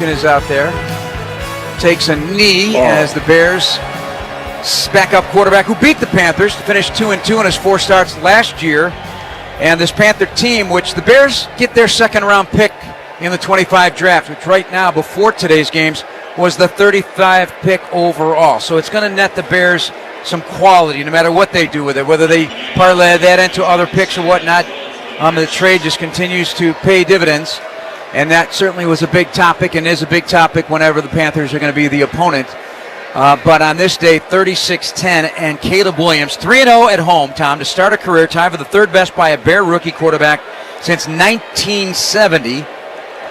Is out there, takes a knee as the Bears backup quarterback who beat the Panthers to finish 2-2 in his 4 starts last year. And this Panther team, which the Bears get their second round pick in the 25 draft, which right now before today's games was the 35 pick overall. So it's going to net the Bears some quality no matter what they do with it, whether they parlay that into other picks or whatnot. The trade just continues to pay dividends. And that certainly was a big topic and is a big topic whenever the Panthers are going to be the opponent. But on this day, 36-10, and Caleb Williams, 3-0 at home, Tom, to start a career, tied for the third best by a Bear rookie quarterback since 1970.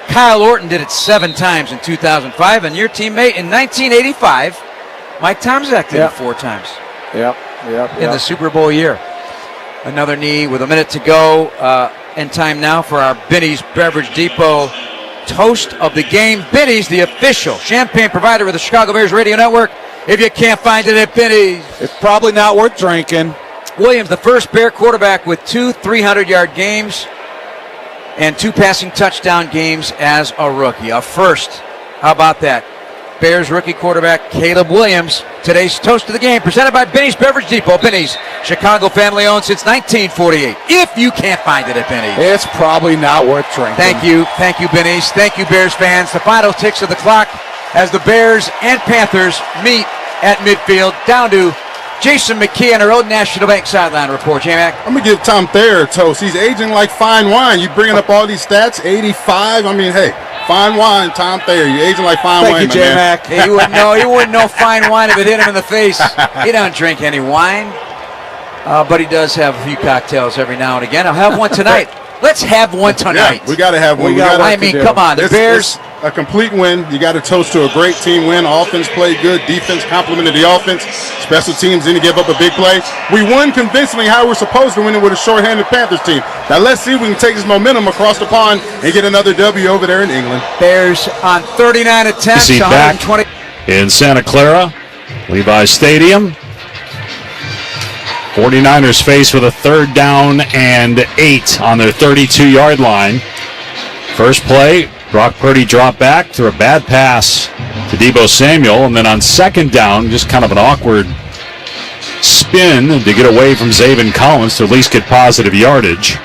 Kyle Orton did it 7 times in 2005, and your teammate in 1985, Mike Tomczak, did it 4 times. In the Super Bowl year. Another knee with a minute to go. And time now for our Binny's Beverage Depot toast of the game. Binny's, the official champagne provider of the Chicago Bears Radio Network. If you can't find it at Binny's, it's probably not worth drinking. Williams, the first Bear quarterback with 2 300-yard games and 2 passing touchdown games as a rookie. A first. How about that? Bears rookie quarterback Caleb Williams. Today's toast of the game presented by Binny's Beverage Depot. Binny's, Chicago family owned since 1948. If you can't find it at Binny's, it's probably not worth drinking. Thank you, Binny's. Thank you, Bears fans. The final ticks of the clock as the Bears and Panthers meet at midfield. Down to Jason McKee on our own National Bank sideline report. J-Mac. I'm going to give Tom Thayer a toast. He's aging like fine wine. You bringing up all these stats, 85. I mean, hey, fine wine, Tom Thayer. You're aging like fine wine, Thank you, J-Mac. Hey, you wouldn't know fine wine if it hit him in the face. He don't drink any wine. But he does have a few cocktails every now and again. I'll have one tonight. Let's have one tonight. Yeah, we got to have one. Come on. The Bears. A complete win. You got to toast to a great team win. Offense played good. Defense complemented the offense. Special teams didn't give up a big play. We won convincingly how we're supposed to win it with a short-handed Panthers team. Now let's see if we can take this momentum across the pond and get another W over there in England. Bears on 39 attempts. See back in Santa Clara, Levi's Stadium. 49ers face with a 3rd down and 8 on their 32-yard line. First play, Brock Purdy dropped back, threw a bad pass to Deebo Samuel, and then on 2nd down, just kind of an awkward spin to get away from Zaven Collins to at least get positive yardage.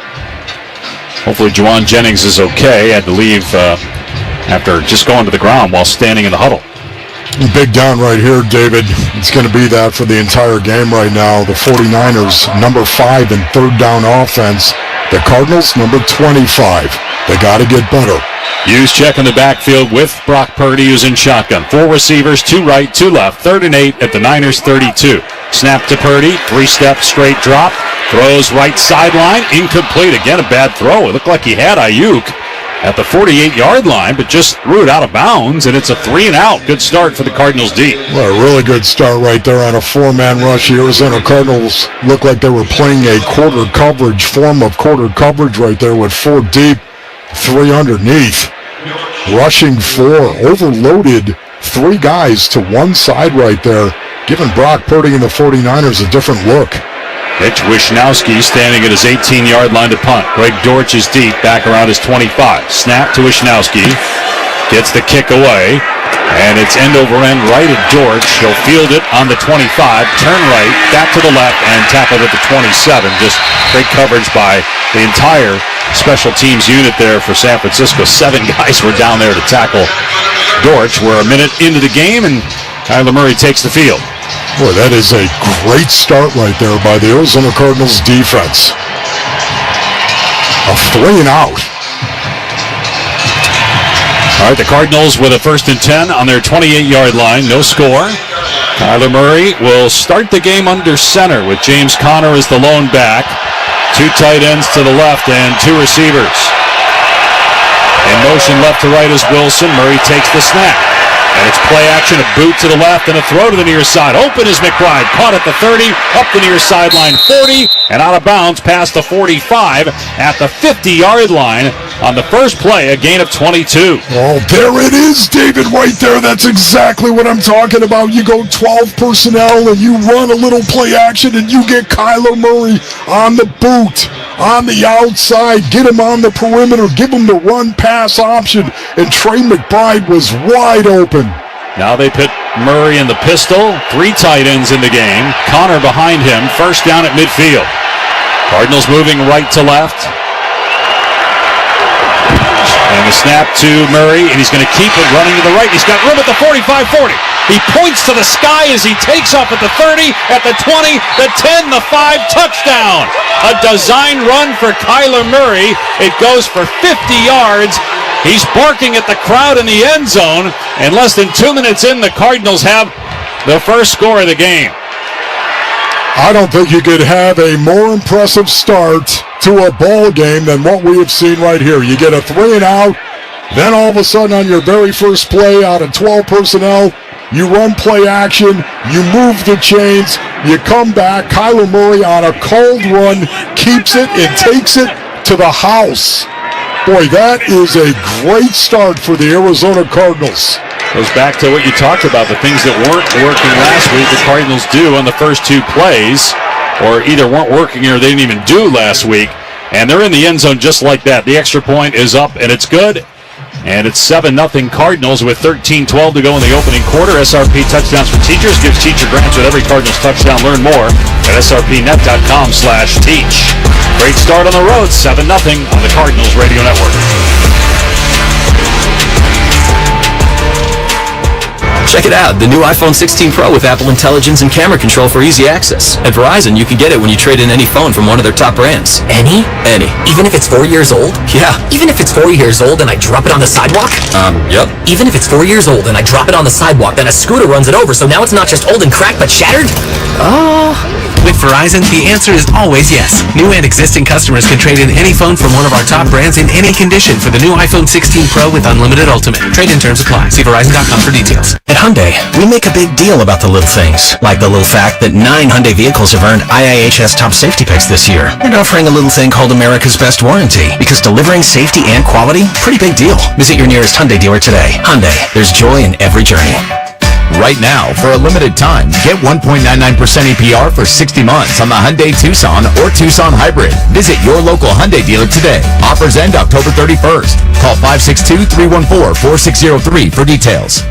Hopefully Juwan Jennings is okay. Had to leave after just going to the ground while standing in the huddle. Big down right here, David. It's going to be that for the entire game right now. The 49ers, number 5 in 3rd down offense. The Cardinals, number 25. They got to get better. Juszczyk in the backfield with Brock Purdy, who's in shotgun. 4 receivers, 2 right, 2 left. 3rd and 8 at the Niners 32. Snap to Purdy, 3-step straight drop. Throws right sideline, incomplete. Again, a bad throw. It looked like he had Ayuk at the 48-yard line, but just threw it out of bounds, and it's a 3-and-out. Good start for the Cardinals D. Well, a really good start right there on a 4-man rush. The Arizona Cardinals looked like they were playing a quarter coverage, form of quarter coverage right there with 4 deep, 3 underneath. Rushing 4, overloaded 3 guys to one side right there, giving Brock Purdy and the 49ers a different look. Mitch Wishnowsky standing at his 18-yard line to punt. Greg Dortch is deep, back around his 25. Snap to Wishnowsky. Gets the kick away. And it's end over end right at Dortch. He'll field it on the 25. Turn right, back to the left, and tackle at the 27. Just great coverage by the entire special teams unit there for San Francisco. 7 guys were down there to tackle Dortch. We're a minute into the game, and Kyler Murray takes the field. Boy, that is a great start right there by the Arizona Cardinals defense. A 3-and-out. All right, the Cardinals with a 1st and 10 on their 28-yard line. No score. Kyler Murray will start the game under center with James Conner as the lone back. 2 tight ends to the left and 2 receivers. In motion left to right is Wilson. Murray takes the snap. And it's play action, a boot to the left and a throw to the near side. Open is McBride, caught at the 30, up the near sideline 40, and out of bounds past the 45 at the 50-yard line on the first play, a gain of 22. Oh, there it is, David, right there. That's exactly what I'm talking about. You go 12 personnel and you run a little play action and you get Kyler Murray on the boot. on the outside, get him on the perimeter, give him the run-pass option, and Trey McBride was wide open. Now they put Murray in the pistol. 3 tight ends in the game. Connor behind him. First down at midfield. Cardinals moving right to left. And the snap to Murray, and he's going to keep it running to the right. He's got room at the 45-40. He points to the sky as he takes off at the 30, at the 20, the 10, the 5, touchdown. A design run for Kyler Murray. It goes for 50 yards. He's barking at the crowd in the end zone. And less than 2 minutes in, the Cardinals have the first score of the game. I don't think you could have a more impressive start to a ball game than what we have seen right here. You get a 3 and out, then all of a sudden on your very first play out of 12 personnel, you run play action, you move the chains, you come back. Kyler Murray on a cold run keeps it and takes it to the house. Boy, that is a great start for the Arizona Cardinals. Goes back to what you talked about, the things that weren't working last week, the Cardinals do on the first 2 plays, or either weren't working or they didn't even do last week. And they're in the end zone just like that. The extra point is up, and it's good. And it's 7-0 Cardinals with 13:12 to go in the opening quarter. SRP Touchdowns for Teachers gives teacher grants with every Cardinals touchdown. Learn more at srpnet.com/teach. Great start on the road, 7-0 on the Cardinals Radio Network. Check it out, the new iPhone 16 Pro with Apple Intelligence and camera control for easy access. At Verizon, you can get it when you trade in any phone from one of their top brands. Any? Any. Even if it's 4 years old? Yeah. Even if it's 4 years old and I drop it on the sidewalk? Yep. Even if it's 4 years old and I drop it on the sidewalk, then a scooter runs it over, so now it's not just old and cracked, but shattered? With Verizon, the answer is always yes. New and existing customers can trade in any phone from one of our top brands in any condition for the new iPhone 16 Pro with Unlimited Ultimate. Trade-in terms apply. See Verizon.com for details. At Hyundai, we make a big deal about the little things, like the little fact that 9 Hyundai vehicles have earned IIHS top safety picks this year, and offering a little thing called America's Best Warranty, because delivering safety and quality, pretty big deal. Visit your nearest Hyundai dealer today. Hyundai, there's joy in every journey. Right now, for a limited time, get 1.99% APR for 60 months on the Hyundai Tucson or Tucson Hybrid. Visit your local Hyundai dealer today. Offers end October 31st. Call 562-314-4603 for details.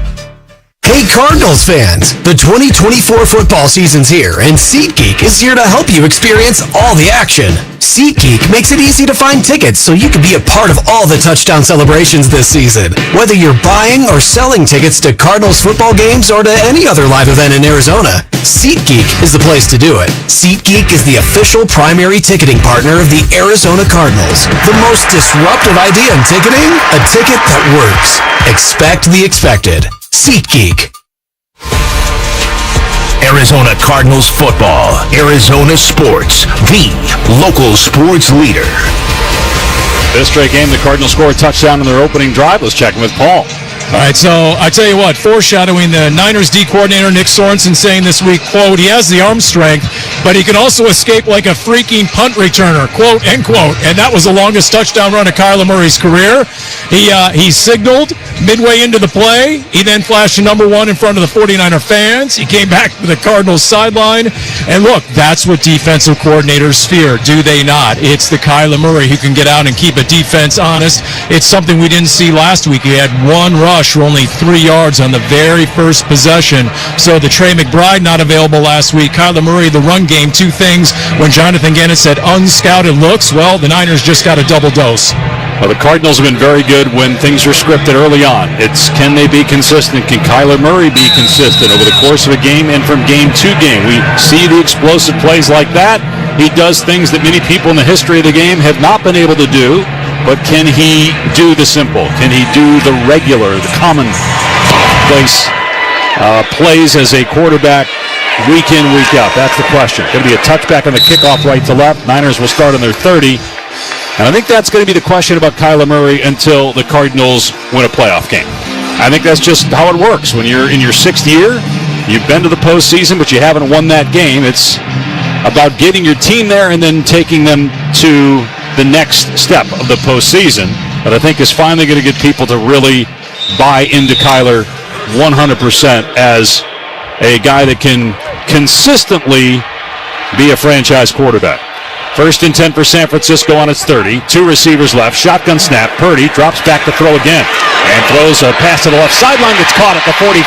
Hey Cardinals fans, the 2024 football season's here, and SeatGeek is here to help you experience all the action. SeatGeek makes it easy to find tickets so you can be a part of all the touchdown celebrations this season. Whether you're buying or selling tickets to Cardinals football games or to any other live event in Arizona, SeatGeek is the place to do it. SeatGeek is the official primary ticketing partner of the Arizona Cardinals. The most disruptive idea in ticketing? A ticket that works. Expect the expected. SeatGeek. Arizona Cardinals football. Arizona sports. The local sports leader. This straight game, the Cardinals score a touchdown in their opening drive. Let's check in with Paul. All right, so I tell you what, foreshadowing the Niners D coordinator Nick Sorensen saying this week, quote, he has the arm strength, but he can also escape like a freaking punt returner, quote, end quote. And that was the longest touchdown run of Kyler Murray's career. He signaled midway into the play. He then flashed a number 1 in front of the 49er fans. He came back to the Cardinals sideline. And look, that's what defensive coordinators fear, do they not? It's the Kyler Murray who can get out and keep a defense honest. It's something we didn't see last week. He had 1 rush for only 3 yards on the very first possession. So the Trey McBride not available last week. Kyler Murray, the run game, 2 things. When Jonathan Gannon said unscouted looks, well, the Niners just got a double dose. Well, the Cardinals have been very good when things are scripted early on. It's can they be consistent? Can Kyler Murray be consistent over the course of a game and from game to game? We see the explosive plays like that. He does things that many people in the history of the game have not been able to do. But can he do the simple? Can he do the regular, the commonplace plays as a quarterback week in, week out? That's the question. Going to be a touchback on the kickoff right to left. Niners will start on their 30. And I think that's going to be the question about Kyler Murray until the Cardinals win a playoff game. I think that's just how it works. When you're in your 6th year, you've been to the postseason, but you haven't won that game. It's about getting your team there and then taking them to the next step of the postseason. That I think is finally going to get people to really buy into Kyler 100% as a guy that can consistently be a franchise quarterback. First and 10 for San Francisco on its 30. 2 receivers left. Shotgun snap. Purdy drops back to throw again. And throws a pass to the left sideline. Gets caught at the 45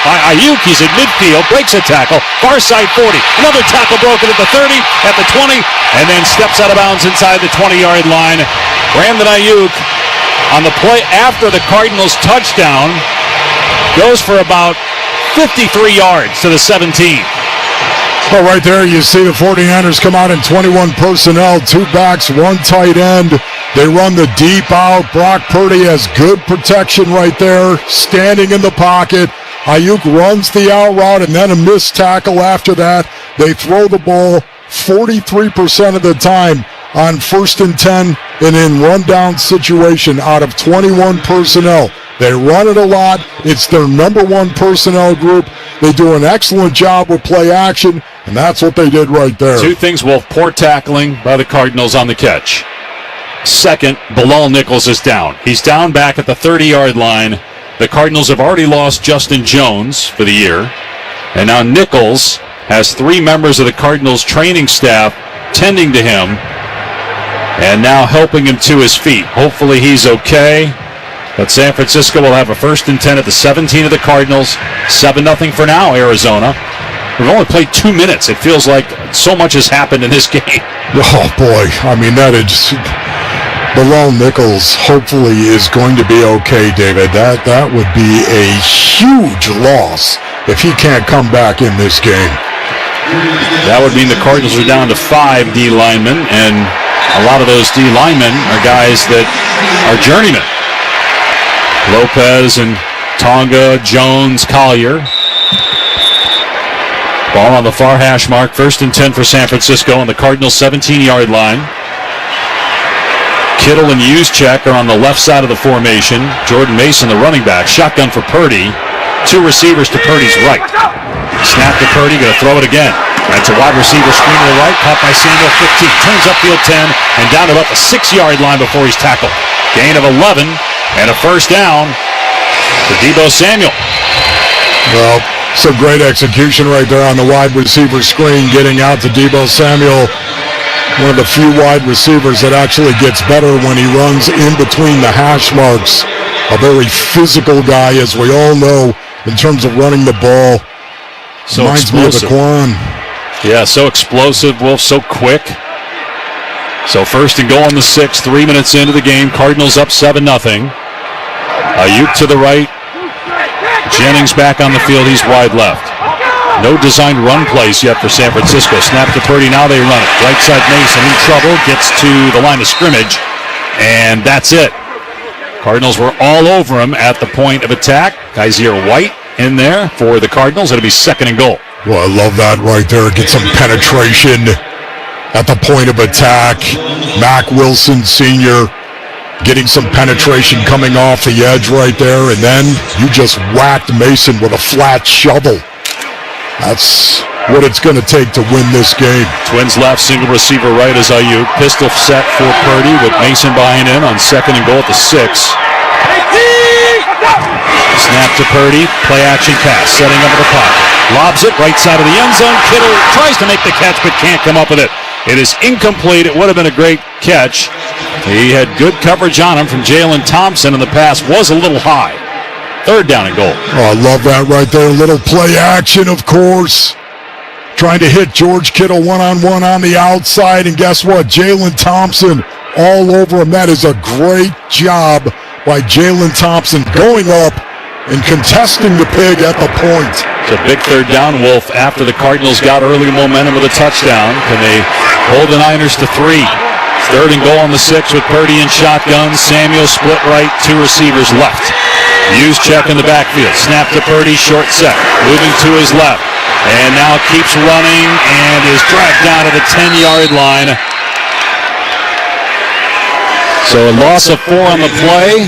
by Ayuk. He's in midfield. Breaks a tackle. Far side 40. Another tackle broken at the 30, at the 20, and then steps out of bounds inside the 20-yard line. Brandon Ayuk on the play after the Cardinals touchdown goes for about 53 yards to the 17. Well, right there, you see the 49ers come out in 21 personnel, 2 backs, 1 tight end. They run the deep out. Brock Purdy has good protection right there, standing in the pocket. Ayuk runs the out route and then a missed tackle after that. They throw the ball 43% of the time on 1st and 10 and in run-down situation out of 21 personnel. They run it a lot. It's their number 1 personnel group. They do an excellent job with play action, and that's what they did right there. 2 things, Wolf. Poor tackling by the Cardinals on the catch. Second, Bilal Nichols is down. He's down back at the 30-yard line. The Cardinals have already lost Justin Jones for the year. And now Nichols has 3 members of the Cardinals training staff tending to him and now helping him to his feet. Hopefully he's okay. But San Francisco will have a 1st and 10 at the 17 of the Cardinals. 7-0 for now, Arizona. We've only played 2 minutes. It feels like so much has happened in this game. Oh, boy. I mean, that is... Bilal Nichols hopefully is going to be okay, David. That would be a huge loss if he can't come back in this game. That would mean the Cardinals are down to 5 D linemen, and a lot of those D linemen are guys that are journeymen. Lopez and Tonga, Jones, Collier. Ball on the far hash mark. 1st and 10 for San Francisco on the Cardinals' 17-yard line. Kittle and Juszczyk are on the left side of the formation. Jordan Mason, the running back. Shotgun for Purdy. 2 receivers to Purdy's right. Snap to Purdy, going to throw it again. That's a wide receiver screen to the right, caught by Samuel, 15. Turns upfield 10 and down to about the 6-yard line before he's tackled. Gain of 11 and a 1st down for Deebo Samuel. Well, some great execution right there on the wide receiver screen, getting out to Deebo Samuel. One of the few wide receivers that actually gets better when he runs in between the hash marks. A very physical guy, as we all know, in terms of running the ball. So reminds me of Aquan. Yeah, so explosive, Wolf, so quick. So 1st and goal on the 6, 3 minutes into the game. Cardinals up 7-0. Ayuk to the right. Jennings back on the field. He's wide left. No designed run plays yet for San Francisco. Snap to Purdy. Now they run it. Right side Mason in trouble. Gets to the line of scrimmage. And that's it. Cardinals were all over him at the point of attack. Kaiser White in there for the Cardinals. It'll be 2nd and goal. Well, I love that right there. Get some penetration at the point of attack. Mac Wilson Sr. getting some penetration coming off the edge right there. And then you just whacked Mason with a flat shovel. That's what it's going to take to win this game. Twins left, single receiver right as Ayuk. Pistol set for Purdy with Mason buying in on 2nd and goal at the 6. Snap to Purdy, play action pass, setting up in the pocket. Lobs it, right side of the end zone. Kittle tries to make the catch but can't come up with it. It is incomplete. It would have been a great catch. He had good coverage on him from Jalen Thompson, and the pass was a little high. 3rd down and goal. Oh, I love that right there. Little play action, of course. Trying to hit George Kittle one-on-one on the outside. And guess what? Jalen Thompson all over him. That is a great job by Jalen Thompson going up and contesting the pig at the point. It's a big 3rd down, Wolf, after the Cardinals got early momentum with a touchdown. Can they hold the Niners to 3? 3rd and goal on the 6 with Purdy in shotgun. Samuel split right, 2 receivers left. Juszczyk in the backfield. Snap to Purdy, short set. Moving to his left. And now keeps running and is dragged down to the 10-yard line. So a loss of 4 on the play.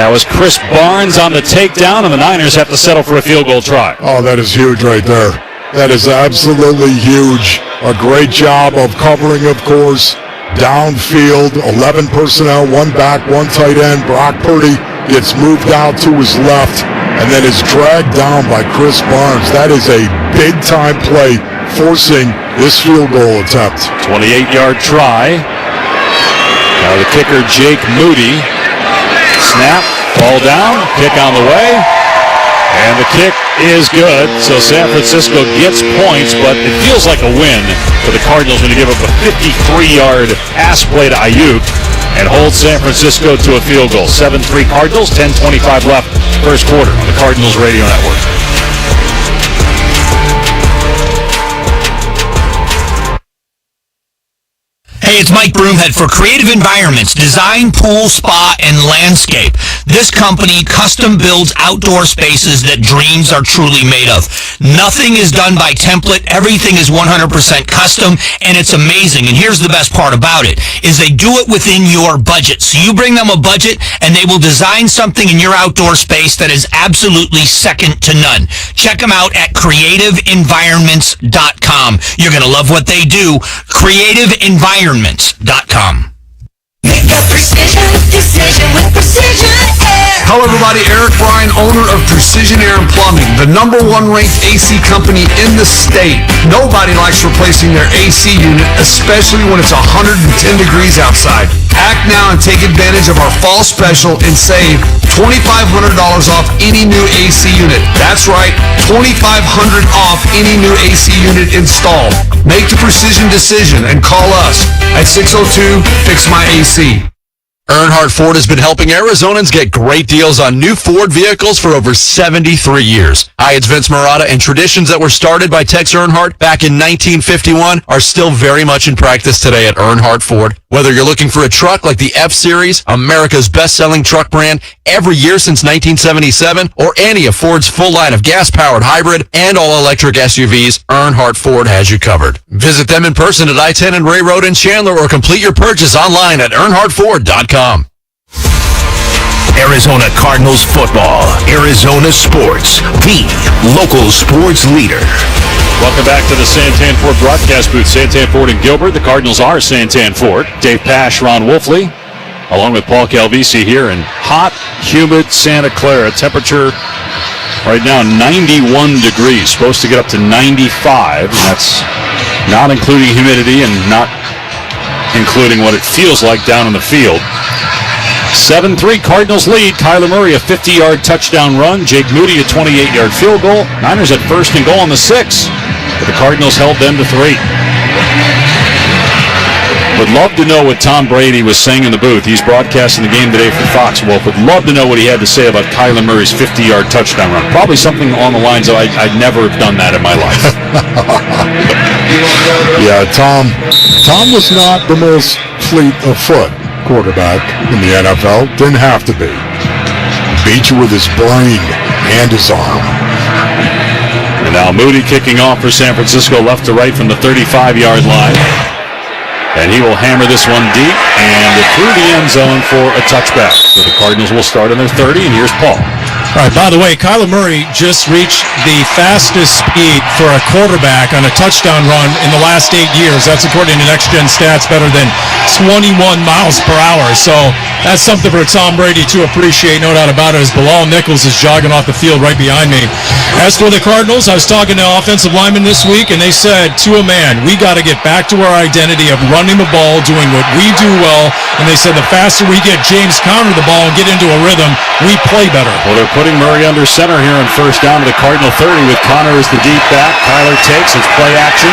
That was Chris Barnes on the takedown, and the Niners have to settle for a field goal try. Oh, that is huge right there. That is absolutely huge. A great job of covering, of course. Downfield, 11 personnel, 1 back, 1 tight end. Brock Purdy gets moved out to his left and then is dragged down by Chris Barnes. That is a big-time play forcing this field goal attempt. 28-yard try. Now the kicker, Jake Moody. Snap, ball down, kick on the way. And the kick is good, so San Francisco gets points, but it feels like a win for the Cardinals when you give up a 53-yard pass play to Ayuk and hold San Francisco to a field goal. 7-3 Cardinals, 10:25 left, first quarter on the Cardinals Radio Network. Hey, it's Mike Broomhead for Creative Environments, Design, Pool, Spa, and Landscape. This company custom builds outdoor spaces that dreams are truly made of. Nothing is done by template. Everything is 100% custom, and it's amazing. And here's the best part about it, is they do it within your budget. So you bring them a budget, and they will design something in your outdoor space that is absolutely second to none. Check them out at creativeenvironments.com. You're going to love what they do. creativeenvironments.com. Make a precision with Precision Air. Hello everybody, Eric Bryan, owner of Precision Air and Plumbing, the #1 ranked AC company in the state. Nobody likes replacing their AC unit, especially when it's 110 degrees outside. Act now and take advantage of our fall special and save $2,500 off any new AC unit. That's right, $2,500 off any new AC unit installed. Make the precision decision and call us at 602-FIX-MY-AC. Earnhardt Ford has been helping Arizonans get great deals on new Ford vehicles for over 73 years. Hi, it's Vince Marotta, and traditions that were started by Tex Earnhardt back in 1951 are still very much in practice today at Earnhardt Ford. Whether you're looking for a truck like the F-Series, America's best-selling truck brand every year since 1977, or any of Ford's full line of gas-powered hybrid and all-electric SUVs, Earnhardt Ford has you covered. Visit them in person at I-10 and Ray Road in Chandler, or complete your purchase online at earnhardtford.com. Arizona Cardinals football, Arizona sports, the local sports leader. Welcome back to the Santan Ford broadcast booth. Santan Ford and Gilbert. The Cardinals are Santan Ford. Dave Pasch, Ron Wolfley, along with Paul Calvisi here in hot, humid Santa Clara. Temperature right now 91 degrees. Supposed to get up to 95. And that's not including humidity and not including what it feels like down in the field. 7-3 Cardinals lead. Kyler Murray a 50-yard touchdown run. Jake Moody a 28-yard field goal. Niners at first and goal on the 6. But the Cardinals held them to 3. Would love to know what Tom Brady was saying in the booth. He's broadcasting the game today for Fox. Wolf would love to know what he had to say about Kyler Murray's 50-yard touchdown run. Probably something along the lines of, I'd never have done that in my life. Yeah, Tom was not the most fleet of foot quarterback in the NFL. Didn't have to be. Beat you with his brain and his arm. And now Moody kicking off for San Francisco, left to right from the 35-yard line. And he will hammer this one deep and through the end zone for a touchback. So the Cardinals will start on their 30, and here's Paul. All right, by the way, Kyler Murray just reached the fastest speed for a quarterback on a touchdown run in the last 8 years. That's according to Next Gen Stats, better than 21 miles per hour. So that's something for Tom Brady to appreciate, no doubt about it, as Bilal Nichols is jogging off the field right behind me. As for the Cardinals, I was talking to offensive linemen this week, and they said to a man, we got to get back to our identity of running the ball, doing what we do well. And they said the faster we get James Conner the ball and get into a rhythm, we play better. Well, they're putting Murray under center here on first down to the Cardinal 30 with Conner as the deep back. Kyler takes, it's play action.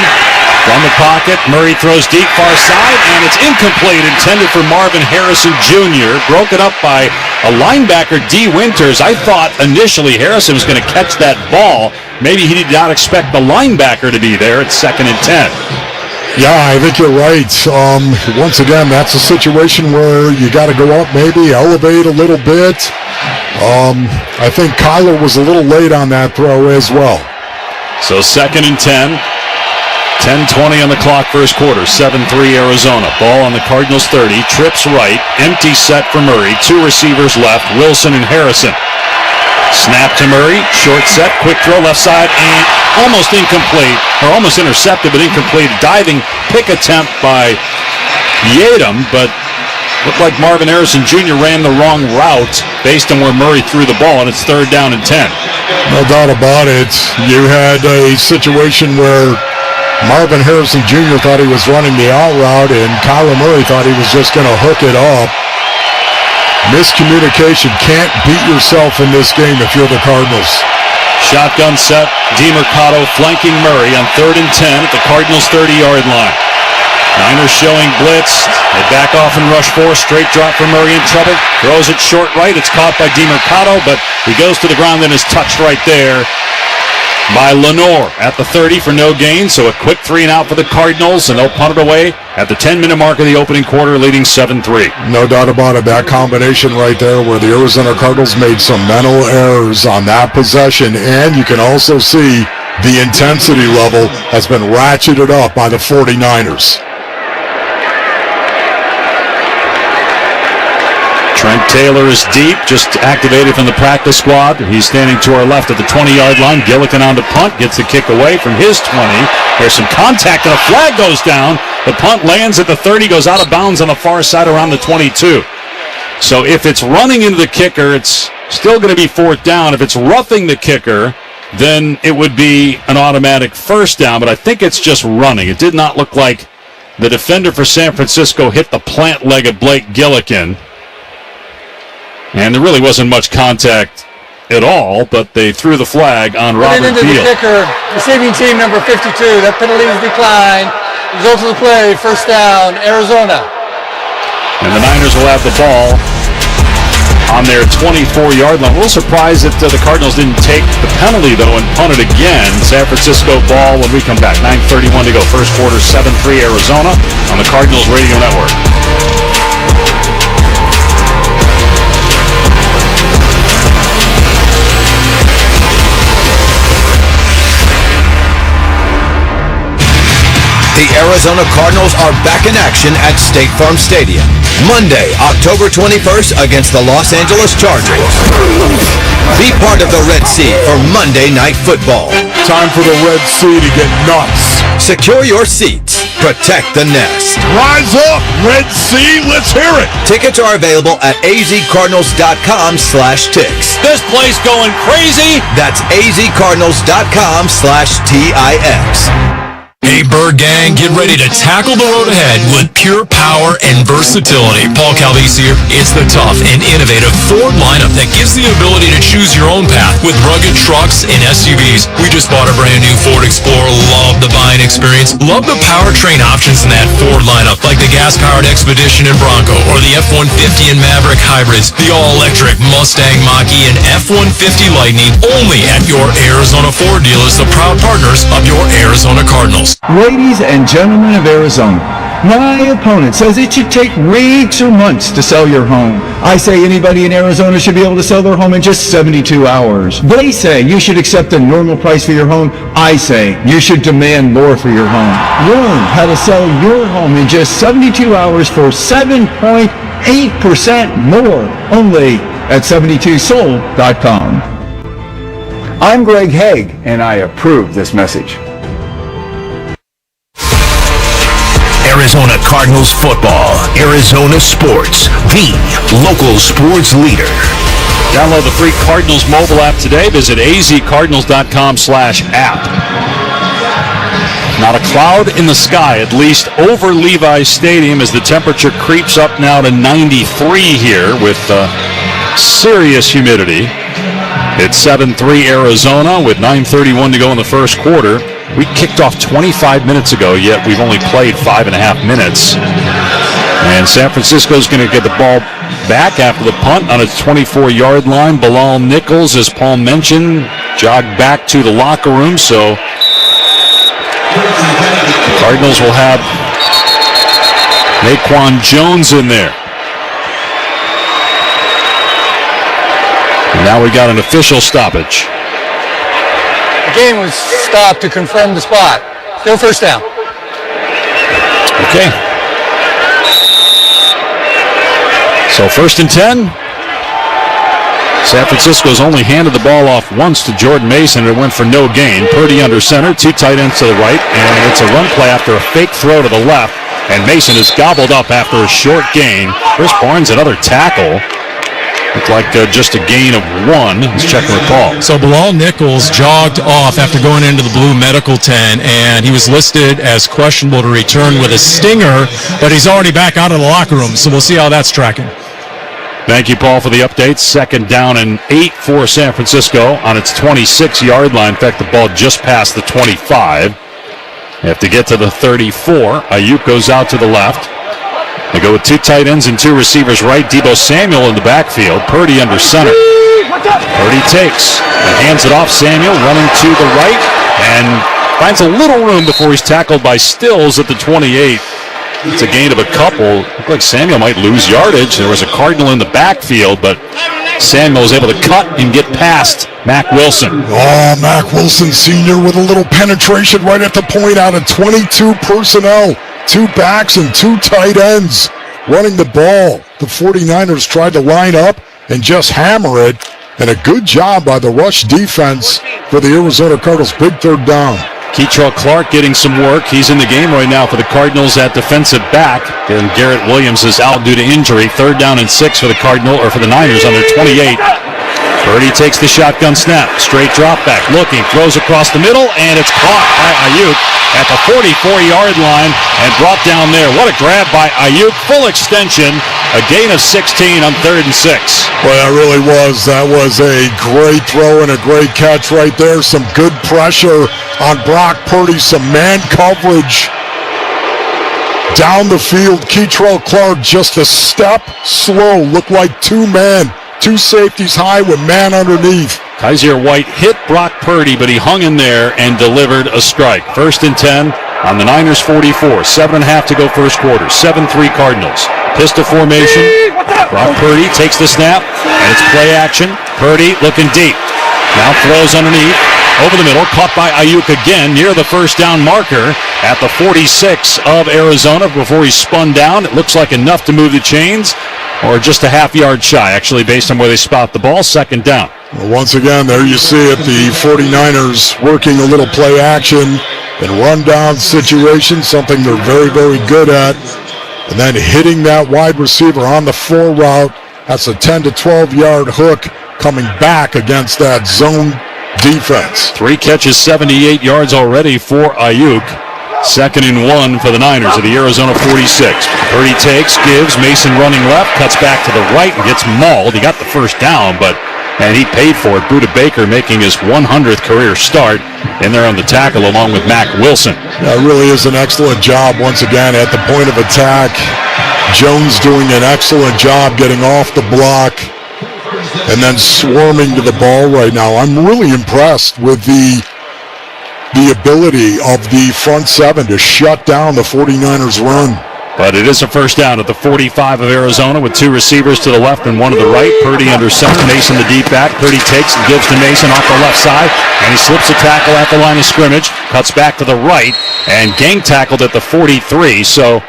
From the pocket, Murray throws deep far side, and it's incomplete, intended for Marvin Harrison Jr. Broken up by a linebacker, D. Winters. I thought initially Harrison was going to catch that ball. Maybe he did not expect the linebacker to be there. It's 2nd and 10. Yeah, I think you're right. Once again, that's a situation where you got to go up, maybe elevate a little bit. I think Kyler was a little late on that throw as well. So 2nd and 10. 10:20 on the clock, first quarter. 7-3 Arizona. Ball on the Cardinals 30. Trips right. Empty set for Murray. 2 receivers left, Wilson and Harrison. Snap to Murray. Short set. Quick throw left side and almost incomplete. Or almost intercepted, but incomplete. Diving pick attempt by Yadam, but looked like Marvin Harrison Jr. ran the wrong route based on where Murray threw the ball, and it's 3rd down and 10. No doubt about it. You had a situation where Marvin Harrison Jr. thought he was running the out route, and Kyler Murray thought he was just going to hook it up. Miscommunication. Can't beat yourself in this game if you're the Cardinals. Shotgun set. DeMercado flanking Murray on 3rd and 10 at the Cardinals' 30-yard line. Niners showing blitz. They back off and rush 4. Straight drop for Murray in trouble. Throws it short right. It's caught by DeMercado, but he goes to the ground and is touched right there by Lenore at the 30 for no gain. So a quick 3 and out for the Cardinals, and they'll punt it away at the 10-minute mark of the opening quarter, leading 7-3. No doubt about it. That combination right there where the Arizona Cardinals made some mental errors on that possession, and you can also see the intensity level has been ratcheted up by the 49ers. Trent Taylor is deep, just activated from the practice squad. He's standing to our left at the 20-yard line. Gillikin on to punt, gets the kick away from his 20. There's some contact and a flag goes down. The punt lands at the 30, goes out of bounds on the far side around the 22. So if it's running into the kicker, it's still going to be 4th down. If it's roughing the kicker, then it would be an automatic 1st down, but I think it's just running. It did not look like the defender for San Francisco hit the plant leg of Blake Gillikin. And there really wasn't much contact at all, but they threw the flag on Robert into Beal. The kicker, receiving team number 52. That penalty is declined. Result of the play, 1st down, Arizona. And the Niners will have the ball on their 24-yard line. A little surprised that the Cardinals didn't take the penalty, though, and punt it again. San Francisco ball when we come back. 9:31 to go. First quarter, 7-3 Arizona on the Cardinals Radio Network. The Arizona Cardinals are back in action at State Farm Stadium. Monday, October 21st against the Los Angeles Chargers. Be part of the Red Sea for Monday Night Football. Time for the Red Sea to get nuts. Secure your seats. Protect the nest. Rise up, Red Sea. Let's hear it. Tickets are available at azcardinals.com/tix. This place going crazy. That's azcardinals.com/tix. Hey, Bird Gang, get ready to tackle the road ahead with pure power and versatility. Paul Calvisi here. It's the tough and innovative Ford lineup that gives the ability to choose your own path with rugged trucks and SUVs. We just bought a brand new Ford Explorer. Love the buying experience. Love the powertrain options in that Ford lineup, like the gas-powered Expedition and Bronco, or the F-150 and Maverick hybrids, the all-electric Mustang Mach-E and F-150 Lightning, only at your Arizona Ford dealers, the proud partners of your Arizona Cardinals. Ladies and gentlemen of Arizona, my opponent says it should take weeks or months to sell your home. I say anybody in Arizona should be able to sell their home in just 72 hours. They say you should accept a normal price for your home. I say you should demand more for your home. Learn how to sell your home in just 72 hours for 7.8% more, only at 72sold.com. I'm Greg Haig, and I approve this message. Arizona Cardinals football. Arizona Sports, the local sports leader. Download the free Cardinals mobile app today. Visit azcardinals.com/app. Not a cloud in the sky, at least over Levi's Stadium, as the temperature creeps up now to 93 here with serious humidity. It's 7-3 Arizona with 9:31 to go in the first quarter. We kicked off 25 minutes ago, yet we've only played 5.5 minutes. And San Francisco's going to get the ball back after the punt on its 24-yard line. Bilal Nichols, as Paul mentioned, jogged back to the locker room. So the Cardinals will have Naquan Jones in there. And now we got an official stoppage. The game was stopped to confirm the spot. Still 1st down. Okay. So 1st and 10. San Francisco's only handed the ball off once to Jordan Mason. It went for no gain. Purdy under center, 2 tight ends to the right, and it's a run play after a fake throw to the left, and Mason is gobbled up after a short gain. Chris Barnes, another tackle. Looked like just a gain of 1. Let's check and recall. So Bilal Nichols jogged off after going into the blue medical tent, and he was listed as questionable to return with a stinger, but he's already back out of the locker room, so we'll see how that's tracking. Thank you, Paul, for the update. 2nd down and 8 for San Francisco on its 26-yard line. In fact, the ball just passed the 25. They have to get to the 34. Ayuk goes out to the left. They go with 2 tight ends and 2 receivers right. Deebo Samuel in the backfield. Purdy under center. Purdy takes and hands it off. Samuel running to the right and finds a little room before he's tackled by Stills at the 28. It's a gain of a couple. Looked like Samuel might lose yardage. There was a Cardinal in the backfield, but Samuel was able to cut and get past Mack Wilson. Oh, Mack Wilson Sr. with a little penetration right at the point out of 22 personnel. 2 backs and 2 tight ends running the ball. The 49ers tried to line up and just hammer it, and a good job by the rush defense for the Arizona Cardinals. Big 3rd down. Keitrell Clark getting some work. He's in the game right now for the Cardinals at defensive back. And Garrett Williams is out due to injury. 3rd down and 6 for the Niners on their 28. Purdy takes the shotgun snap. Straight drop back. Looking. Throws across the middle. And it's caught by Ayuk at the 44-yard line and brought down there. What a grab by Ayuk. Full extension. A gain of 16 on 3rd and 6. Well, that really was. That was a great throw and a great catch right there. Some good pressure on Brock Purdy. Some man coverage down the field. Keitrell Clark just a step slow. Looked like 2 men. 2 safeties high with man underneath. Kaiser White hit Brock Purdy, but he hung in there and delivered a strike. 1st and 10 on the Niners 44. 7.5 to go first quarter. 7-3 Cardinals. Pistol formation. Brock Purdy takes the snap, and it's play action. Purdy looking deep. Now throws underneath. Over the middle. Caught by Ayuk again near the 1st down marker at the 46 of Arizona before he spun down. It looks like enough to move the chains, or just a half-yard shy, actually, based on where they spot the ball. 2nd down. Well, once again, there you see it, the 49ers working a little play action and run-down situation, something they're very, very good at. And then hitting that wide receiver on the 4 route. That's a 10 to 12-yard hook coming back against that zone defense. 3 catches, 78 yards already for Ayuk. 2nd and 1 for the Niners at the Arizona 46. Purdy takes, gives, Mason running left, cuts back to the right and gets mauled. He got the 1st down, and he paid for it. Budda Baker making his 100th career start in there on the tackle along with Mack Wilson. That really is an excellent job once again at the point of attack. Jones doing an excellent job getting off the block and then swarming to the ball right now. I'm really impressed with the ability of the front 7 to shut down the 49ers run. But it is a 1st down at the 45 of Arizona with 2 receivers to the left and 1 to the right. Purdy under center, Mason the deep back. Purdy takes and gives to Mason off the left side, and he slips a tackle at the line of scrimmage, cuts back to the right, and gang tackled at the 43. So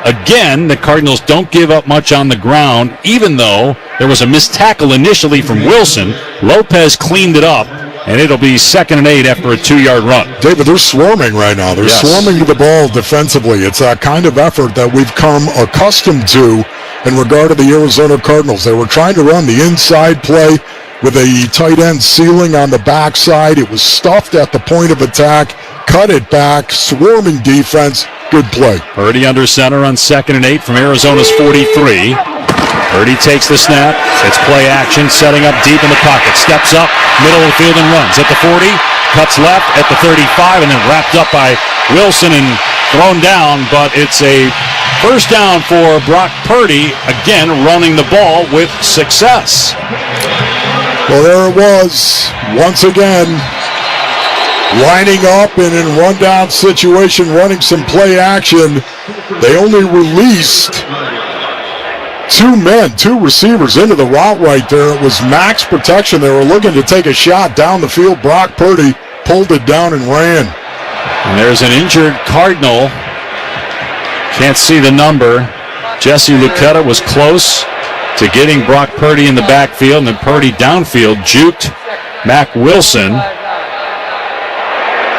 again, the Cardinals don't give up much on the ground, even though there was a missed tackle initially from Wilson. Lopez cleaned it up, and it'll be 2nd and 8 after a 2-yard run. David, they're swarming right now. They're swarming to the ball defensively. It's that kind of effort that we've come accustomed to in regard to the Arizona Cardinals. They were trying to run the inside play with a tight end ceiling on the backside. It was stuffed at the point of attack, cut it back, swarming defense. Good play. Purdy under center on 2nd and 8 from Arizona's 43. Purdy takes the snap. It's play action, setting up deep in the pocket. Steps up, middle of the field and runs. At the 40, cuts left at the 35, and then wrapped up by Wilson and thrown down. But it's a 1st down for Brock Purdy, again running the ball with success. Well, there it was. Once again, lining up and in rundown situation, running some play action. They only released 2 men, 2 receivers into the route right there. It was max protection. They were looking to take a shot down the field. Brock Purdy pulled it down and ran. And there's an injured Cardinal. Can't see the number. Jesse Lucetta was close to getting Brock Purdy in the backfield, and then Purdy downfield juked Mack Wilson.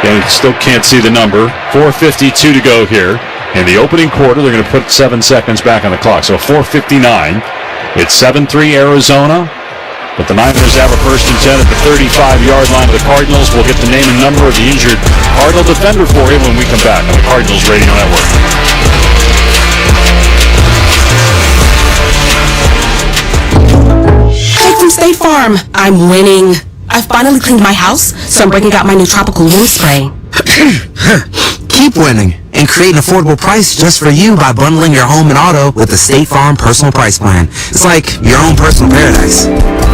And still can't see the number. 4:52 to go here. In the opening quarter, they're going to put 7 seconds back on the clock. So 4:59. It's 7-3 Arizona. But the Niners have a 1st and 10 at the 35-yard line of the Cardinals. We'll get the name and number of the injured Cardinal defender for you when we come back on the Cardinals Radio Network. Hey, from State Farm, I'm winning. I finally cleaned my house, so I'm breaking out my new tropical wound spray. Keep winning and create an affordable price just for you by bundling your home and auto with the State Farm Personal Price Plan. It's like your own personal paradise.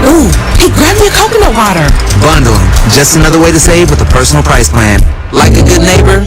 Ooh, hey, grab me a coconut water. Bundling, just another way to save with a personal price plan. Like a good neighbor,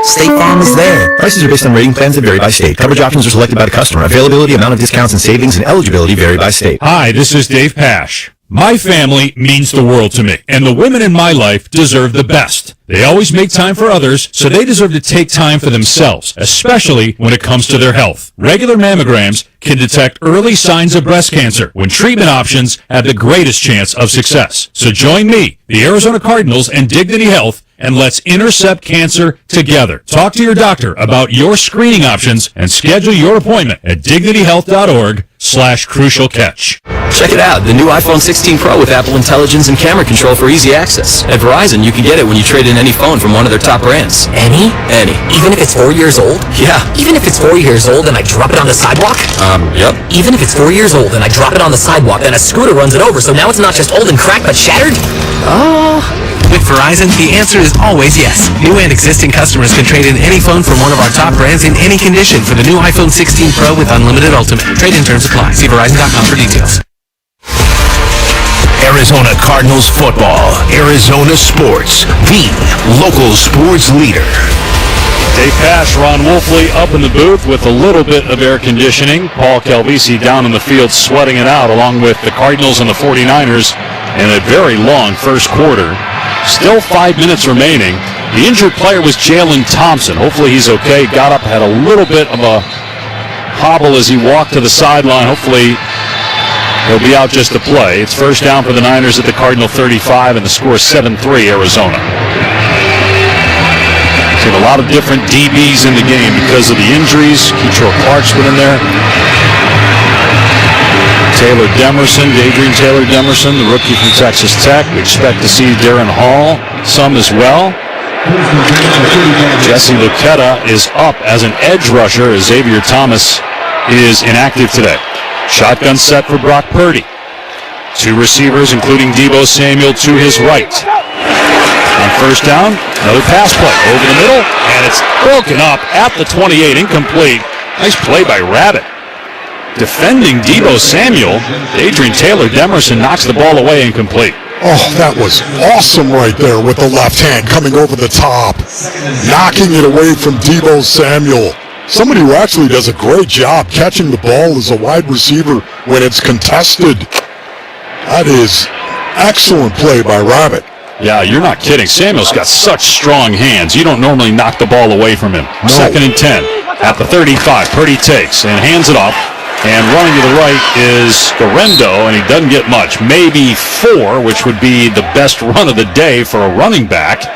State Farm is there. Prices are based on rating plans that vary by state. Coverage options are selected by the customer. Availability, amount of discounts and savings, and eligibility vary by state. Hi, this is Dave Pash. My family means the world to me, and the women in my life deserve the best. They always make time for others, so they deserve to take time for themselves, especially when it comes to their health. Regular mammograms can detect early signs of breast cancer when treatment options have the greatest chance of success. So join me, the Arizona Cardinals, and Dignity Health, and let's intercept cancer together. Talk to your doctor about your screening options and schedule your appointment at dignityhealth.org/crucial catch. Check it out, the new iPhone 16 Pro with Apple Intelligence and camera control for easy access. At Verizon, you can get it when you trade in any phone from one of their top brands. Any? Any. Even if it's 4 years old? Yeah. Even if it's 4 years old and I drop it on the sidewalk? Yep. Even if it's 4 years old and I drop it on the sidewalk and a scooter runs it over, so now it's not just old and cracked but shattered? With Verizon, the answer is always yes. New and existing customers can trade in any phone from one of our top brands in any condition for the new iPhone 16 Pro with unlimited Ultimate. Trade-in terms apply. See Verizon.com for details. Arizona Cardinals football. Arizona sports. The local sports leader. Dave Pash, Ron Wolfley up in the booth with a little bit of air conditioning. Paul Calvisi down in the field sweating it out along with the Cardinals and the 49ers in a very long first quarter. Still 5 minutes remaining. The injured player was Jalen Thompson. Hopefully he's okay. Got up, had a little bit of a hobble as he walked to the sideline. Hopefully he'll be out just to play. It's first down for the Niners at the Cardinal 35, and the score is 7-3 Arizona. Seen a lot of different DBs in the game because of the injuries. Keetrell Clark's been in there. Taylor Demerson, Adrian Taylor Demerson, the rookie from Texas Tech. We expect to see Darren Hall some as well. Jesse Luketa is up as an edge rusher as Xavier Thomas is inactive today. Shotgun set for Brock Purdy. Two receivers, including Deebo Samuel, to his right. On first down, another pass play over the middle, and it's broken up at the 28, incomplete. Nice play by Rabbit. Defending Deebo Samuel, Adrian Taylor Demerson knocks the ball away, incomplete. Oh, that was awesome right there with the left hand coming over the top, knocking it away from Deebo Samuel. Somebody who actually does a great job catching the ball as a wide receiver when it's contested. That is excellent play by Rabbit. Yeah, you're not kidding. Samuel's got such strong hands. You don't normally knock the ball away from him. No. 2nd and 10 at the 35. Purdy takes and hands it off. And running to the right is Garendo, and he doesn't get much. Maybe 4, which would be the best run of the day for a running back.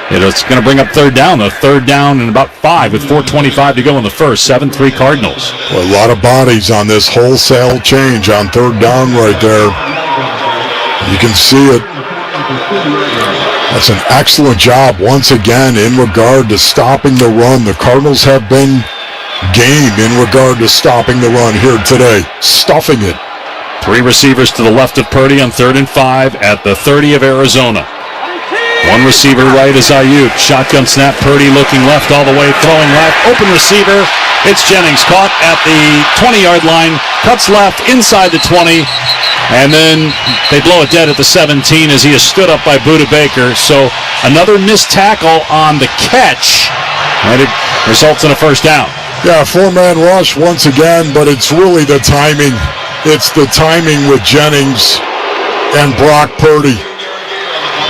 It's going to bring up third down, though. Third down and about 5 with 4:25 to go in the first. 7-3 Cardinals. Well, a lot of bodies on this wholesale change on third down right there. You can see it. That's an excellent job once again in regard to stopping the run. The Cardinals have been game in regard to stopping the run here today. Stuffing it. 3 receivers to the left of Purdy on 3rd and 5 at the 30 of Arizona. 1 receiver right is Ayuk. Shotgun snap. Purdy looking left all the way, throwing left. Open receiver. It's Jennings caught at the 20-yard line. Cuts left inside the 20. And then they blow it dead at the 17 as he is stood up by Budda Baker. So another missed tackle on the catch. And it results in a first down. Yeah, 4-man rush once again, but it's really the timing. It's the timing with Jennings and Brock Purdy.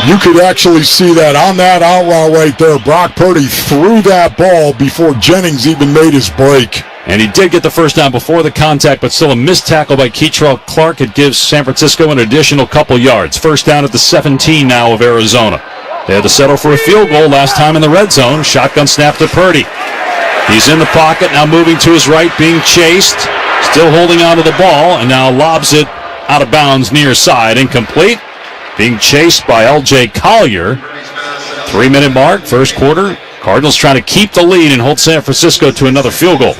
You could actually see that on that out route right there. Brock Purdy threw that ball before Jennings even made his break. And he did get the first down before the contact, but still a missed tackle by Keetrell Clark. It gives San Francisco an additional couple yards. First down at the 17 now of Arizona. They had to settle for a field goal last time in the red zone. Shotgun snap to Purdy. He's in the pocket, now moving to his right, being chased. Still holding on to the ball, and now lobs it out of bounds near side. Incomplete. Being chased by L.J. Collier. 3-minute mark, first quarter. Cardinals trying to keep the lead and hold San Francisco to another field goal.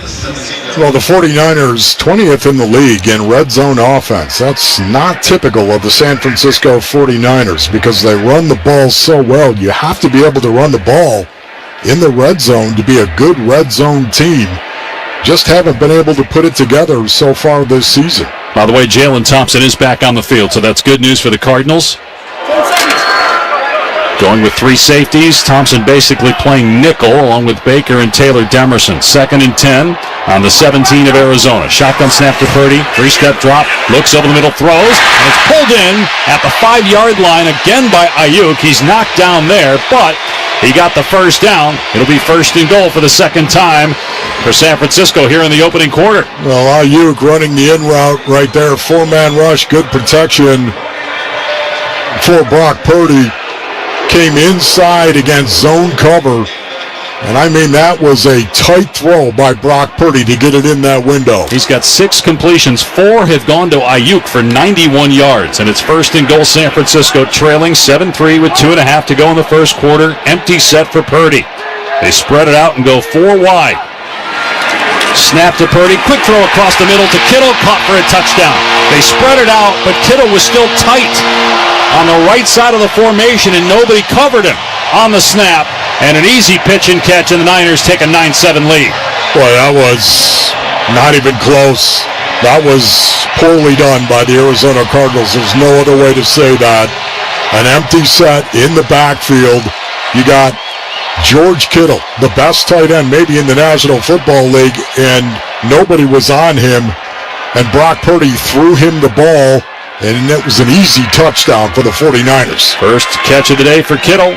Well, the 49ers, 20th in the league in red zone offense. That's not typical of the San Francisco 49ers because they run the ball so well. You have to be able to run the ball in the red zone to be a good red zone team. Just haven't been able to put it together so far this season. By the way, Jalen Thompson is back on the field, so that's good news for the Cardinals. Going with 3 safeties. Thompson basically playing nickel along with Baker and Taylor Demerson. 2nd and 10 on the 17 of Arizona. Shotgun snap to Purdy. 3-step drop. Looks over the middle, throws. And it's pulled in at the 5-yard line again by Ayuk. He's knocked down there, but he got the first down. It'll be 1st and goal for the second time for San Francisco here in the opening quarter. Well, Ayuk running the in route right there. 4-man rush. Good protection for Brock Purdy. Came inside against zone cover. And I mean, that was a tight throw by Brock Purdy to get it in that window. He's got 6 completions. 4 have gone to Ayuk for 91 yards. And it's 1st and goal San Francisco, trailing 7-3 with 2.5 to go in the first quarter. Empty set for Purdy. They spread it out and go 4 wide. Snap to Purdy. Quick throw across the middle to Kittle. Caught for a touchdown. They spread it out, but Kittle was still tight on the right side of the formation, and nobody covered him on the snap. And an easy pitch and catch, and the Niners take a 9-7 lead. Boy, that was not even close. That was poorly done by the Arizona Cardinals. There's no other way to say that. An empty set in the backfield. You got George Kittle, the best tight end maybe in the National Football League, and nobody was on him. And Brock Purdy threw him the ball, and it was an easy touchdown for the 49ers. First catch of the day for Kittle.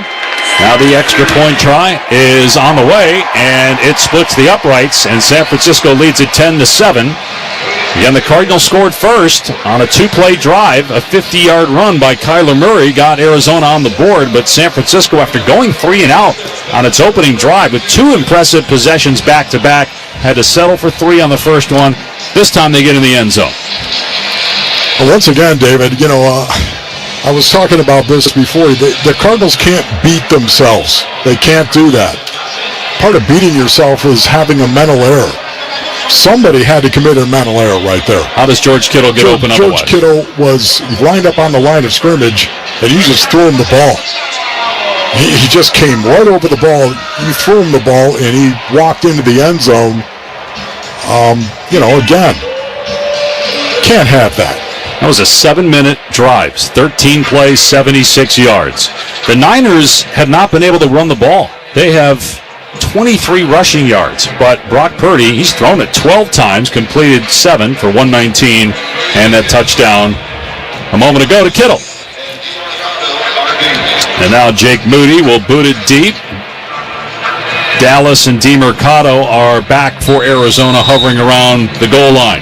Now the extra point try is on the way, and it splits the uprights, and San Francisco leads it 10-7. Again, the Cardinals scored first on a 2-play drive. A 50-yard run by Kyler Murray got Arizona on the board, but San Francisco, after going 3 and out on its opening drive with 2 impressive possessions back-to-back, had to settle for 3 on the first one. This time they get in the end zone. Well, once again, David, I was talking about this before. The Cardinals can't beat themselves. They can't do that. Part of beating yourself is having a mental error. Somebody had to commit a mental error right there. How does George Kittle get open otherwise? George Kittle was lined up on the line of scrimmage, and you just threw him the ball. He just came right over the ball. You threw him the ball, and he walked into the end zone. Again, can't have that. That was a 7-minute drive, 13 plays, 76 yards. The Niners have not been able to run the ball. They have 23 rushing yards, but Brock Purdy, he's thrown it 12 times, completed 7 for 119, and that touchdown a moment ago to Kittle. And now Jake Moody will boot it deep. Dallas and DeMercado are back for Arizona, hovering around the goal line.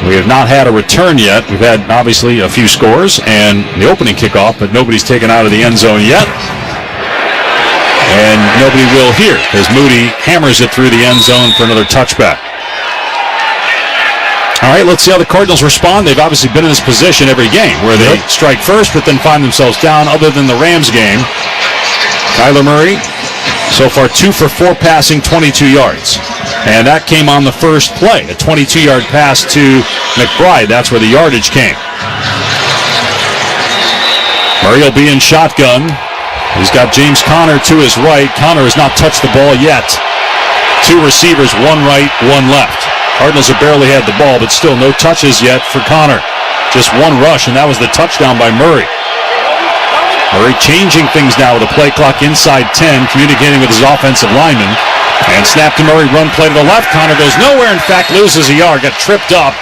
We have not had a return yet. We've had, obviously, a few scores and the opening kickoff, but nobody's taken out of the end zone yet. And nobody will here as Moody hammers it through the end zone for another touchback. All right, let's see how the Cardinals respond. They've obviously been in this position every game where they strike first but then find themselves down, other than the Rams game. Kyler Murray, so far 2 for 4 passing, 22 yards. And that came on the first play, a 22-yard pass to McBride. That's where the yardage came. Murray will be in shotgun. He's got James Conner to his right. Conner has not touched the ball yet. 2 receivers, 1 right, 1 left. Cardinals have barely had the ball, but still no touches yet for Conner. Just 1 rush, and that was the touchdown by Murray. Murray changing things now with a play clock inside 10, communicating with his offensive lineman. And snap to Murray, run play to the left. Conner goes nowhere, in fact, loses a yard, got tripped up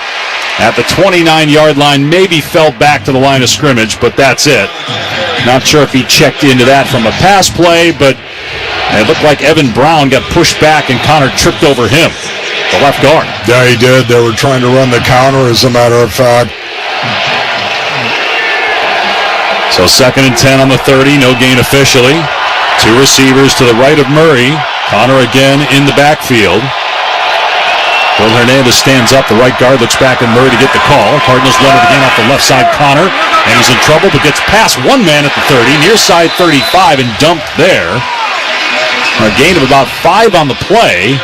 at the 29-yard line, maybe fell back to the line of scrimmage, but that's it. Not sure if he checked into that from a pass play, but it looked like Evan Brown got pushed back and Conner tripped over him, the left guard. Yeah, he did. They were trying to run the counter, as a matter of fact. So 2nd and 10 on the 30, no gain officially. 2 receivers to the right of Murray. Conner again in the backfield. Will Hernandez stands up. The right guard looks back at Murray to get the call. Cardinals run it again off the left side. Connor, and he's in trouble, but gets past one man at the 30, near side 35, and dumped there. A gain of about 5 on the play.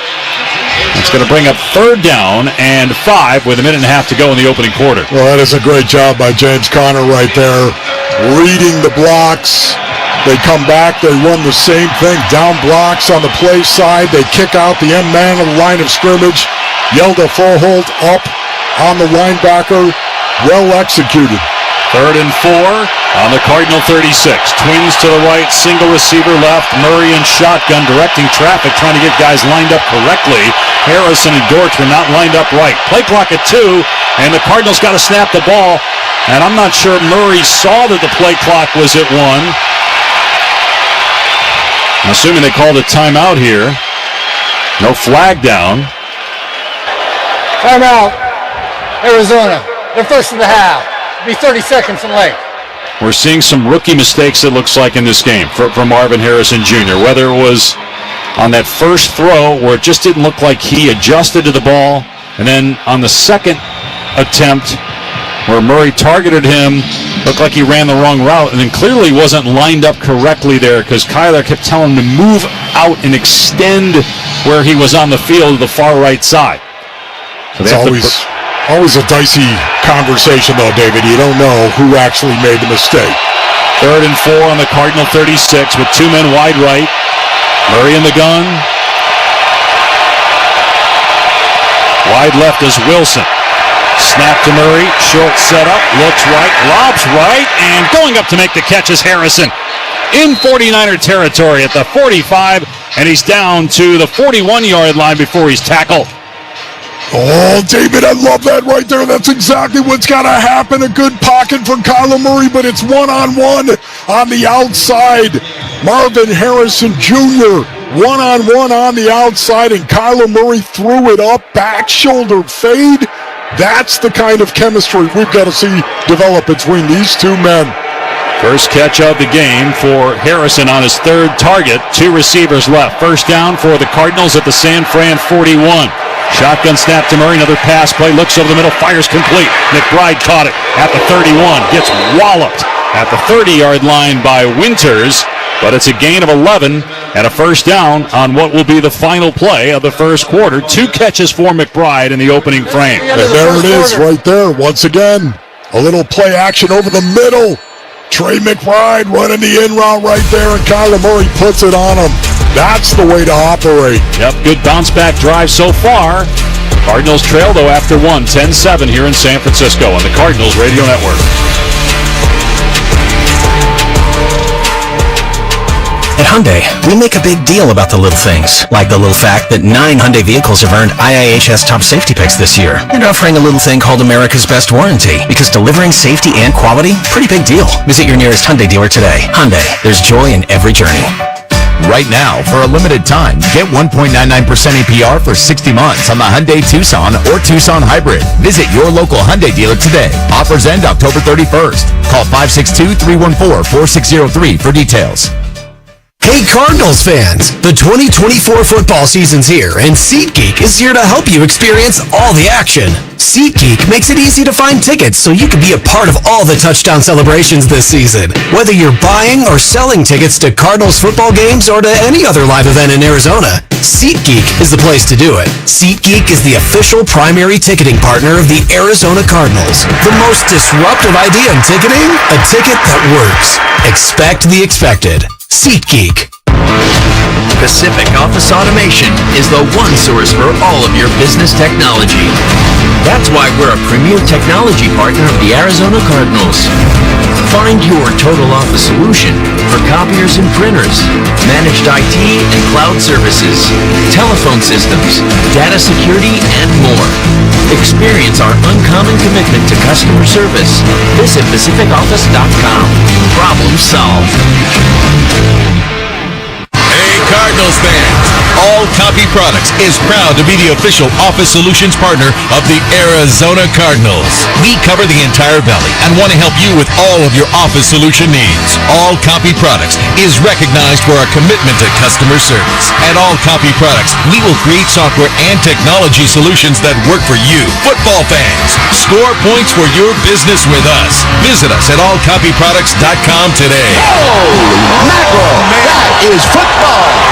It's going to bring up 3rd down and 5 with a minute and a half to go in the opening quarter. Well, that is a great job by James Conner right there, reading the blocks. They come back, they run the same thing, down blocks on the play side. They kick out the end man of the line of scrimmage. Yelda Froholt up on the linebacker. Well executed. 3rd and 4 on the Cardinal 36. Twins to the right, single receiver left. Murray in shotgun, directing traffic, trying to get guys lined up correctly. Harrison and Dortch were not lined up right. Play clock at 2, and the Cardinals got to snap the ball. And I'm not sure Murray saw that the play clock was at 1. I'm assuming they called a timeout here. No flag down. Timeout. Arizona. They're first in the half. Be 30 seconds in length. We're seeing some rookie mistakes, it looks like, in this game from Marvin Harrison Jr. Whether it was on that first throw where it just didn't look like he adjusted to the ball, and then on the second attempt where Murray targeted him, looked like he ran the wrong route, and then clearly wasn't lined up correctly there because Kyler kept telling him to move out and extend where he was on the field to the far right side. So it's always a dicey conversation, though, David. You don't know who actually made the mistake. 3rd and 4 on the Cardinal 36 with 2 men wide right. Murray in the gun. Wide left is Wilson. Snap to Murray. Short setup. Looks right. Lobs right. And going up to make the catch is Harrison. In 49er territory at the 45. And he's down to the 41-yard line before he's tackled. Oh, David, I love that right there. That's exactly what's got to happen. A good pocket for Kyler Murray, but it's one-on-one on the outside. Marvin Harrison Jr. one-on-one on the outside, and Kyler Murray threw it up, back shoulder fade. That's the kind of chemistry we've got to see develop between these two men. First catch of the game for Harrison on his 3rd target. 2 receivers left. First down for the Cardinals at the San Fran 41. Shotgun snap to Murray, another pass play, looks over the middle, fires complete. McBride caught it at the 31, gets walloped at the 30-yard line by Winters, but it's a gain of 11 and a first down on what will be the final play of the first quarter. 2 catches for McBride in the opening frame. And there it is right there, once again. A little play action over the middle. Trey McBride running the in route right there, and Kyler Murray puts it on him. That's the way to operate. Yep, good bounce-back drive so far. Cardinals trail, though, after 1, 10-7 here in San Francisco on the Cardinals Radio Network. At Hyundai, we make a big deal about the little things, like the little fact that 9 Hyundai vehicles have earned IIHS top safety picks this year, and offering a little thing called America's Best Warranty, because delivering safety and quality, pretty big deal. Visit your nearest Hyundai dealer today. Hyundai, there's joy in every journey. Right now, for a limited time, get 1.99% APR for 60 months on the Hyundai Tucson or Tucson Hybrid. Visit your local Hyundai dealer today. Offers end October 31st. Call 562-314-4603 for details. Hey Cardinals fans, the 2024 football season's here, and SeatGeek is here to help you experience all the action. SeatGeek makes it easy to find tickets so you can be a part of all the touchdown celebrations this season. Whether you're buying or selling tickets to Cardinals football games or to any other live event in Arizona, SeatGeek is the place to do it. SeatGeek is the official primary ticketing partner of the Arizona Cardinals. The most disruptive idea in ticketing? A ticket that works. Expect the expected. SeatGeek. Pacific Office Automation is the one source for all of your business technology. That's why we're a premier technology partner of the Arizona Cardinals. Find your total office solution for copiers and printers, managed IT and cloud services, telephone systems, data security, and more. Experience our uncommon commitment to customer service. Visit PacificOffice.com. Problem solved. Hey, Cardinals fans, all All Copy Products is proud to be the official office solutions partner of the Arizona Cardinals. We cover the entire valley and want to help you with all of your office solution needs. All Copy Products is recognized for our commitment to customer service. At All Copy Products, we will create software and technology solutions that work for you, football fans. Score points for your business with us. Visit us at allcopyproducts.com today. Holy mackerel! That is football!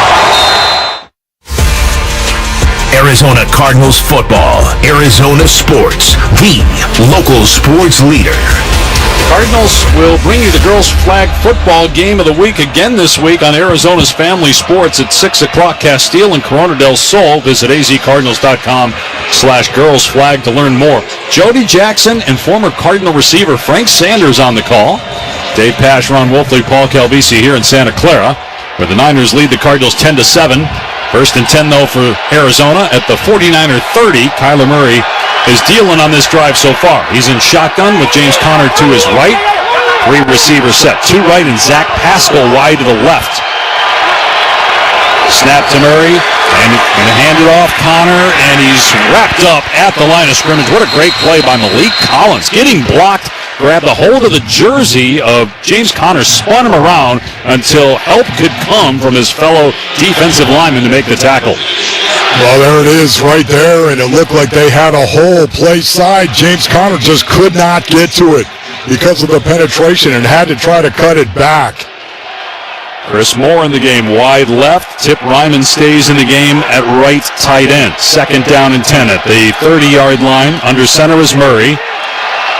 Arizona Cardinals football. Arizona Sports, the local sports leader. Cardinals will bring you the girls' flag football game of the week again this week on Arizona's Family Sports at 6 o'clock. Castile and Corona del Sol. Visit azcardinals.com/girlsflag to learn more. Jody Jackson and former Cardinal receiver Frank Sanders on the call. Dave Pash, Ron Wolfley, Paul Calvisi here in Santa Clara, where the Niners lead the Cardinals 10-7. First and 10, though, for Arizona at the 49er 30. Kyler Murray is dealing on this drive so far. He's in shotgun with James Conner to his right. 3 receivers set. 2 right and Zach Pascal wide to the left. Snap to Murray, and going to hand it off. Conner, and he's wrapped up at the line of scrimmage. What a great play by Malik Collins. Getting blocked, grabbed a hold of the jersey of James Conner, spun him around until help could come from his fellow defensive lineman to make the tackle. Well, there it is right there, and it looked like they had a hole play side. James Conner just could not get to it because of the penetration and had to try to cut it back. Chris Moore in the game, wide left. Tip Ryman stays in the game at right tight end. Second down and 10 at the 30-yard line. Under center is Murray.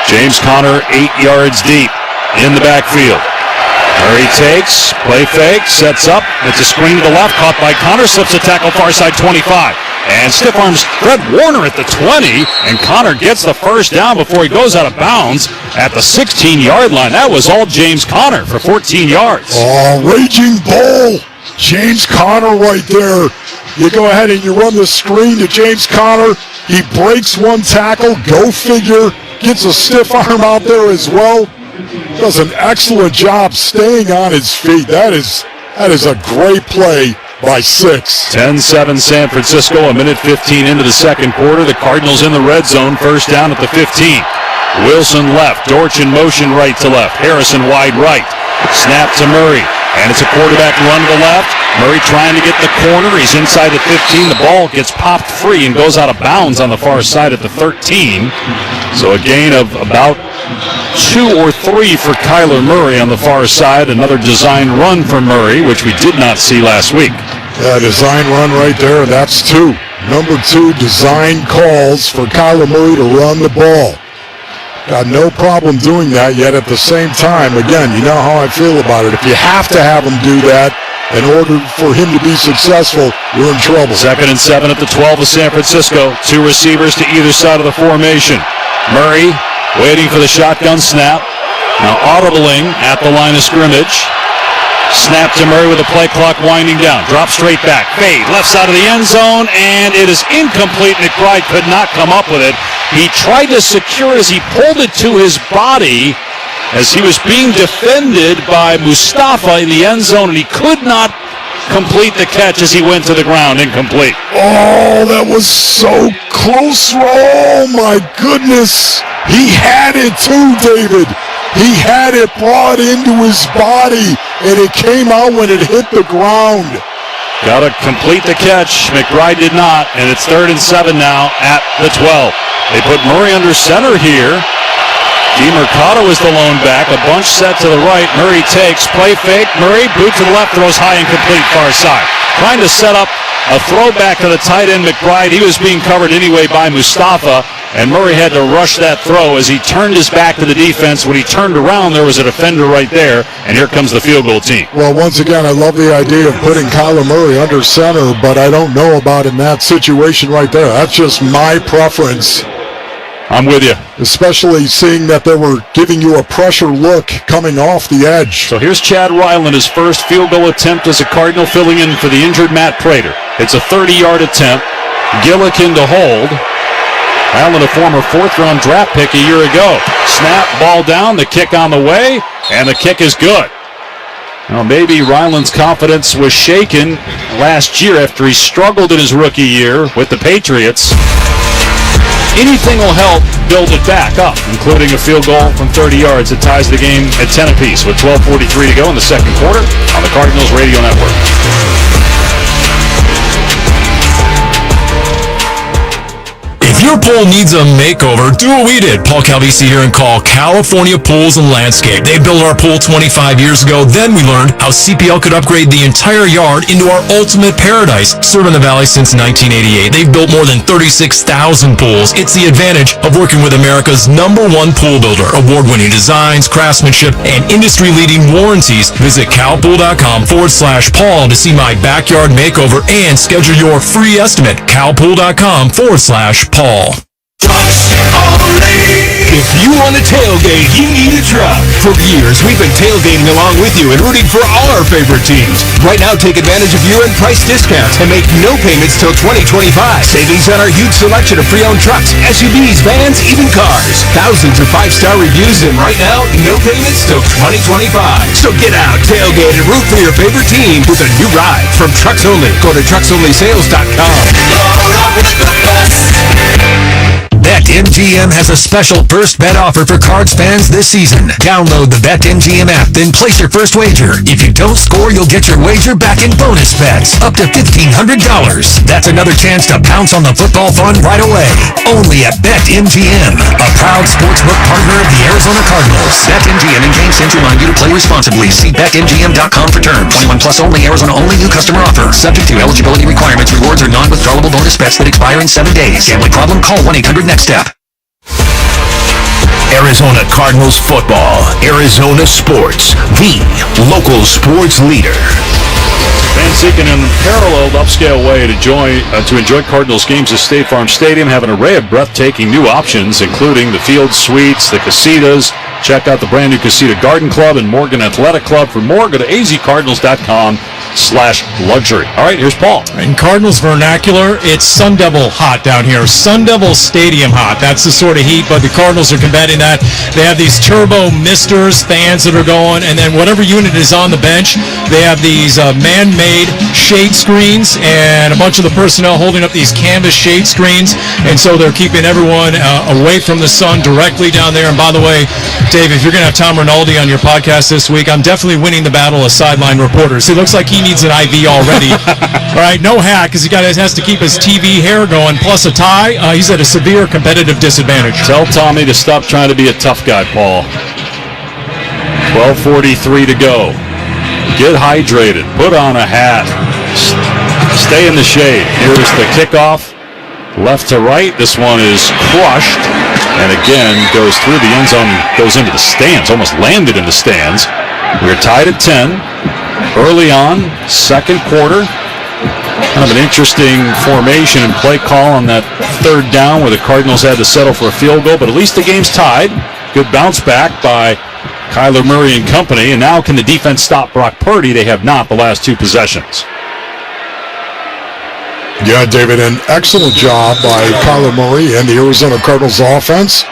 James Conner 8 yards deep in the backfield. Murray takes, play fake, sets up. It's a screen to the left, caught by Conner, slips a tackle far side 25. And stiff arms Fred Warner at the 20, and Conner gets the first down before he goes out of bounds at the 16-yard line. That was all James Conner for 14 yards. Oh, raging bull. James Conner right there. You go ahead and you run the screen to James Conner. He breaks one tackle, go figure. Gets a stiff arm out there as well. Does an excellent job staying on his feet. That is a great play by 6. 10-7 San Francisco, a minute 15 into the second quarter. The Cardinals in the red zone, first down at the 15. Wilson left, Dortch in motion right to left. Harrison wide right. Snap to Murray, and it's a quarterback run to the left. Murray trying to get the corner. He's inside the 15. The ball gets popped free and goes out of bounds on the far side at the 13. So a gain of about 2 or 3 for Kyler Murray on the far side. Another design run for Murray, which we did not see last week. Yeah, design run right there. That's 2. Number 2 design calls for Kyler Murray to run the ball. Got no problem doing that, yet at the same time, again, you know how I feel about it. If you have to have him do that in order for him to be successful, you're in trouble. Second and 7 at the 12 of San Francisco. 2 receivers to either side of the formation. Murray waiting for the shotgun snap. Now audibling at the line of scrimmage. Snap to Murray with the play clock winding down. Drop straight back. Fade left side of the end zone, and it is incomplete. McBride could not come up with it. He tried to secure it as he pulled it to his body as he was being defended by Mustafa in the end zone, and he could not complete the catch as he went to the ground. Incomplete. Oh, that was so close. Oh, my goodness. He had it too, David. He had it brought into his body, and it came out when it hit the ground. Got to complete the catch. McBride did not, and it's 3rd and 7 now at the 12. They put Murray under center here. DeMercado is the lone back. A bunch set to the right. Murray takes, play fake. Murray, boot to the left, throws high and complete far side. Trying to set up a throwback to the tight end McBride. He was being covered anyway by Mustafa, and Murray had to rush that throw as he turned his back to the defense. When he turned around, there was a defender right there, and here comes the field goal team. Well, once again, I love the idea of putting Kyler Murray under center, but I don't know about in that situation right there. That's just my preference. I'm with you. Especially seeing that they were giving you a pressure look coming off the edge. So here's Chad Ryland, his first field goal attempt as a Cardinal, filling in for the injured Matt Prater. It's a 30-yard attempt. Gillikin to hold. Ryland, a former 4th-round draft pick a year ago. Snap, ball down, the kick on the way, and the kick is good. Well, maybe Ryland's confidence was shaken last year after he struggled in his rookie year with the Patriots. Anything will help build it back up, including a field goal from 30 yards that ties the game at 10 apiece with 12:43 to go in the second quarter on the Cardinals Radio Network. If your pool needs a makeover, do what we did. Paul Calvisi here and call California Pools and Landscape. They built our pool 25 years ago. Then we learned how CPL could upgrade the entire yard into our ultimate paradise. Serving the Valley since 1988. They've built more than 36,000 pools. It's the advantage of working with America's #1 pool builder. Award-winning designs, craftsmanship, and industry-leading warranties. Visit calpool.com/Paul to see my backyard makeover and schedule your free estimate. calpool.com/Paul. If you want a tailgate, you need a truck. For years, we've been tailgating along with you and rooting for all our favorite teams. Right now, take advantage of year-end price discounts and make no payments till 2025. Savings on our huge selection of pre-owned trucks, SUVs, vans, even cars. Thousands of 5-star reviews, and right now, no payments till 2025. So get out, tailgate, and root for your favorite team with a new ride from Trucks Only. Go to trucksonlysales.com. BetMGM has a special first bet offer for Cards fans this season. Download the BetMGM app, then place your first wager. If you don't score, you'll get your wager back in bonus bets, up to $1,500. That's another chance to pounce on the football fun right away. Only at BetMGM, a proud sportsbook partner of the Arizona Cardinals. BetMGM and GameSense remind you to play responsibly. See BetMGM.com for terms. 21 plus only, Arizona only, new customer offer. Subject to eligibility requirements. Rewards are non-withdrawable bonus bets that expire in 7 days. Gambling problem? Call 1-800-NEXT-STEP. Arizona Cardinals football. Arizona Sports, the local sports leader. Fans seeking an unparalleled upscale way to enjoy Cardinals games at State Farm Stadium have an array of breathtaking new options, including the field suites, the casitas. Check out the brand new Casita Garden Club and Morgan Athletic Club. For more, go to azcardinals.com/luxury. All right, here's Paul. In Cardinals vernacular, it's Sun Devil hot down here. Sun Devil Stadium hot. That's the sort of heat, but the Cardinals are combating that. They have these turbo misters, fans that are going, and then whatever unit is on the bench, they have these man-made shade screens and a bunch of the personnel holding up these canvas shade screens, and so they're keeping everyone away from the sun directly down there. And by the way, Dave, if you're going to have Tom Rinaldi on your podcast this week, I'm definitely winning the battle of sideline reporters. He looks like he needs an IV already. All right, no hat because he has to keep his TV hair going, plus a tie. He's at a severe competitive disadvantage. Tell Tommy to stop trying to be a tough guy, Paul. 12:43 to go. Get hydrated. Put on a hat. Stay in the shade. Here's the kickoff. Left to right. This one is crushed. And again, goes through the end zone, goes into the stands, almost landed in the stands. We're tied at 10. Early on, second quarter. Kind of an interesting formation and play call on that third down where the Cardinals had to settle for a field goal, but at least the game's tied. Good bounce back by Kyler Murray and company. And now can the defense stop Brock Purdy? They have not the last two possessions. Yeah, David, an excellent job by Kyler Murray and the Arizona Cardinals offense,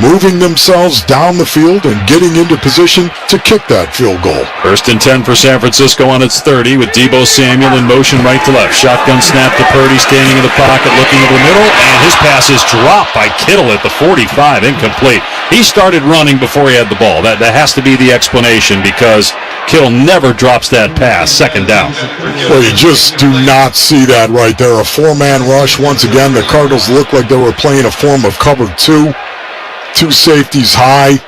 moving themselves down the field and getting into position to kick that field goal. 1st and 10 for San Francisco on its 30 with Deebo Samuel in motion right to left. Shotgun snap to Purdy, standing in the pocket, looking over the middle, and his pass is dropped by Kittle at the 45, incomplete. He started running before he had the ball. That has to be the explanation because Kittle never drops that pass. Second down. Well, you just do not see that right there. A four-man rush. Once again, the Cardinals look like they were playing a form of cover two. Two safeties high.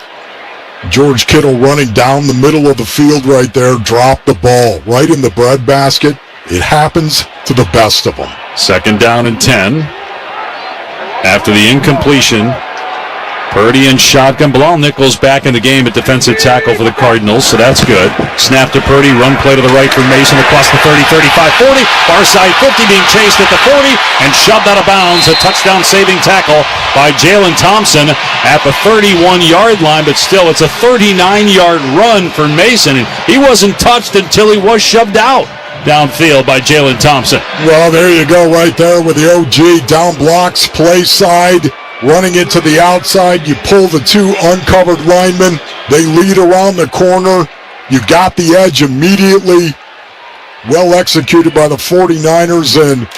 George Kittle running down the middle of the field right there. Dropped the ball right in the breadbasket. It happens to the best of them. Second down and 10. After the incompletion, Purdy and shotgun. Bilal Nichols back in the game at defensive tackle for the Cardinals, so that's good. Snap to Purdy, run play to the right for Mason across the 30, 35, 40. Far side 50 being chased at the 40 and shoved out of bounds. A touchdown saving tackle by Jalen Thompson at the 31-yard line, but still it's a 39-yard run for Mason. And he wasn't touched until he was shoved out downfield by Jalen Thompson. Well, there you go right there with the OG. Down blocks, play side. Running it to the outside, you pull the two uncovered linemen. They lead around the corner. You got the edge immediately. Well executed by the 49ers, and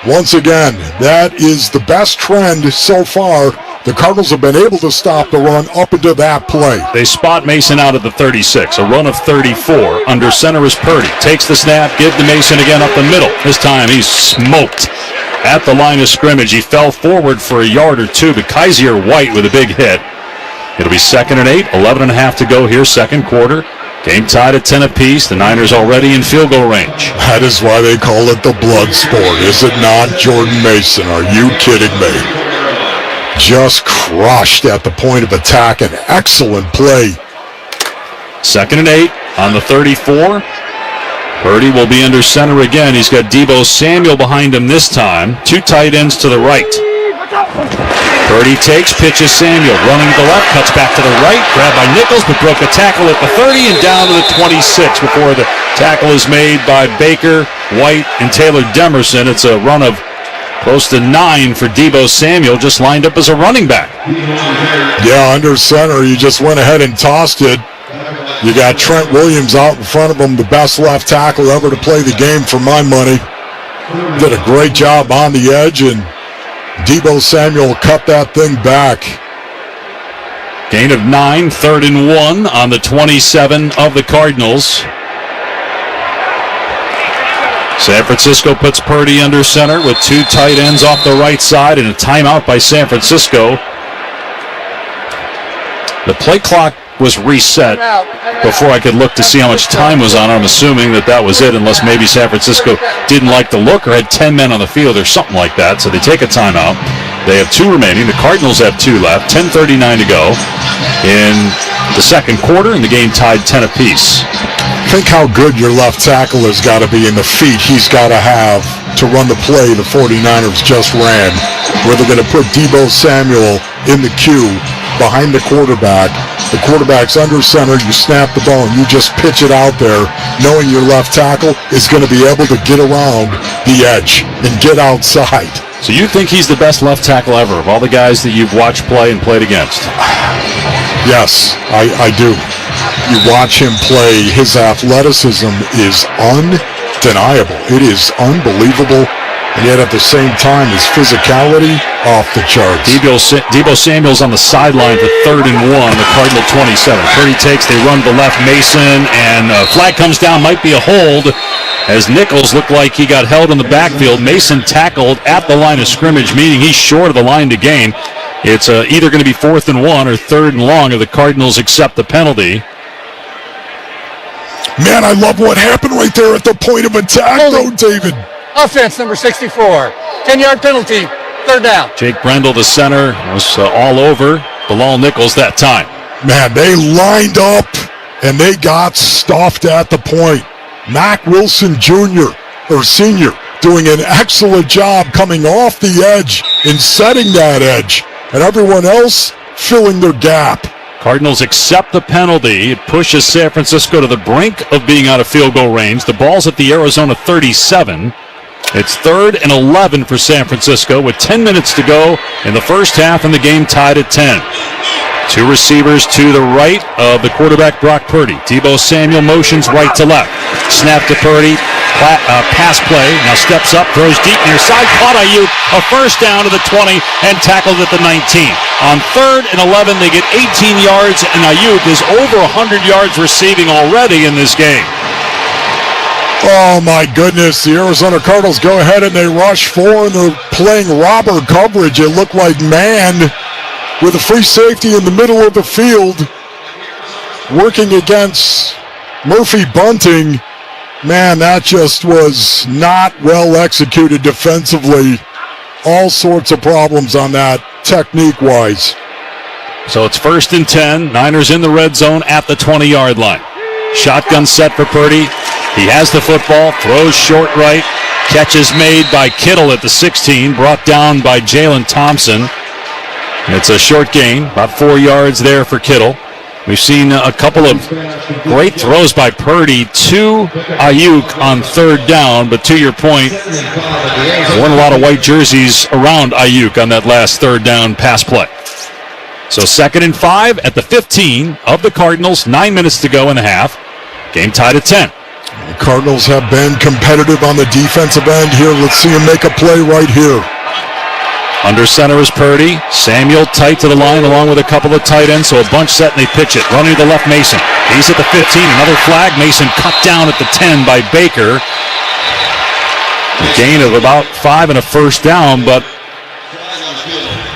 once again, that is the best trend so far. The Cardinals have been able to stop the run up into that play. They spot Mason out of the 36, a run of 34. Under center is Purdy. Takes the snap, give to Mason again up the middle. This time he's smoked at the line of scrimmage. He fell forward for a yard or two, but Kaiser White with a big hit. It'll be 2nd and 8, 11.5 to go here, second quarter. Game tied at 10 apiece. The Niners already in field goal range. That is why they call it the blood sport, is it not, Jordan Mason? Are you kidding me? Just crushed at the point of attack. An excellent play. 2nd and 8 on the 34. Purdy will be under center again. He's got Deebo Samuel behind him this time. 2 tight ends to the right. Purdy takes, pitches Samuel, running to the left, cuts back to the right, grabbed by Nichols, but broke a tackle at the 30 and down to the 26 before the tackle is made by Baker, White, and Taylor Demerson. It's a run of close to 9 for Deebo Samuel, just lined up as a running back. Yeah, under center, you just went ahead and tossed it. You got Trent Williams out in front of him, the best left tackle ever to play the game for my money. Did a great job on the edge, and Deebo Samuel cut that thing back. Gain of 9, 3rd and 1 on the 27 of the Cardinals. San Francisco puts Purdy under center with 2 tight ends off the right side and a timeout by San Francisco. The play clock was reset before I could look to see how much time was on it. I'm assuming that was it, unless maybe San Francisco didn't like the look or had 10 men on the field or something like that. So they take a timeout. They have 2 remaining. The Cardinals have 2 left. 10:39 to go in the second quarter, and the game tied 10 apiece. Think how good your left tackle has got to be in the feet he's got to have to run the play the 49ers just ran, where they're going to put Deebo Samuel in the queue behind the quarterback. The quarterback's under center, you snap the ball, and you just pitch it out there, knowing your left tackle is going to be able to get around the edge and get outside. So you think he's the best left tackle ever of all the guys that you've watched play and played against? Yes, I do. You watch him play, his athleticism is undeniable. It is unbelievable. And yet at the same time, his physicality off the charts. Deebo Samuel's on the sideline for 3rd and 1, the Cardinal 27. Purdy takes, they run to left, Mason, and flag comes down, might be a hold, as Nichols looked like he got held in the backfield. Mason tackled at the line of scrimmage, meaning he's short of the line to gain. It's either going to be 4th and 1 or 3rd and long if the Cardinals accept the penalty. Man, I love what happened right there at the point of attack, though, David. Offense, number 64. 10-yard penalty, 3rd down. Jake Brendel, the center, was all over Bilal Nichols that time. Man, they lined up, and they got stuffed at the point. Mac Wilson Jr., or Sr., doing an excellent job coming off the edge and setting that edge, and everyone else filling their gap. Cardinals accept the penalty. It pushes San Francisco to the brink of being out of field goal range. The ball's at the Arizona 37. It's 3rd and 11 for San Francisco with 10 minutes to go in the first half, and the game tied at 10. 2 receivers to the right of the quarterback, Brock Purdy. Deebo Samuel motions right to left. Snap to Purdy. Pass play. Now steps up, throws deep near side. Caught Ayuk. A first down to the 20 and tackled at the 19. On 3rd and 11, they get 18 yards, and Ayuk is over 100 yards receiving already in this game. Oh, my goodness. The Arizona Cardinals go ahead and they rush 4, and they're playing robber coverage. It looked like man with a free safety in the middle of the field working against Murphy Bunting. Man, that just was not well executed defensively. All sorts of problems on that technique-wise. So it's 1st and 10. Niners in the red zone at the 20-yard line. Shotgun set for Purdy. He has the football, throws short right. Catch is made by Kittle at the 16, brought down by Jalen Thompson. It's a short gain, about 4 yards there for Kittle. We've seen a couple of great throws by Purdy to Ayuk on 3rd down, but to your point, there weren't a lot of white jerseys around Ayuk on that last 3rd down pass play. So 2nd and 5 at the 15 of the Cardinals, 9 minutes to go in the half. Game tied at 10. The Cardinals have been competitive on the defensive end here. Let's see him make a play right here. Under center is Purdy. Samuel tight to the line along with a couple of tight ends, so a bunch set and they pitch it. Running to the left, Mason. He's at the 15. Another flag. Mason cut down at the 10 by Baker. A gain of about 5 and a first down, but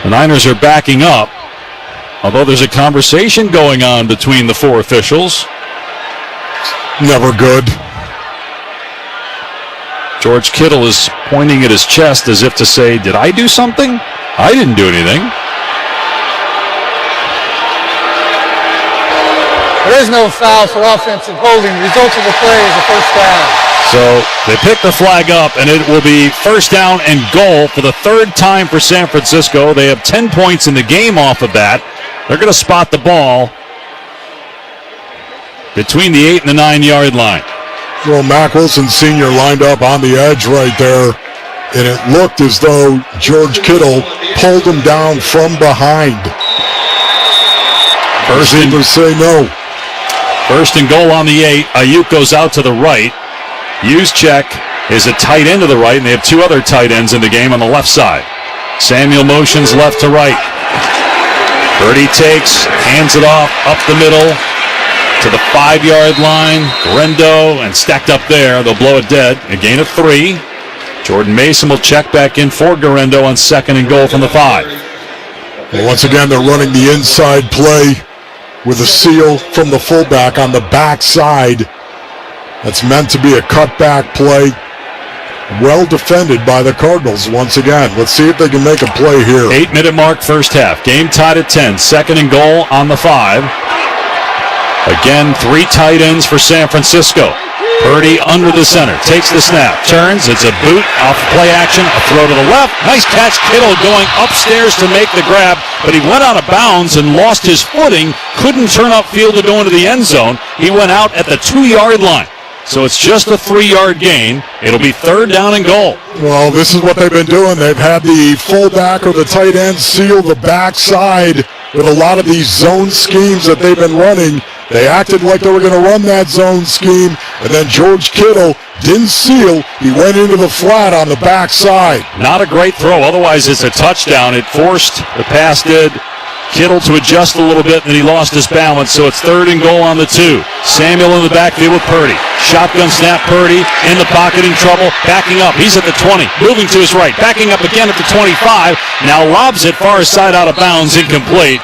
the Niners are backing up. Although there's a conversation going on between the four officials. Never good. George Kittle is pointing at his chest as if to say, did I do something? I didn't do anything. There is no foul for offensive holding. The result of the play is a first down. So they pick the flag up, and it will be first down and goal for the third time for San Francisco. They have 10 points in the game off of that. They're going to spot the ball between the 8 and the 9-yard line. Well, Mack Wilson Sr. lined up on the edge right there, and it looked as though George Kittle pulled him down from behind. Receivers say no. First and goal on the 8. Ayuk goes out to the right. Juszczyk is a tight end to the right, and they have two other tight ends in the game on the left side. Samuel motions left to right. Purdy takes, hands it off, up the middle to the 5-yard line. Rendo, and stacked up there. They'll blow it dead. A gain of 3. Jordan Mason will check back in for Garendo on second and goal from the 5. Well, once again, they're running the inside play with a seal from the fullback on the backside. That's meant to be a cutback play. Well defended by the Cardinals once again. Let's see if they can make a play here. 8-minute mark first half. Game tied at 10. Second and goal on the 5. Again, 3 tight ends for San Francisco. Purdy under the center. Takes the snap. Turns. It's a boot off play action. A throw to the left. Nice catch. Kittle going upstairs to make the grab, but he went out of bounds and lost his footing. Couldn't turn upfield to go into the end zone. He went out at the 2-yard line. So it's just a 3-yard gain. It'll be third down and goal. Well, this is what they've been doing. They've had the fullback or the tight end seal the backside with a lot of these zone schemes that they've been running. They acted like they were going to run that zone scheme, and then George Kittle didn't seal. He went into the flat on the backside. Not a great throw. Otherwise, it's a touchdown. It forced, the pass did, Kittle to adjust a little bit, and then he lost his balance, so it's third and goal on the 2. Samuel in the backfield with Purdy. Shotgun snap, Purdy in the pocket in trouble, backing up. He's at the 20, moving to his right, backing up again at the 25. Now lobs it far side out of bounds, incomplete.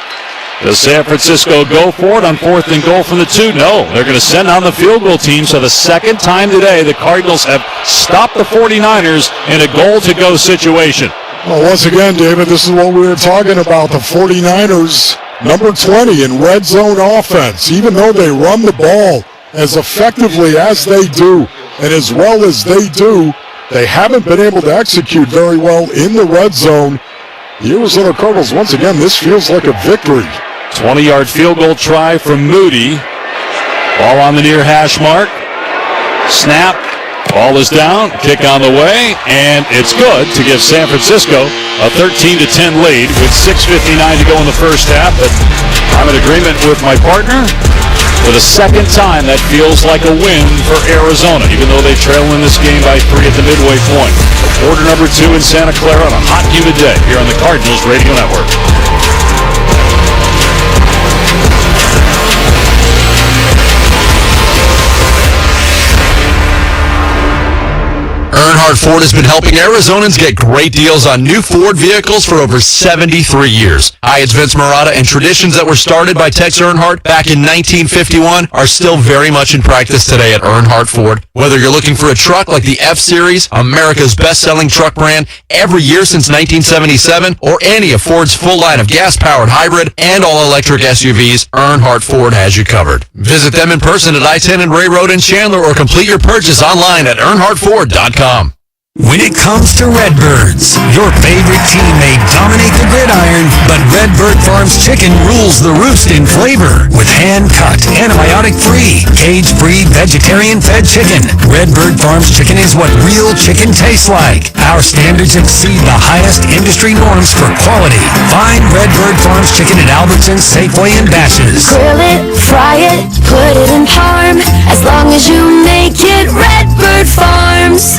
Does San Francisco go for it on fourth and goal from the 2? No, they're going to send on the field goal team. So the second time today, the Cardinals have stopped the 49ers in a goal-to-go situation. Well, once again, David, this is what we were talking about. The 49ers, number 20 in red zone offense. Even though they run the ball as effectively as they do and as well as they do, they haven't been able to execute very well in the red zone. The Arizona Cardinals, once again, this feels like a victory. 20-yard field goal try from Moody. Ball on the near hash mark. Snap. Ball is down. Kick on the way. And it's good to give San Francisco a 13-10 lead with 6:59 to go in the first half. But I'm in agreement with my partner. For the second time, that feels like a win for Arizona, even though they trail in this game by 3 at the midway point. Quarter number 2 in Santa Clara on a hot, humid day here on the Cardinals Radio Network. Earnhardt Ford has been helping Arizonans get great deals on new Ford vehicles for over 73 years. Hi, it's Vince Marotta, and traditions that were started by Tex Earnhardt back in 1951 are still very much in practice today at Earnhardt Ford. Whether you're looking for a truck like the F-Series, America's best-selling truck brand every year since 1977, or any of Ford's full line of gas-powered hybrid and all-electric SUVs, Earnhardt Ford has you covered. Visit them in person at I-10 and Ray Road in Chandler, or complete your purchase online at earnhardtford.com. When it comes to Redbirds, your favorite team may dominate the gridiron, but Redbird Farms chicken rules the roost in flavor. With hand-cut, antibiotic-free, cage-free, vegetarian-fed chicken, Redbird Farms chicken is what real chicken tastes like. Our standards exceed the highest industry norms for quality. Find Redbird Farms chicken at Albertsons, Safeway, and Bash's. Grill it, fry it, put it in parm. As long as you make it Redbird Farms.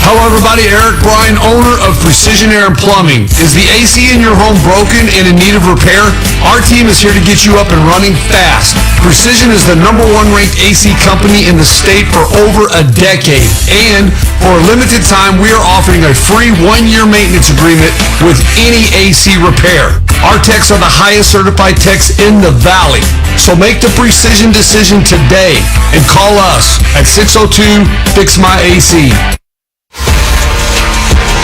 Hello everybody, Eric Bryan, owner of Precision Air and Plumbing. Is the AC in your home broken and in need of repair? Our team is here to get you up and running fast. Precision is the #1 ranked AC company in the state for over a decade. And for a limited time, we are offering a free 1-year maintenance agreement with any AC repair. Our techs are the highest certified techs in the valley. So make the Precision decision today and call us at 602-FIX-MY-AC.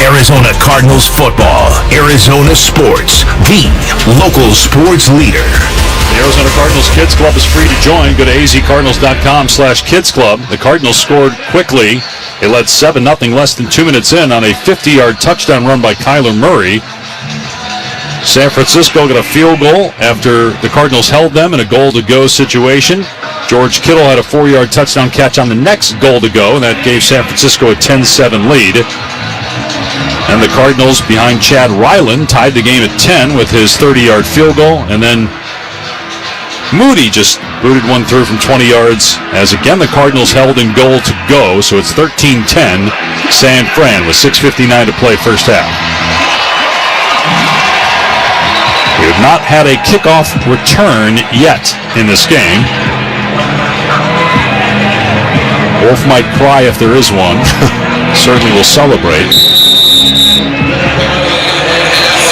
Arizona Cardinals football, Arizona sports, the local sports leader. The Arizona Cardinals Kids Club is free to join. Go to azcardinals.com/Kids Club. The Cardinals scored quickly. They led 7-0 less than 2 minutes in on a 50-yard touchdown run by Kyler Murray. San Francisco got a field goal after the Cardinals held them in a goal-to-go situation. George Kittle had a 4-yard touchdown catch on the next goal to go, and that gave San Francisco a 10-7 lead. And the Cardinals, behind Chad Ryland, tied the game at 10 with his 30-yard field goal. And then Moody just booted one through from 20 yards as, again, the Cardinals held in goal to go. So it's 13-10 San Fran with 6:59 to play first half. We have not had a kickoff return yet in this game. Wolf might cry if there is one. Certainly will celebrate.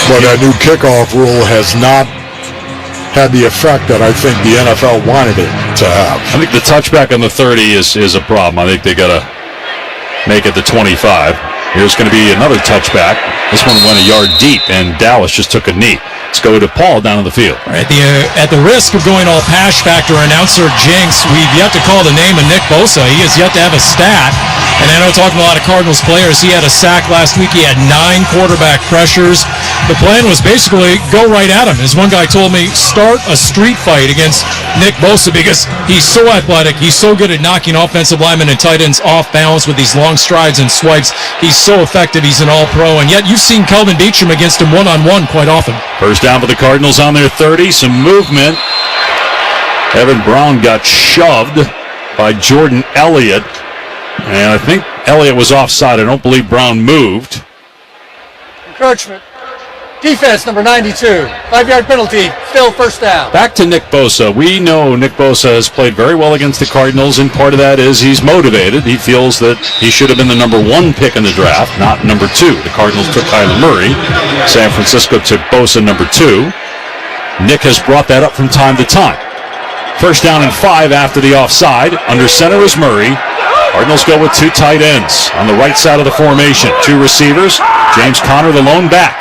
But that new kickoff rule has not had the effect that I think the NFL wanted it to have. I think the touchback on the 30 is a problem. I think they got to make it the 25. Here's going to be another touchback. This one went a yard deep, and Dallas just took a knee. Let's go to Paul down on the field. At the risk of going all pass factor announcer jinx, we've yet to call the name of Nick Bosa. He has yet to have a stat. And I know talking to a lot of Cardinals players, he had a sack last week. He had 9 quarterback pressures. The plan was basically go right at him. As one guy told me, start a street fight against Nick Bosa because he's so athletic. He's so good at knocking offensive linemen and tight ends off balance with these long strides and swipes. He's so effective. He's an all-pro. And yet you've seen Kelvin Beachum against him one-on-one quite often. First down for the Cardinals on their 30. Some movement. Evan Brown got shoved by Jordan Elliott. And I think Elliott was offside. I don't believe Brown moved. Encroachment. Defense, number 92. 5-yard penalty. Still first down. Back to Nick Bosa. We know Nick Bosa has played very well against the Cardinals, and part of that is he's motivated. He feels that he should have been the number 1 pick in the draft, not number 2. The Cardinals took Kyler Murray. San Francisco took Bosa number 2. Nick has brought that up from time to time. First down and 5 after the offside. Under center is Murray. Cardinals go with 2 tight ends on the right side of the formation. 2 receivers. James Conner, the lone back.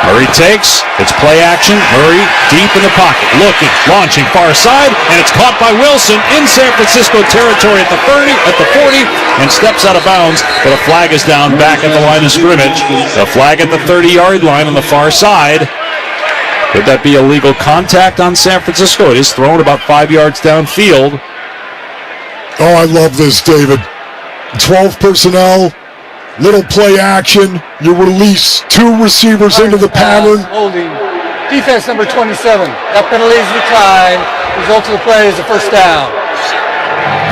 Murray takes. It's play action. Murray deep in the pocket. Looking, launching far side, and it's caught by Wilson in San Francisco territory at the 30, at the 40, and steps out of bounds, but a flag is down back at the line of scrimmage. The flag at the 30-yard line on the far side. Could that be illegal contact on San Francisco? It is thrown about 5 yards downfield. Oh, I love this, David. 12 personnel, little play action. You release 2 receivers into the pattern. Holding. Defense, number 27. That penalty is declined. Result of the play is a first down.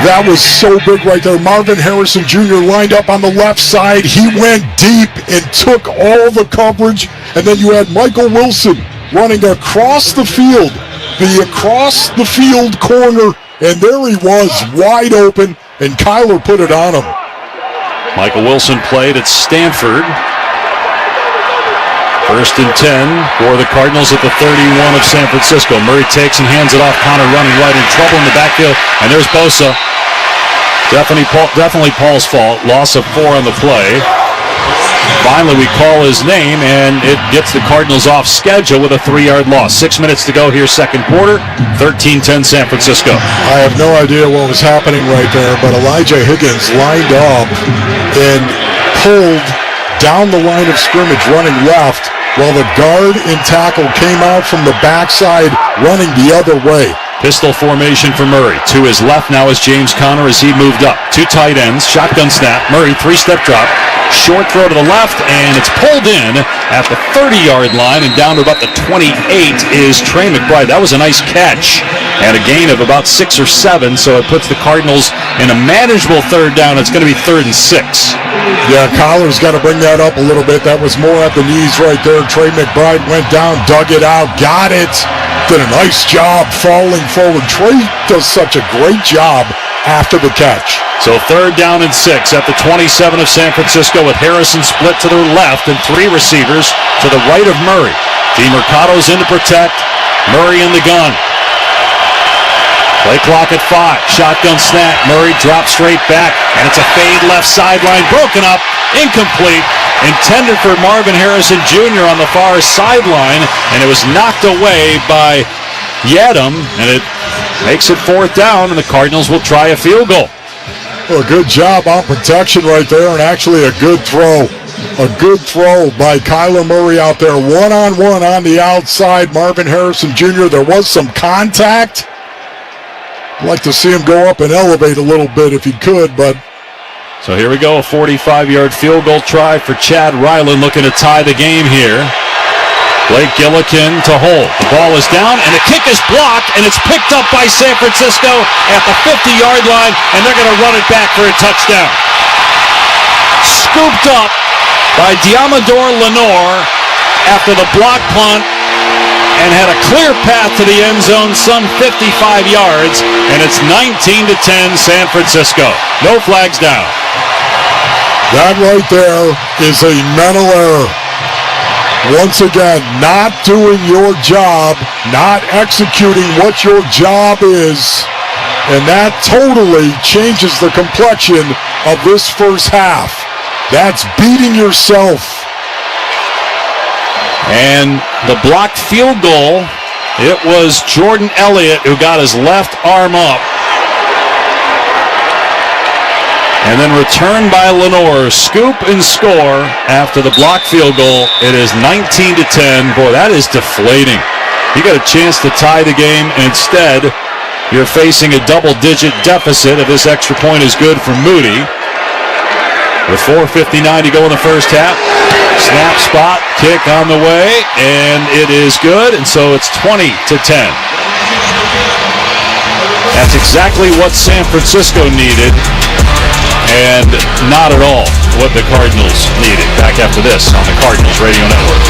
That was so big right there. Marvin Harrison Jr. lined up on the left side. He went deep and took all the coverage. And then you had Michael Wilson running across the field, the across the field corner. And there he was, wide open, and Kyler put it on him. Michael Wilson played at Stanford. First and 10 for the Cardinals at the 31 of San Francisco. Murray takes and hands it off. Conner running right in trouble in the backfield. And there's Bosa. Definitely Paul's fault. Loss of 4 on the play. Finally, we call his name, and it gets the Cardinals off schedule with a 3-yard loss. 6 minutes to go here, second quarter. 13-10 San Francisco. I have no idea what was happening right there, but Elijah Higgins lined up and pulled down the line of scrimmage running left while the guard and tackle came out from the backside running the other way. Pistol formation for Murray. To his left now is James Conner as he moved up. 2 tight ends, shotgun snap. Murray, 3-step drop. Short throw to the left, and it's pulled in at the 30-yard line, and down to about the 28 is Trey McBride. That was a nice catch, and a gain of about 6 or 7, so it puts the Cardinals in a manageable third down. It's going to be 3rd and 6. Yeah, Collar's got to bring that up a little bit. That was more at the knees right there. Trey McBride went down, dug it out, got it. Did a nice job falling forward. Trey does such a great job after the catch. So 3rd down and 6 at the 27 of San Francisco with Harrison split to the left and 3 receivers to the right of Murray. DeMercado's in to protect. Murray in the gun. Play clock at 5. Shotgun snap. Murray drops straight back, and it's a fade left sideline. Broken up. Incomplete. Intended for Marvin Harrison Jr. on the far sideline, and it was knocked away by Yedem, and it makes it 4th down, and the Cardinals will try a field goal. Well, good job on protection right there, and actually a good throw. A good throw by Kyler Murray out there. One-on-one on the outside. Marvin Harrison Jr. There was some contact. I'd like to see him go up and elevate a little bit if he could, but... So here we go, a 45-yard field goal try for Chad Ryland, looking to tie the game here. Blake Gillikin to hold. The ball is down, and the kick is blocked, and it's picked up by San Francisco at the 50-yard line, and they're going to run it back for a touchdown. Scooped up by Diamador Lenore after the block punt, and had a clear path to the end zone, some 55 yards, and it's 19-10 San Francisco. No flags down. That right there is a mental error. Once again, not doing your job, not executing what your job is, and that totally changes the complexion of this first half. That's beating yourself. And the blocked field goal, it was Jordan Elliott who got his left arm up. And then returned by Lenore. Scoop and score after the blocked field goal. It is 19-10. Boy, that is deflating. You got a chance to tie the game, and instead, you're facing a double-digit deficit. If this extra point is good for Moody. With 4:59 to go in the first half. Snap, spot, kick on the way, and it is good, and so it's 20-10. That's exactly what San Francisco needed, and not at all what the Cardinals needed. Back after this on the Cardinals Radio Network.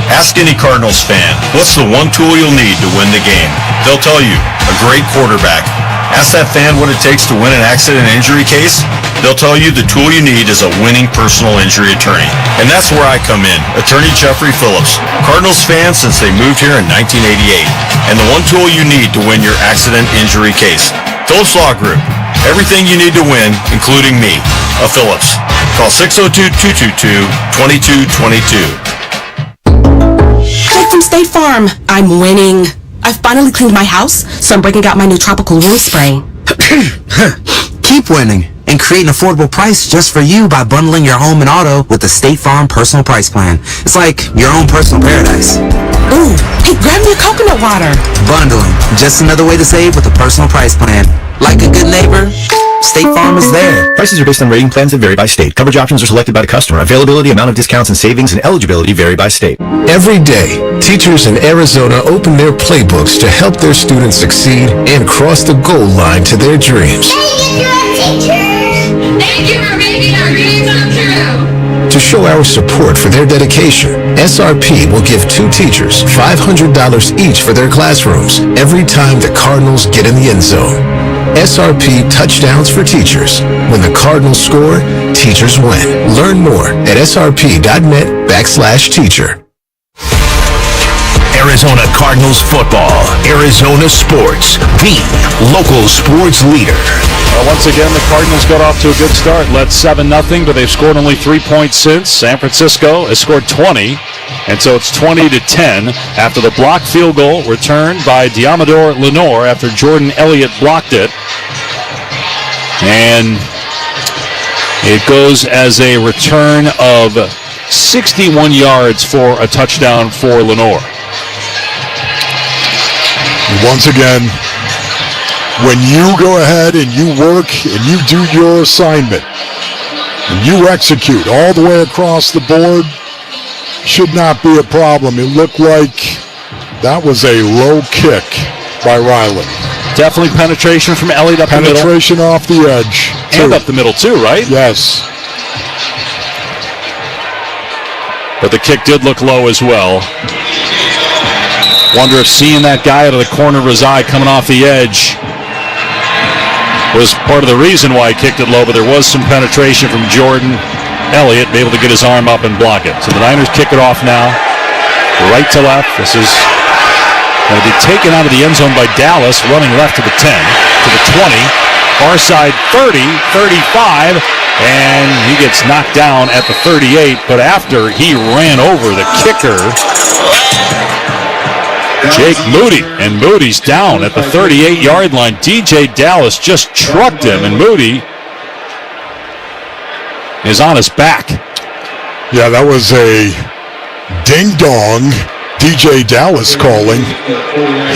Ask any Cardinals fan, what's the one tool you'll need to win the game? They'll tell you, a great quarterback. Ask that fan what it takes to win an accident injury case. They'll tell you the tool you need is a winning personal injury attorney. And that's where I come in, Attorney Jeffrey Phillips. Cardinals fan since they moved here in 1988. And the one tool you need to win your accident injury case. Phillips Law Group. Everything you need to win, including me, a Phillips. Call 602-222-2222. Jake from State Farm. I'm winning. I've finally cleaned my house, so I'm breaking out my new tropical room spray. Keep winning and create an affordable price just for you by bundling your home and auto with the State Farm Personal Price Plan. It's like your own personal paradise. Ooh, hey, grab me a coconut water. Bundling, just another way to save with a personal price plan. Like a good neighbor, State Farm is there. Prices are based on rating plans that vary by state. Coverage options are selected by the customer. Availability, amount of discounts and savings, and eligibility vary by state. Every day, teachers in Arizona open their playbooks to help their students succeed and cross the goal line to their dreams. Thank you for making our dreams come true. To show our support for their dedication, SRP will give 2 teachers $500 each for their classrooms every time the Cardinals get in the end zone. SRP Touchdowns for Teachers. When the Cardinals score, teachers win. Learn more at srp.net/teacher. Arizona Cardinals football. Arizona Sports, the local sports leader. Well, once again, the Cardinals got off to a good start. Led 7-0, but they've scored only 3 points since. San Francisco has scored 20, and so it's 20-10 after the blocked field goal returned by Diamador Lenore after Jordan Elliott blocked it. And it goes as a return of 61 yards for a touchdown for Lenore. Once again, when you go ahead and you work and you do your assignment and you execute all the way across the board, should not be a problem. It looked like that was a low kick by Ryland. Definitely penetration from Elliott up the middle. Penetration off the edge. And up the middle too, right? Yes. But the kick did look low as well. Wonder if seeing that guy out of the corner of his eye coming off the edge was part of the reason why he kicked it low, but there was some penetration from Jordan Elliott, be able to get his arm up and block it. So the Niners kick it off now, right to left. This is going to be taken out of the end zone by Dallas, running left to the 10, to the 20, far side 30, 35, and he gets knocked down at the 38, but after he ran over the kicker, Jake Moody, and Moody's down at the 38-yard line. DJ Dallas just trucked him, and Moody is on his back. Yeah, that was a ding-dong. DJ Dallas calling.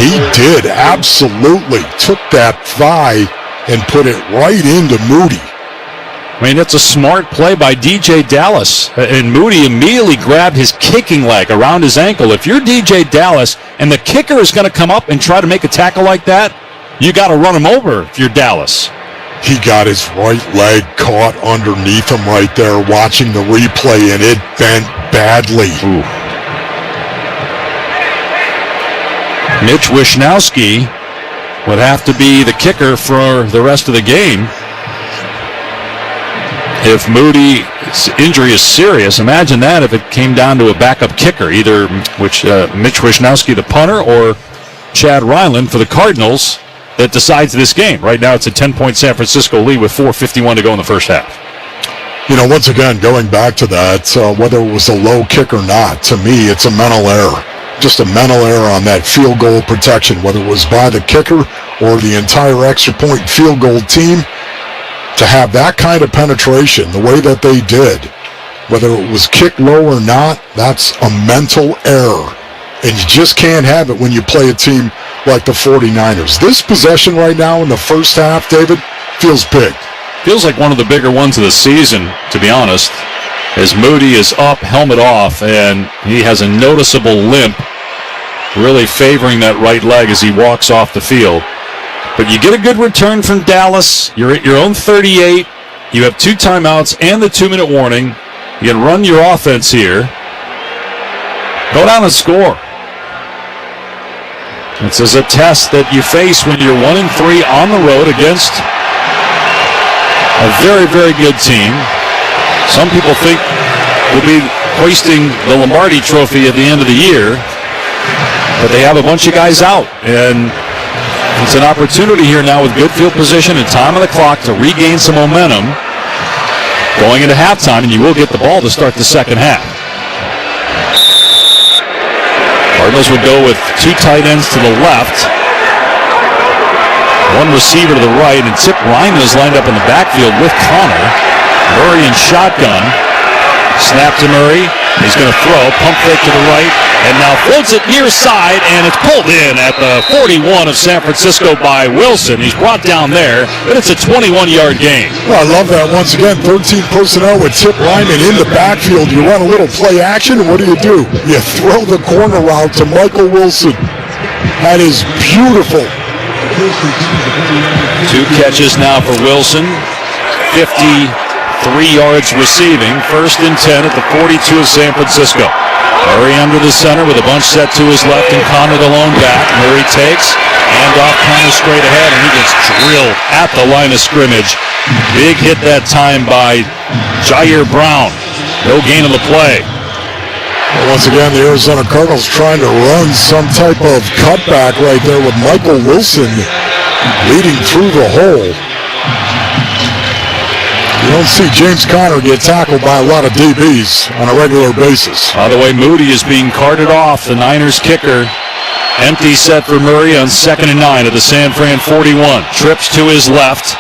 He did, absolutely. Took that thigh and put it right into Moody. I mean, it's a smart play by DJ Dallas. And Moody immediately grabbed his kicking leg around his ankle. If you're DJ Dallas and the kicker is going to come up and try to make a tackle like that, you got to run him over if you're Dallas. He got his right leg caught underneath him right there watching the replay, and it bent badly. Ooh. Mitch Wishnowski would have to be the kicker for the rest of the game. If Moody's injury is serious, imagine that if it came down to a backup kicker, either Mitch Wishnowski, the punter, or Chad Ryland for the Cardinals that decides this game. Right now it's a 10-point San Francisco lead with 4:51 to go in the first half. You know, once again, going back to that, whether it was a low kick or not, to me it's a mental error. Just a mental error on that field goal protection, whether it was by the kicker or the entire extra point field goal team. To have that kind of penetration, the way that they did, whether it was kicked low or not, that's a mental error. And you just can't have it when you play a team like the 49ers. This possession right now in the first half, David, feels big. Feels like one of the bigger ones of the season, to be honest, as Moody is up, helmet off, and he has a noticeable limp, really favoring that right leg as he walks off the field. But you get a good return from Dallas. You're at your own 38. You have 2 timeouts and the 2-minute warning. You can run your offense here. Go down and score. This is a test that you face when you're 1-3 on the road against a very, very good team. Some people think we'll be hoisting the Lombardi Trophy at the end of the year, but they have a bunch of guys out, and it's an opportunity here now with good field position and time on the clock to regain some momentum going into halftime, and you will get the ball to start the second half. Cardinals would go with 2 tight ends to the left, 1 receiver to the right, and Tip Ryman is lined up in the backfield with Connor. Murray in shotgun. Snap to Murray. He's going to throw. Pump fake to the right. And now floats it near side, and it's pulled in at the 41 of San Francisco by Wilson. He's brought down there, but it's a 21-yard gain. Well, I love that. Once again, 13 personnel with Tip Ryman in the backfield. You run a little play action, and what do? You throw the corner out to Michael Wilson. That is beautiful. 2 catches now for Wilson. 53 yards receiving. 1st and 10 at the 42 of San Francisco. Murray under the center with a bunch set to his left and Connor the lone back. Murray takes, handoff, Connor straight ahead, and he gets drilled at the line of scrimmage. Big hit that time by Jair Brown. No gain on the play. Once again, the Arizona Cardinals trying to run some type of cutback right there with Michael Wilson leading through the hole. You don't see James Conner get tackled by a lot of DBs on a regular basis. By the way, Moody is being carted off, the Niners kicker. Empty set for Murray on 2nd and 9 at the San Fran 41. Trips to his left.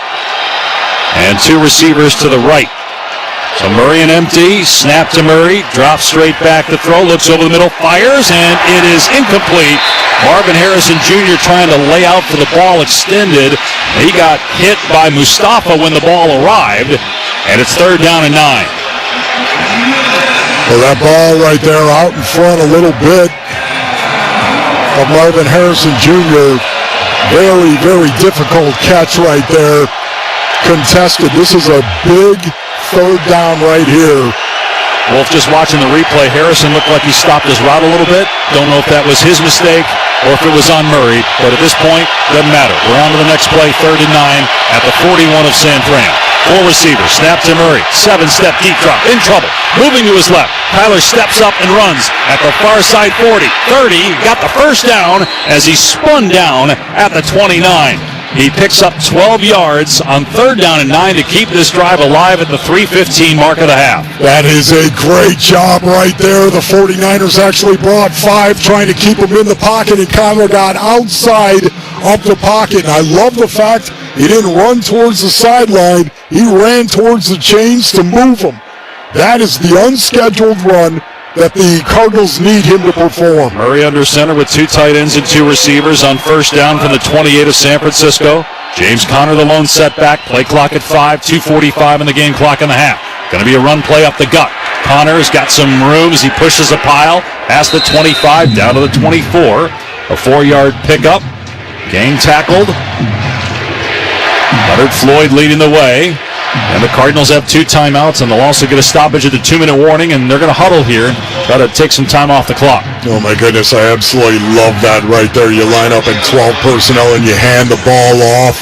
And two receivers to the right. So Murray and empty. Snap to Murray. Drops straight back to throw. Looks over the middle. Fires. And it is incomplete. Marvin Harrison Jr. trying to lay out for the ball extended. He got hit by Mustafa when the ball arrived. And it's 3rd down and 9. Well, that ball right there out in front a little bit of Marvin Harrison Jr. Very, very difficult catch right there. Contested. This is a big 3rd down right here. Wolf just watching the replay. Harrison looked like he stopped his route a little bit. Don't know if that was his mistake or if it was on Murray. But at this point, doesn't matter. We're on to the next play, 3rd and 9 at the 41 of San Fran. 4 receivers. Snap to Murray. 7-step deep drop. In trouble. Moving to his left. Kyler steps up and runs at the far side 40. 30. Got the first down as he spun down at the 29. He picks up 12 yards on 3rd down and 9 to keep this drive alive at the 3:15 mark of the half. That is a great job right there. The 49ers actually brought 5, trying to keep him in the pocket, and Kyler got outside of the pocket. And I love the fact he didn't run towards the sideline. He ran towards the chains to move him. That is the unscheduled run that the Cardinals need him to perform. Murray under center with 2 tight ends and 2 receivers on 1st down from the 28 of San Francisco. James Conner the lone setback. Play clock at 5, 2:45 in the game clock in the half. Going to be a run play up the gut. Conner's got some room as he pushes a pile past the 25 down to the 24. A 4-yard pickup. Gang tackled. Leonard Floyd leading the way. And the Cardinals have 2 timeouts, and they'll also get a stoppage at the 2-minute warning, and they're going to huddle here. Got to take some time off the clock. Oh, my goodness, I absolutely love that right there. You line up in 12 personnel, and you hand the ball off.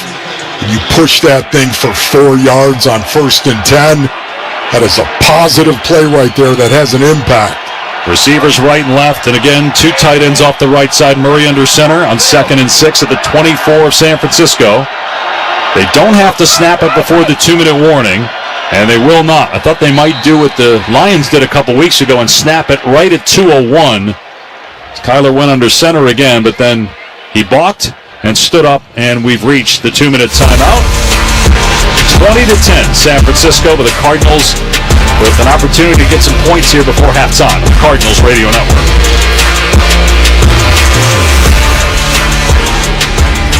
And you push that thing for 4 yards on 1st and 10. That is a positive play right there that has an impact. Receivers right and left, and again, 2 tight ends off the right side. Murray under center on 2nd and 6 at the 24 of San Francisco. They don't have to snap it before the 2-minute warning, and they will not. I thought they might do what the Lions did a couple weeks ago and snap it right at 2:01. Kyler went under center again, but then he balked and stood up, and we've reached the 2-minute timeout. 20-10, San Francisco, but the Cardinals with an opportunity to get some points here before halftime. Cardinals Radio Network.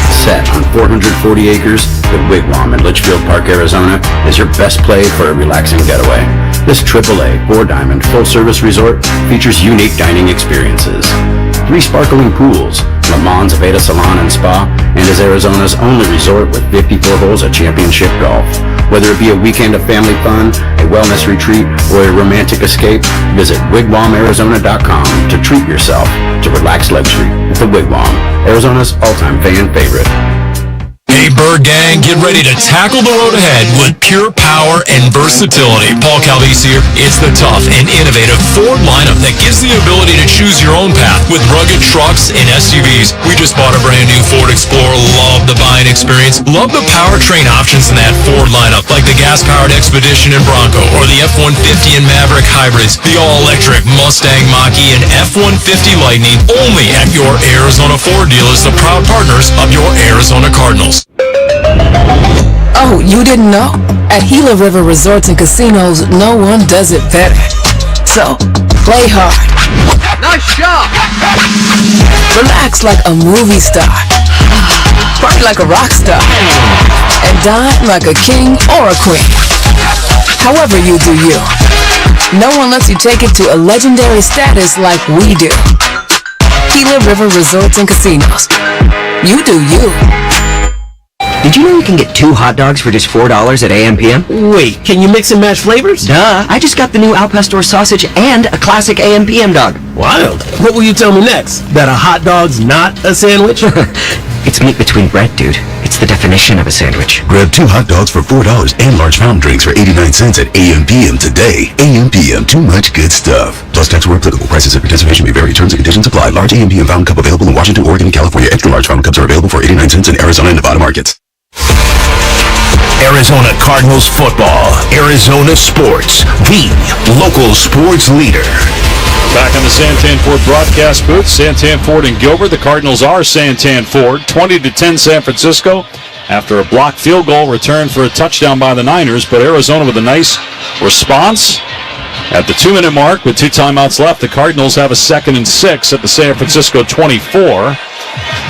Set on 440 acres, the Wigwam in Litchfield Park, Arizona is your best play for a relaxing getaway. This AAA 4-diamond full-service resort features unique dining experiences. 3 sparkling pools, Le Mans Aveda Salon and Spa, and is Arizona's only resort with 54 holes of championship golf. Whether it be a weekend of family fun, a wellness retreat, or a romantic escape, visit wigwamarizona.com to treat yourself to relaxed luxury at the Wigwam, Arizona's all-time fan favorite. Hey, Bird Gang, get ready to tackle the road ahead with pure power and versatility. Paul Calvisi here. It's the tough and innovative Ford lineup that gives the ability to choose your own path with rugged trucks and SUVs. We just bought a brand new Ford Explorer. Love the buying experience. Love the powertrain options in that Ford lineup, like the gas-powered Expedition and Bronco, or the F-150 and Maverick hybrids, the all-electric Mustang Mach-E and F-150 Lightning, only at your Arizona Ford dealers, the proud partners of your Arizona Cardinals. Oh, you didn't know? At Gila River Resorts and Casinos, no one does it better. So, play hard. Nice shot! Relax like a movie star. Party like a rock star. And dine like a king or a queen. However you do you. No one lets you take it to a legendary status like we do. Gila River Resorts and Casinos. You do you. Did you know you can get 2 hot dogs for just $4 at AM/PM? Wait, can you mix and match flavors? Duh, I just got the new Al Pastor sausage and a classic AM/PM dog. Wild. What will you tell me next? That a hot dog's not a sandwich? It's meat between bread, dude. It's the definition of a sandwich. Grab 2 hot dogs for $4 and large fountain drinks for 89 cents at AM/PM today. AM/PM, too much good stuff. Plus tax where applicable. Prices and participation may vary. Terms and conditions apply. Large AM/PM fountain cup available in Washington, Oregon, and California. Extra large fountain cups are available for 89 cents in Arizona and Nevada markets. Arizona Cardinals football. Arizona sports. The local sports leader. Back on the Santan Ford broadcast booth, Santan Ford and Gilbert. The Cardinals are Santan Ford. 20-10 San Francisco after a blocked field goal return for a touchdown by the Niners. But Arizona with a nice response. At the 2-minute mark with 2 timeouts left, the Cardinals have a 2nd and 6 at the San Francisco 24.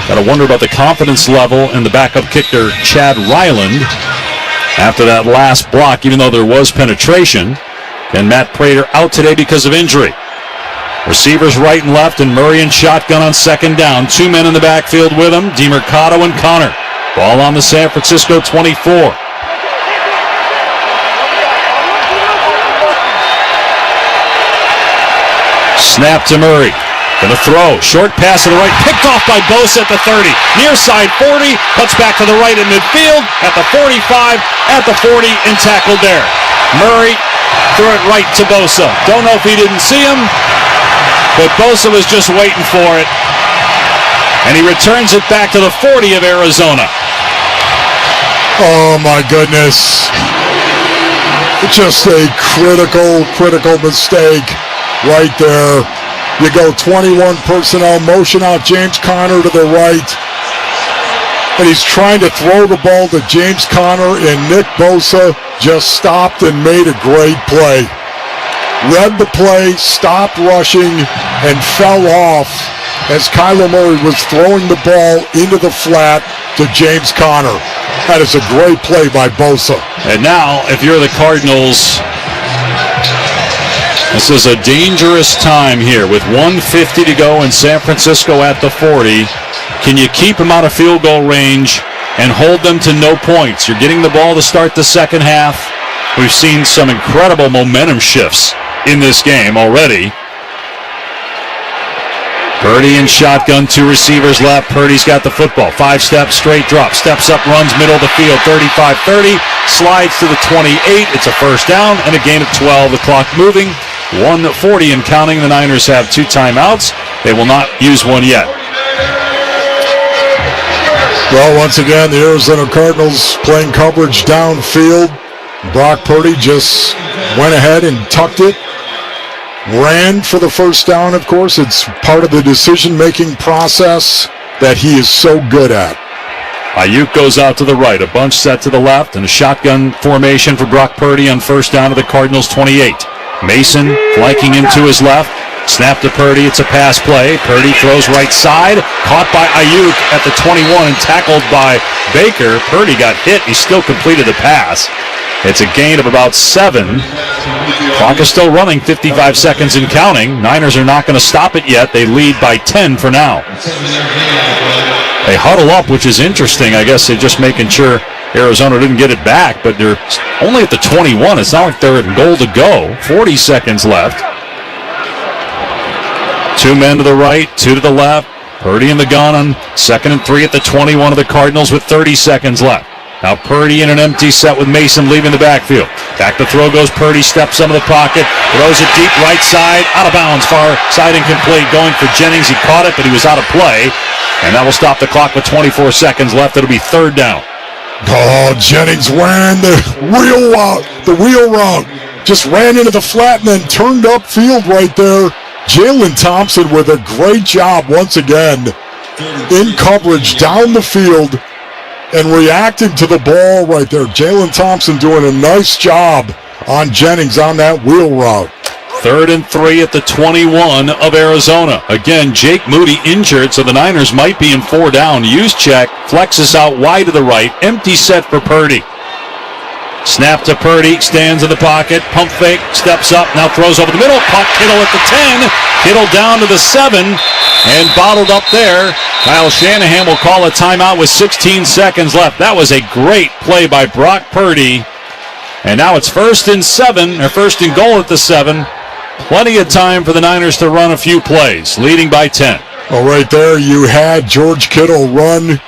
Got to wonder about the confidence level in the backup kicker, Chad Ryland, after that last block, even though there was penetration. And Matt Prater out today because of injury. Receivers right and left, and Murray in shotgun on 2nd down. 2 men in the backfield with him, DeMercado and Connor. Ball on the San Francisco 24. Snap to Murray. Gonna throw. Short pass to the right. Picked off by Bosa at the 30. Near side 40. Cuts back to the right in midfield. At the 45. At the 40. And tackled there. Murray threw it right to Bosa. Don't know if he didn't see him, but Bosa was just waiting for it. And he returns it back to the 40 of Arizona. Oh, my goodness. Just a critical mistake right there. You go 21 personnel, motion out James Conner to the right. And he's trying to throw the ball to James Conner, and Nick Bosa just stopped and made a great play. Read the play, stopped rushing, and fell off as Kyler Murray was throwing the ball into the flat to James Conner. That is a great play by Bosa. And now, if you're the Cardinals, this is a dangerous time here with 1:50 to go in San Francisco at the 40. Can you keep them out of field goal range and hold them to no points? You're getting the ball to start the second half. We've seen some incredible momentum shifts in this game already. Purdy in shotgun, 2 receivers left. Purdy's got the football. 5 steps, straight drop. Steps up, runs middle of the field. 35-30. Slides to the 28. It's a first down and a gain of 12. The clock moving. 1:40 and counting. The Niners have 2 timeouts. They will not use one yet. Well, once again, the Arizona Cardinals playing coverage downfield. Brock Purdy just went ahead and tucked it. Ran for the first down, of course. It's part of the decision-making process that he is so good at. Ayuk goes out to the right. A bunch set to the left, and a shotgun formation for Brock Purdy on first down to the Cardinals 28. Mason flanking him to his left. Snap to Purdy. It's a pass play. Purdy throws right side. Caught by Ayuk at the 21 and tackled by Baker. Purdy got hit. He still completed the pass. It's a gain of about 7. Clock is still running, 55 seconds and counting. Niners are not going to stop it yet. They lead by 10 for now. They huddle up, which is interesting. I guess they're just making sure Arizona didn't get it back, but they're only at the 21. It's not like they're in goal to go. 40 seconds left. 2 men to the right, 2 to the left. Purdy in the gun on 2nd and 3 at the 21 of the Cardinals with 30 seconds left. Now Purdy in an empty set with Mason leaving the backfield. Back to throw goes Purdy, steps into the pocket, throws it deep right side, out of bounds, far side incomplete, going for Jennings. He caught it, but he was out of play. And that will stop the clock with 24 seconds left. It'll be 3rd down. Oh, Jennings ran the wheel route. Just ran into the flat and then turned upfield right there. Jalen Thompson with a great job once again in coverage down the field and reacting to the ball right there. Jalen Thompson doing a nice job on Jennings on that wheel route. 3rd and 3 at the 21 of Arizona. Again, Jake Moody injured, so the Niners might be in 4 down. Juszczyk flexes out wide to the right. Empty set for Purdy. Snap to Purdy, stands in the pocket, pump fake, steps up, now throws over the middle. Caught Kittle at the 10. Kittle down to the 7 and bottled up there. Kyle Shanahan will call a timeout with 16 seconds left. That was a great play by Brock Purdy. And now it's 1st and 7, or 1st and goal at the 7. Plenty of time for the Niners to run a few plays, leading by 10. Well, right there you had George Kittle run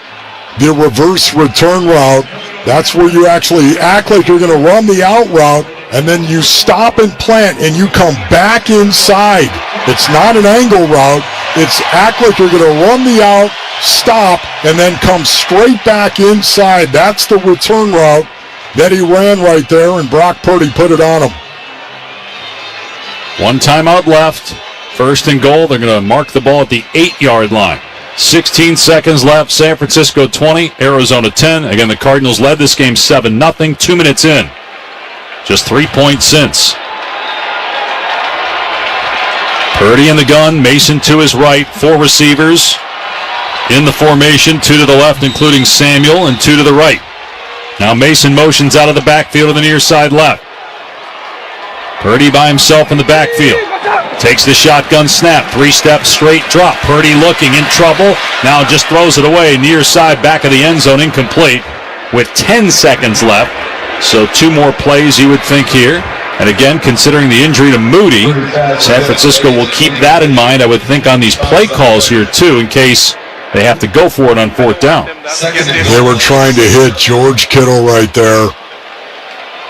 the reverse return route. That's where you actually act like you're going to run the out route, and then you stop and plant, and you come back inside. It's not an angle route. It's act like you're going to run the out, stop, and then come straight back inside. That's the return route that he ran right there, and Brock Purdy put it on him. One timeout left. First and goal. They're going to mark the ball at the 8-yard line. 16 seconds left. San Francisco 20, Arizona 10. Again, the Cardinals led this game 7-0. 2 minutes in. Just 3 points since. Purdy in the gun. Mason to his right. 4 receivers in the formation. 2 to the left, including Samuel, and 2 to the right. Now Mason motions out of the backfield to the near side left. Purdy by himself in the backfield. Takes the shotgun snap. 3-step straight drop. Purdy looking in trouble. Now just throws it away. Near side, back of the end zone, incomplete with 10 seconds left. So 2 more plays you would think here. And again, considering the injury to Moody, San Francisco will keep that in mind, I would think, on these play calls here too, in case they have to go for it on 4th down. They were trying to hit George Kittle right there.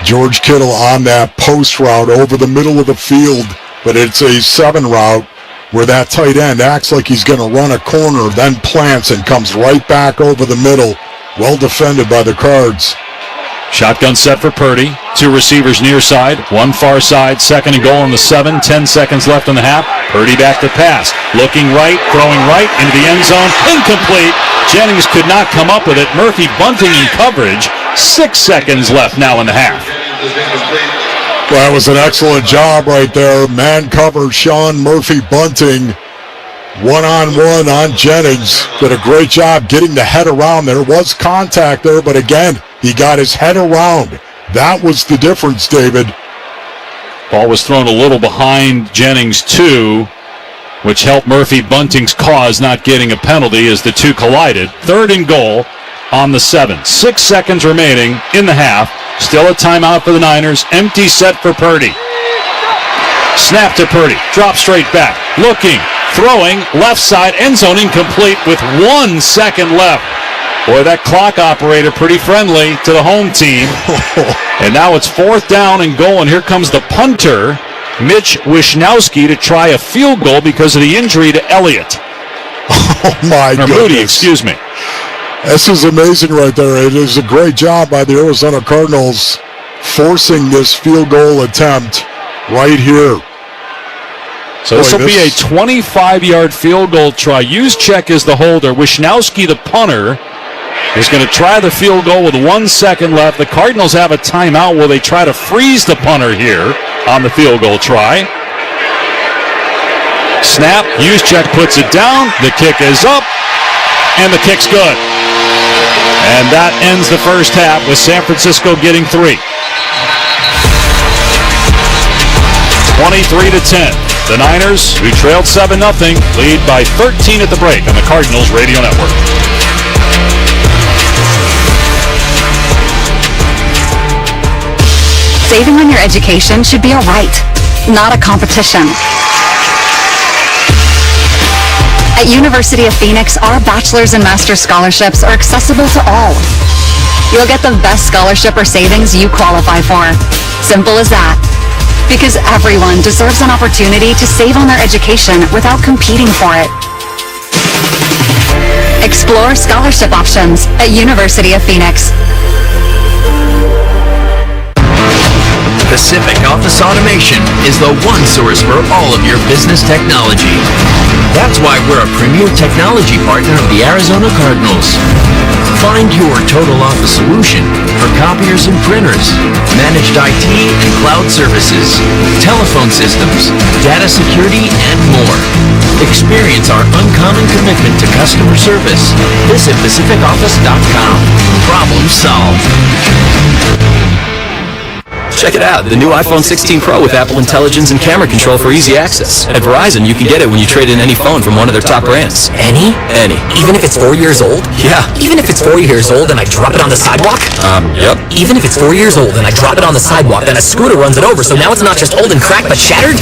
George Kittle on that post route over the middle of the field, but it's a 7 route where that tight end acts like he's going to run a corner, then plants and comes right back over the middle. Well defended by the Cards. Shotgun set for Purdy. 2 receivers near side, 1 far side. 2nd and goal on the 7. 10 seconds left in the half. Purdy back to pass. Looking right, throwing right into the end zone. Incomplete. Jennings could not come up with it. Murphy Bunting in coverage. 6 seconds left now in the half. Well, that was an excellent job right there. Man cover Sean Murphy Bunting. 1-on-1 on Jennings. Did a great job getting the head around. There was contact there, but again, he got his head around. That was the difference, David. Ball was thrown a little behind Jennings, too, which helped Murphy Bunting's cause not getting a penalty as the 2 collided. 3rd and goal on the 7. 6 seconds remaining in the half. Still a timeout for the Niners. Empty set for Purdy. Snap to Purdy. Drop straight back. Looking. Throwing. Left side. End zone incomplete with 1 second left. Boy, that clock operator pretty friendly to the home team. And now it's 4th down and goal, and here comes the punter, Mitch Wishnowsky, to try a field goal because of the injury to Elliott. Oh, my goodness. Moody, excuse me. This is amazing right there. It is a great job by the Arizona Cardinals forcing this field goal attempt right here. So this will be a 25-yard field goal try. Juszczyk is the holder. Wishnowsky, the punter, is going to try the field goal with 1 second left. The Cardinals have a timeout. Will they try to freeze the punter here on the field goal try? Snap. Juszczyk puts it down. The kick is up, and the kick's good. And that ends the first half with San Francisco getting 3. 23-10. The Niners, who trailed 7-0, lead by 13 at the break on the Cardinals Radio Network. Saving on your education should be a right, not a competition. At University of Phoenix, our bachelor's and master's scholarships are accessible to all. You'll get the best scholarship or savings you qualify for. Simple as that. Because everyone deserves an opportunity to save on their education without competing for it. Explore scholarship options at University of Phoenix. Pacific Office Automation is the one source for all of your business technology. That's why we're a premier technology partner of the Arizona Cardinals. Find your total office solution for copiers and printers, managed IT and cloud services, telephone systems, data security, and more. Experience our uncommon commitment to customer service. Visit PacificOffice.com. Problem solved. Check it out, the new iPhone 16 Pro with Apple Intelligence and camera control for easy access. At Verizon, you can get it when you trade in any phone from one of their top brands. Any? Any. Even if it's 4 years old? Yeah. Even if it's 4 years old and I drop it on the sidewalk? Yep. Even if it's 4 years old and I drop it on the sidewalk, then a scooter runs it over, so now it's not just old and cracked, but shattered?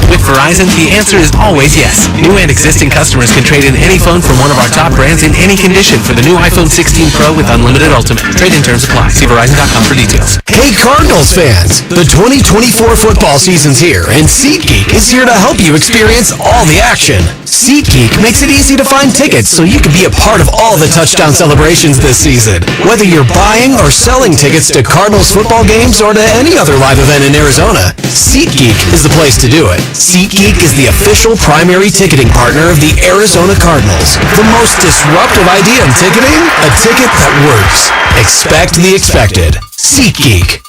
With Verizon, the answer is always yes. New and existing customers can trade in any phone from one of our top brands in any condition for the new iPhone 16 Pro with unlimited Ultimate. Trade-in terms apply. See Verizon.com for details. Hey Cardinals fans, the 2024 football season's here, and SeatGeek is here to help you experience all the action. SeatGeek makes it easy to find tickets so you can be a part of all the touchdown celebrations this season. Whether you're buying or selling tickets to Cardinals football games or to any other live event in Arizona, SeatGeek is the place to do it. SeatGeek is the official primary ticketing partner of the Arizona Cardinals. The most disruptive idea in ticketing? A ticket that works. Expect the expected. SeatGeek.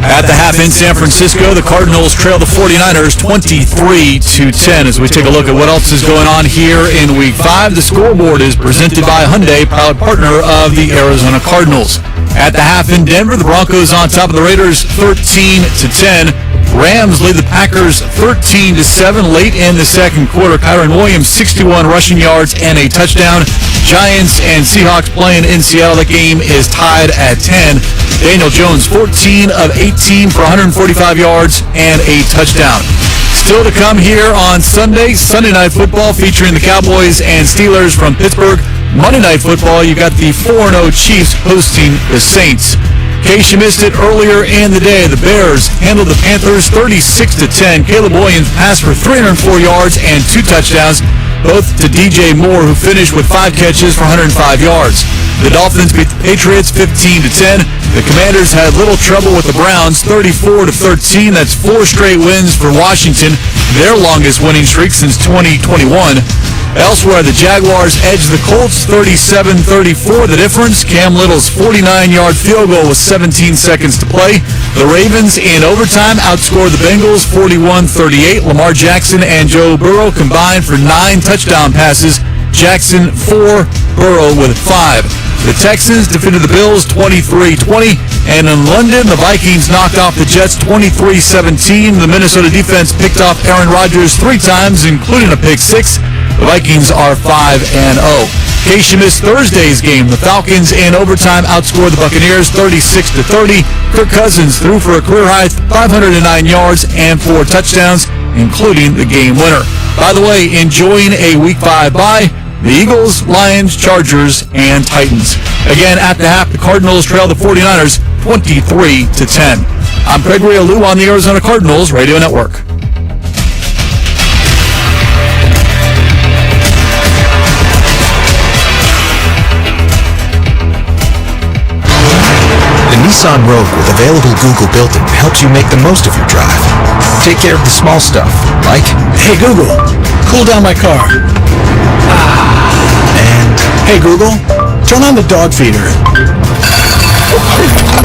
At the half in San Francisco, the Cardinals trail the 49ers 23-10. As we take a look at what else is going on here in Week 5, the scoreboard is presented by Hyundai, proud partner of the Arizona Cardinals. At the half in Denver, the Broncos on top of the Raiders 13-10. Rams lead the Packers 13-7 late in the second quarter. Kyron Williams, 61 rushing yards and a touchdown. Giants and Seahawks playing in Seattle. The game is tied at 10. Daniel Jones, 14 of 18 for 145 yards and a touchdown. Still to come here on Sunday Night Football featuring the Cowboys and Steelers from Pittsburgh. Monday Night Football, you got the 4-0 Chiefs hosting the Saints. In case you missed it earlier in the day, the Bears handled the Panthers 36-10. Caleb Williams passed for 304 yards and 2 touchdowns, both to DJ Moore, who finished with 5 catches for 105 yards. The Dolphins beat the Patriots 15-10. The Commanders had little trouble with the Browns 34-13. That's 4 straight wins for Washington, their longest winning streak since 2021. Elsewhere, the Jaguars edged the Colts 37-34. The difference, Cam Little's 49-yard field goal with 17 seconds to play. The Ravens in overtime outscored the Bengals 41-38. Lamar Jackson and Joe Burrow combined for 9 touchdown passes. Jackson 4, Burrow with 5. The Texans defeated the Bills 23-20. And in London, the Vikings knocked off the Jets 23-17. The Minnesota defense picked off Aaron Rodgers 3 times, including a pick 6. The Vikings are 5-0. In case you missed Thursday's game, the Falcons in overtime outscored the Buccaneers 36-30. Kirk Cousins threw for a career-high 509 yards and 4 touchdowns, including the game winner. By the way, enjoying a Week 5 bye, the Eagles, Lions, Chargers, and Titans. Again, at the half, the Cardinals trail the 49ers 23-10. I'm Craig Rialou on the Arizona Cardinals Radio Network. The Nissan Rogue with available Google built-in helps you make the most of your drive. Take care of the small stuff, like, Hey Google, cool down my car. And, Hey Google, turn on the dog feeder.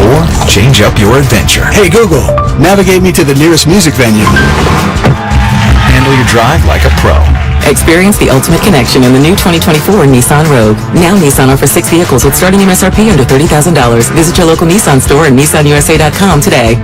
or change up your adventure. Hey Google, navigate me to the nearest music venue. Handle your drive like a pro. Experience the ultimate connection in the new 2024 Nissan Rogue. Now Nissan offers 6 vehicles with starting MSRP under $30,000. Visit your local Nissan store and nissanusa.com today.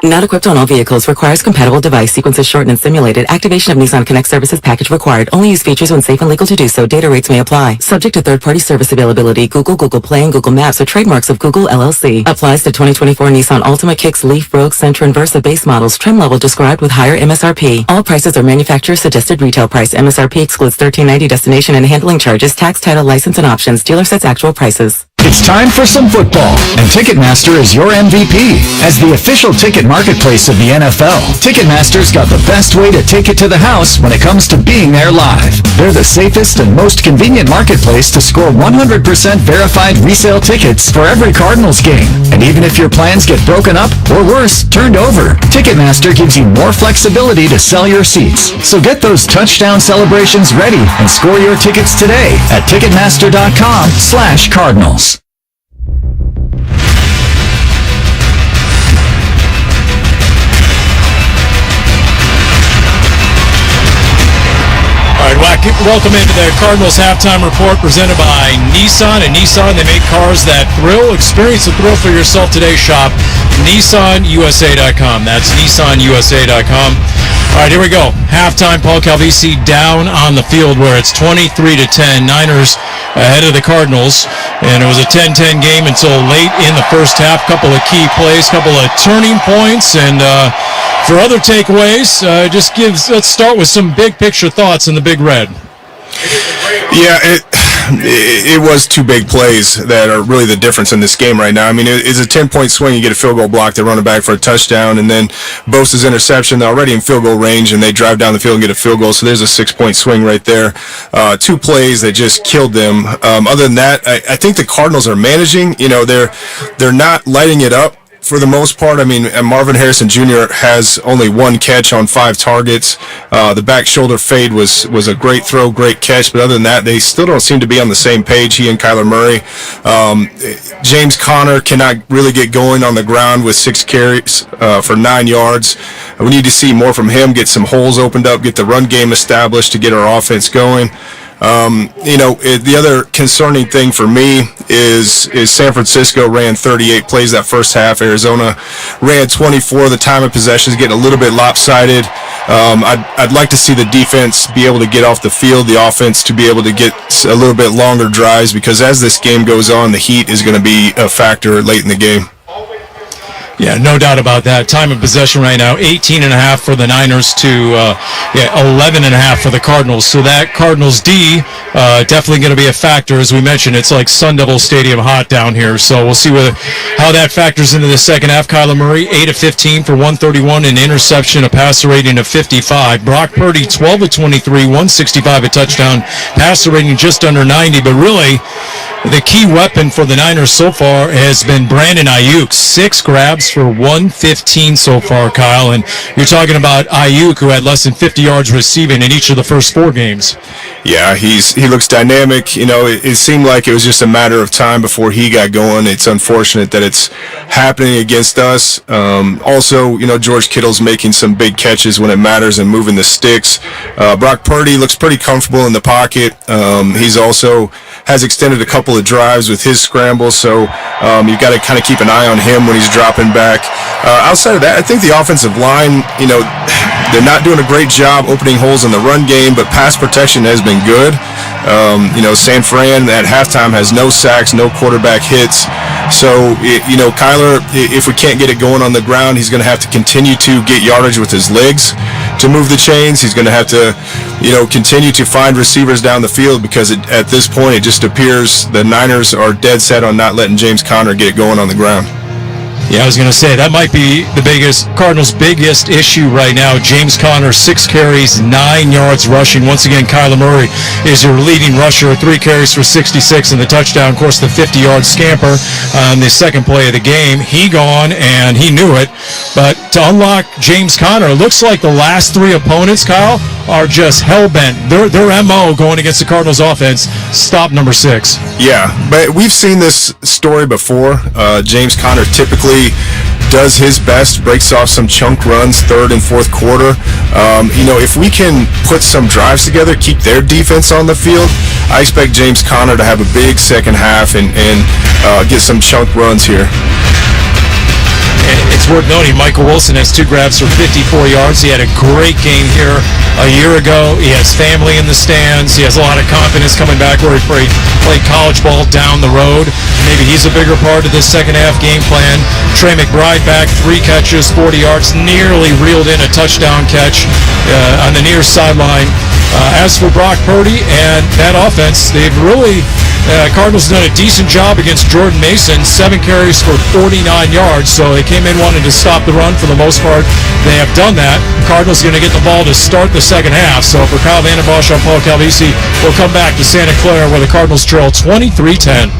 Not equipped on all vehicles. Requires compatible device. Sequences shortened and simulated. Activation of Nissan Connect services package required. Only use features when safe and legal to do so. Data rates may apply. Subject to third-party service availability. Google, Google Play, and Google Maps are trademarks of Google LLC. Applies to 2024 Nissan Altima, Kicks, Leaf, Rogue, Sentra, and Versa base models. Trim level described with higher MSRP. All prices are manufacturer suggested retail price. MSRP excludes $13.90 destination and handling charges, tax, title, license, and options. Dealer sets actual prices. It's time for some football, and Ticketmaster is your MVP. As the official ticket marketplace of the NFL, Ticketmaster's got the best way to take it to the house when it comes to being there live. They're the safest and most convenient marketplace to score 100% verified resale tickets for every Cardinals game. And even if your plans get broken up, or worse, turned over, Ticketmaster gives you more flexibility to sell your seats. So get those touchdown celebrations ready and score your tickets today at Ticketmaster.com/Cardinals. back. Welcome into the Cardinals halftime report presented by Nissan. And Nissan, they make cars that thrill. Experience the thrill for yourself today. Shop NissanUSA.com. That's NissanUSA.com. All right, here we go. Halftime, Paul Calvisi down on the field where it's 23-10. Niners ahead of the Cardinals. And it was a 10-10 game until late in the first half. Couple of key plays, couple of turning points. And for other takeaways, let's start with some big picture thoughts in the Big Red. Yeah, it was two big plays that are really the difference in this game right now. I mean, it's a 10-point swing. You get a field goal block, they run it back for a touchdown, and then Bosa's interception. They're already in field goal range, and they drive down the field and get a field goal. So there's a 6-point swing right there. Two plays that just killed them. Other than that, I think the Cardinals are managing. You know, they're not lighting it up for the most part. I mean, Marvin Harrison Jr. has only one catch on 5 targets. The back shoulder fade was a great throw, great catch, but other than that, they still don't seem to be on the same page, he and Kyler Murray. James Conner cannot really get going on the ground with 6 carries for 9 yards. We need to see more from him, get some holes opened up, get the run game established to get our offense going. The other concerning thing for me is San Francisco ran 38 plays that first half. Arizona ran 24. The time of possession is getting a little bit lopsided. I'd like to see the defense be able to get off the field, the offense to be able to get a little bit longer drives, because as this game goes on, the heat is going to be a factor late in the game. Yeah, no doubt about that. Time of possession right now, 18.5 for the Niners to 11.5 for the Cardinals. So that Cardinals D definitely going to be a factor. As we mentioned, it's like Sun Devil Stadium hot down here. So we'll see how that factors into the second half. Kyler Murray, 8 of 15 for 131, an interception, a passer rating of 55. Brock Purdy, 12 of 23, 165, a touchdown, passer rating just under 90. But really, the key weapon for the Niners so far has been Brandon Ayuk. 6 grabs for 115 so far, Kyle. And you're talking about Ayuk, who had less than 50 yards receiving in each of the first 4 games. Yeah, he looks dynamic. You know, it seemed like it was just a matter of time before he got going. It's unfortunate that it's happening against us. Also, you know, George Kittle's making some big catches when it matters and moving the sticks. Brock Purdy looks pretty comfortable in the pocket. He's also has extended a couple of drives with his scrambles, so you've got to kind of keep an eye on him when he's dropping back. Outside of that, I think the offensive line, you know, they're not doing a great job opening holes in the run game, but pass protection has been good. San Fran at halftime has no sacks, no quarterback hits. So, Kyler, if we can't get it going on the ground, he's going to have to continue to get yardage with his legs to move the chains. He's going to have to, continue to find receivers down the field, because at this point it just appears the Niners are dead set on not letting James Conner get it going on the ground. Yeah, I was going to say, that might be the Cardinals' biggest issue right now. James Conner, 6 carries, 9 yards rushing. Once again, Kyler Murray is your leading rusher, 3 carries for 66 and the touchdown. Of course, the 50-yard scamper on the second play of the game. He gone, and he knew it. But to unlock James Conner, it looks like the last 3 opponents, Kyle, are just hell-bent. Their MO going against the Cardinals offense, stop number 6. Yeah, but we've seen this story before. James Conner typically does his best, breaks off some chunk runs third and fourth quarter. If we can put some drives together, keep their defense on the field, I expect James Conner to have a big second half and get some chunk runs here. It's worth noting, Michael Wilson has 2 grabs for 54 yards. He had a great game here a year ago. He has family in the stands. He has a lot of confidence coming back where he played college ball down the road. Maybe he's a bigger part of this second half game plan. Trey McBride back, 3 catches, 40 yards, nearly reeled in a touchdown catch on the near sideline. As for Brock Purdy and that offense, they've really... Cardinals done a decent job against Jordan Mason, 7 carries for 49 yards, so they came in wanting to stop the run for the most part. They have done that. Cardinals are going to get the ball to start the second half. So for Kyle Van Den Bosch, I'm Paul Calvisi. We'll come back to Santa Clara where the Cardinals trail 23-10.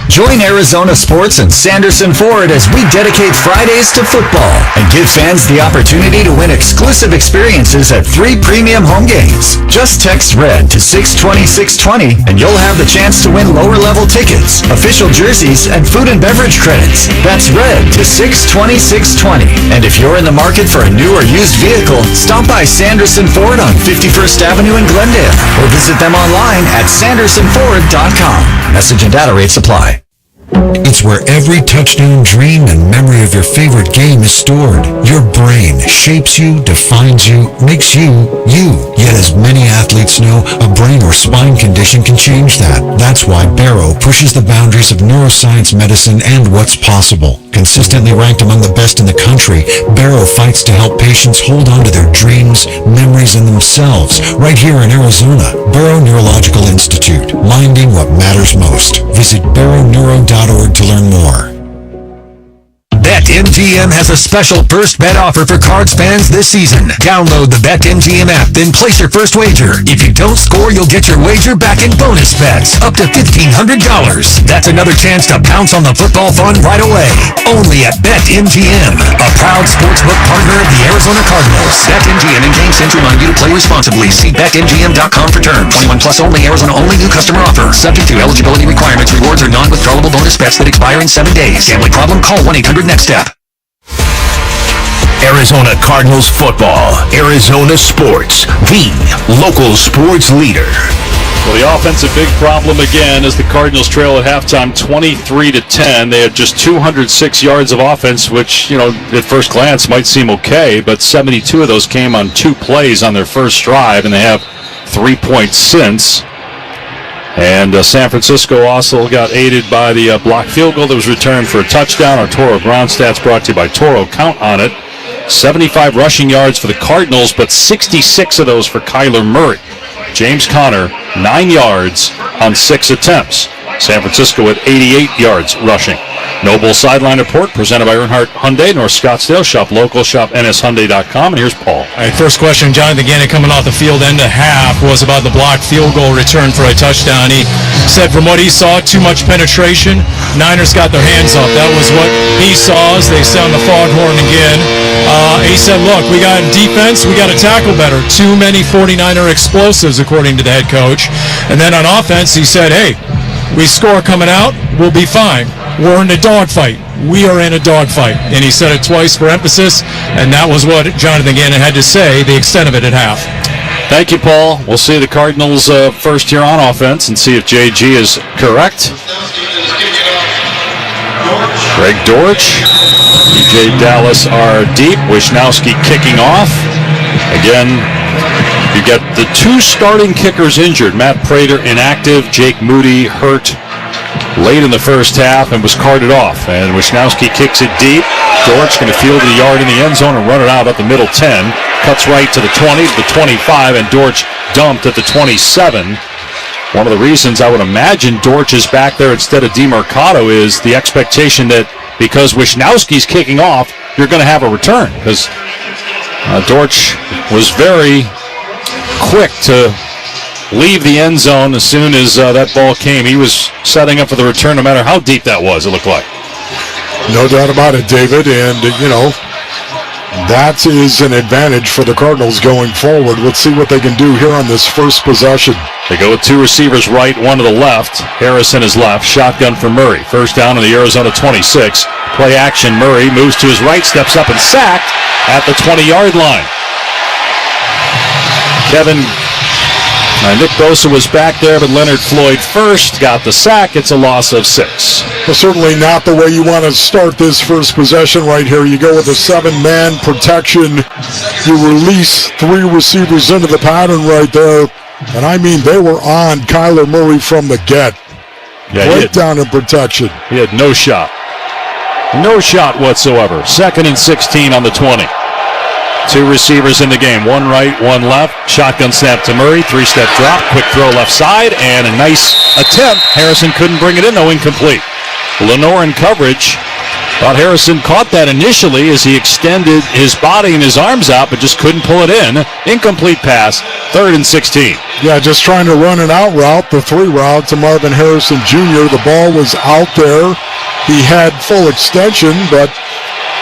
Join Arizona Sports and Sanderson Ford as we dedicate Fridays to football and give fans the opportunity to win exclusive experiences at 3 premium home games. Just text RED to 620-620 and you'll have the chance to win lower-level tickets, official jerseys, and food and beverage credits. That's RED to 620-620. And if you're in the market for a new or used vehicle, stop by Sanderson Ford on 51st Avenue in Glendale or visit them online at sandersonford.com. Message and data rates apply. It's where every touchdown dream and memory of your favorite game is stored. Your brain shapes you, defines you, makes you, you. Yet as many athletes know, a brain or spine condition can change that. That's why Barrow pushes the boundaries of neuroscience medicine and what's possible. Consistently ranked among the best in the country, Barrow fights to help patients hold on to their dreams, memories, and themselves right here in Arizona. Barrow Neurological Institute, minding what matters most. Visit barrowneuro.org to learn more. BetMGM has a special first bet offer for Cards fans this season. Download the BetMGM app, then place your first wager. If you don't score, you'll get your wager back in bonus bets, up to $1,500. That's another chance to pounce on the football fun right away. Only at BetMGM, a proud sportsbook partner of the Arizona Cardinals. BetMGM and Game Central remind you to play responsibly. See BetMGM.com for terms. 21 plus only, Arizona only, new customer offer. Subject to eligibility requirements. Rewards are non-withdrawable bonus bets that expire in 7 days. Gambling problem? Call 1-800-NEXT STEP. Arizona Cardinals football. Arizona Sports, the local sports leader. Well, the offensive big problem again as the Cardinals trail at halftime 23-10. They have just 206 yards of offense, which, at first glance might seem okay, but 72 of those came on 2 plays on their first drive, and they have 3 points since. And San Francisco also got aided by the blocked field goal that was returned for a touchdown. Our Toro ground stats brought to you by Toro. Count on it. 75 rushing yards for the Cardinals, but 66 of those for Kyler Murray. James Conner, 9 yards on 6 attempts. San Francisco with 88 yards rushing. Noble Sideline Report presented by Earnhardt Hyundai, North Scottsdale. Shop local, shop nshunday.com. And here's Paul. All right, first question, Jonathan Gannon coming off the field end of half was about the blocked field goal return for a touchdown. He said from what he saw, too much penetration. Niners got their hands up. That was what he saw as they sound the foghorn again. He said, look, we got defense, we got to tackle better. Too many 49er explosives, according to the head coach. And then on offense, he said, hey, we score coming out, we'll be fine. We're in a dogfight. We are in a dogfight. And he said it twice for emphasis, and that was what Jonathan Gannon had to say, the extent of it at half. Thank you, Paul. We'll see the Cardinals first here on offense and see if JG is correct. Greg Dortch, DJ Dallas are deep. Wisnowski kicking off. Again, you get the 2 starting kickers injured. Matt Prater inactive. Jake Moody hurt late in the first half and was carted off. And Wisnowski kicks it deep. Dortch going to field the yard in the end zone and run it out at the middle 10. Cuts right to the 20, to the 25, and Dortch dumped at the 27. One of the reasons I would imagine Dortch is back there instead of DeMercado is the expectation that because Wisnowski's kicking off, you're going to have a return. Because Dortch was very quick to leave the end zone as soon as that ball came. He was setting up for the return no matter how deep that was, it looked like. No doubt about it, David. And, that is an advantage for the Cardinals going forward. Let's see what they can do here on this first possession. They go with 2 receivers right, 1 to the left. Harrison is left. Shotgun for Murray. First down on the Arizona 26. Play action. Murray moves to his right, steps up and sacked at the 20-yard line. Nick Bosa was back there, but Leonard Floyd first got the sack. It's a loss of 6. Well, certainly not the way you want to start this first possession right here. You go with a 7-man protection. You release 3 receivers into the pattern right there. And I mean, they were on Kyler Murray from the get. Yeah, right down in protection. He had no shot. No shot whatsoever. 2nd and 16 on the 20. 2 receivers in the game, 1 right, 1 left. Shotgun snap to Murray, 3-step drop, quick throw left side, and a nice attempt. Harrison couldn't bring it in, though incomplete. Lenore in coverage. Thought Harrison caught that initially as he extended his body and his arms out, but just couldn't pull it in. Incomplete pass, 3rd and 16. Yeah, just trying to run an out route, the 3 route to Marvin Harrison Jr. The ball was out there. He had full extension, but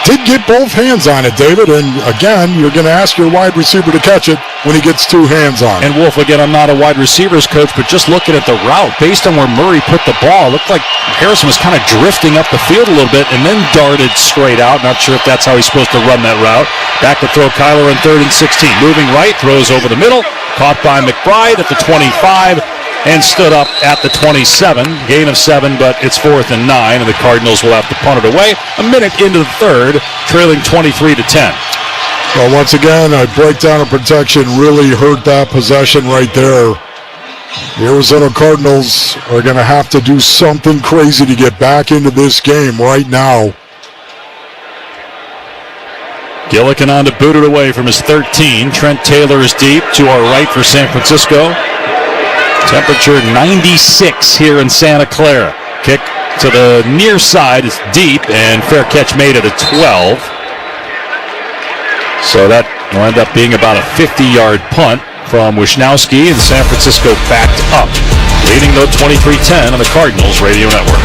did get both hands on it, David. And again, you're going to ask your wide receiver to catch it when he gets 2 hands on it. And Wolf, again, I'm not a wide receivers coach, but just looking at the route, based on where Murray put the ball, it looked like Harrison was kind of drifting up the field a little bit and then darted straight out. Not sure if that's how he's supposed to run that route. Back to throw Kyler on 3rd and 16. Moving right, throws over the middle. Caught by McBride at the 25 and stood up at the 27. Gain of 7, but it's 4th and 9, and the Cardinals will have to punt it away. A minute into the third, trailing 23-10. Well, once again, a breakdown of protection really hurt that possession right there. The Arizona Cardinals are going to have to do something crazy to get back into this game right now. Gillikin on to boot it away from his 13. Trent Taylor is deep to our right for San Francisco. Temperature 96 here in Santa Clara. Kick to the near side is deep, and fair catch made at a 12. So that will end up being about a 50-yard punt from Wisnowski, and San Francisco backed up, leading though 23-10 on the Cardinals Radio Network.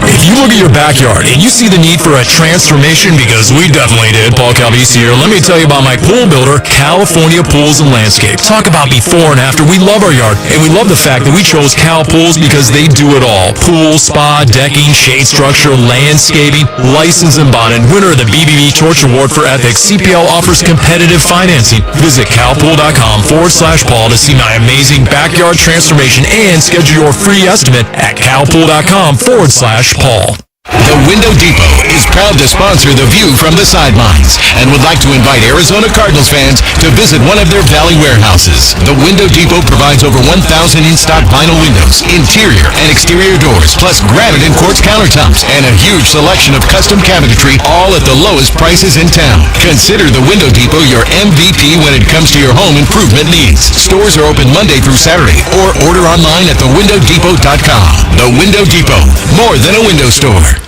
If you look at your backyard and you see the need for a transformation, because we definitely did, Paul Calvisi here, let me tell you about my pool builder, California Pools and Landscapes. Talk about before and after. We love our yard, and we love the fact that we chose Cal Pools because they do it all. Pool, spa, decking, shade structure, landscaping, licensed and bonded, winner of the BBB Torch Award for Ethics. CPL offers competitive financing. Visit calpool.com/Paul to see my amazing backyard transformation and schedule your free estimate at calpool.com/Paul. The Window Depot is proud to sponsor The View from the Sidelines and would like to invite Arizona Cardinals fans to visit one of their Valley warehouses. The Window Depot provides over 1,000 in-stock vinyl windows, interior and exterior doors, plus granite and quartz countertops, and a huge selection of custom cabinetry, all at the lowest prices in town. Consider The Window Depot your MVP when it comes to your home improvement needs. Stores are open Monday through Saturday, or order online at thewindowdepot.com. The Window Depot, more than a window store.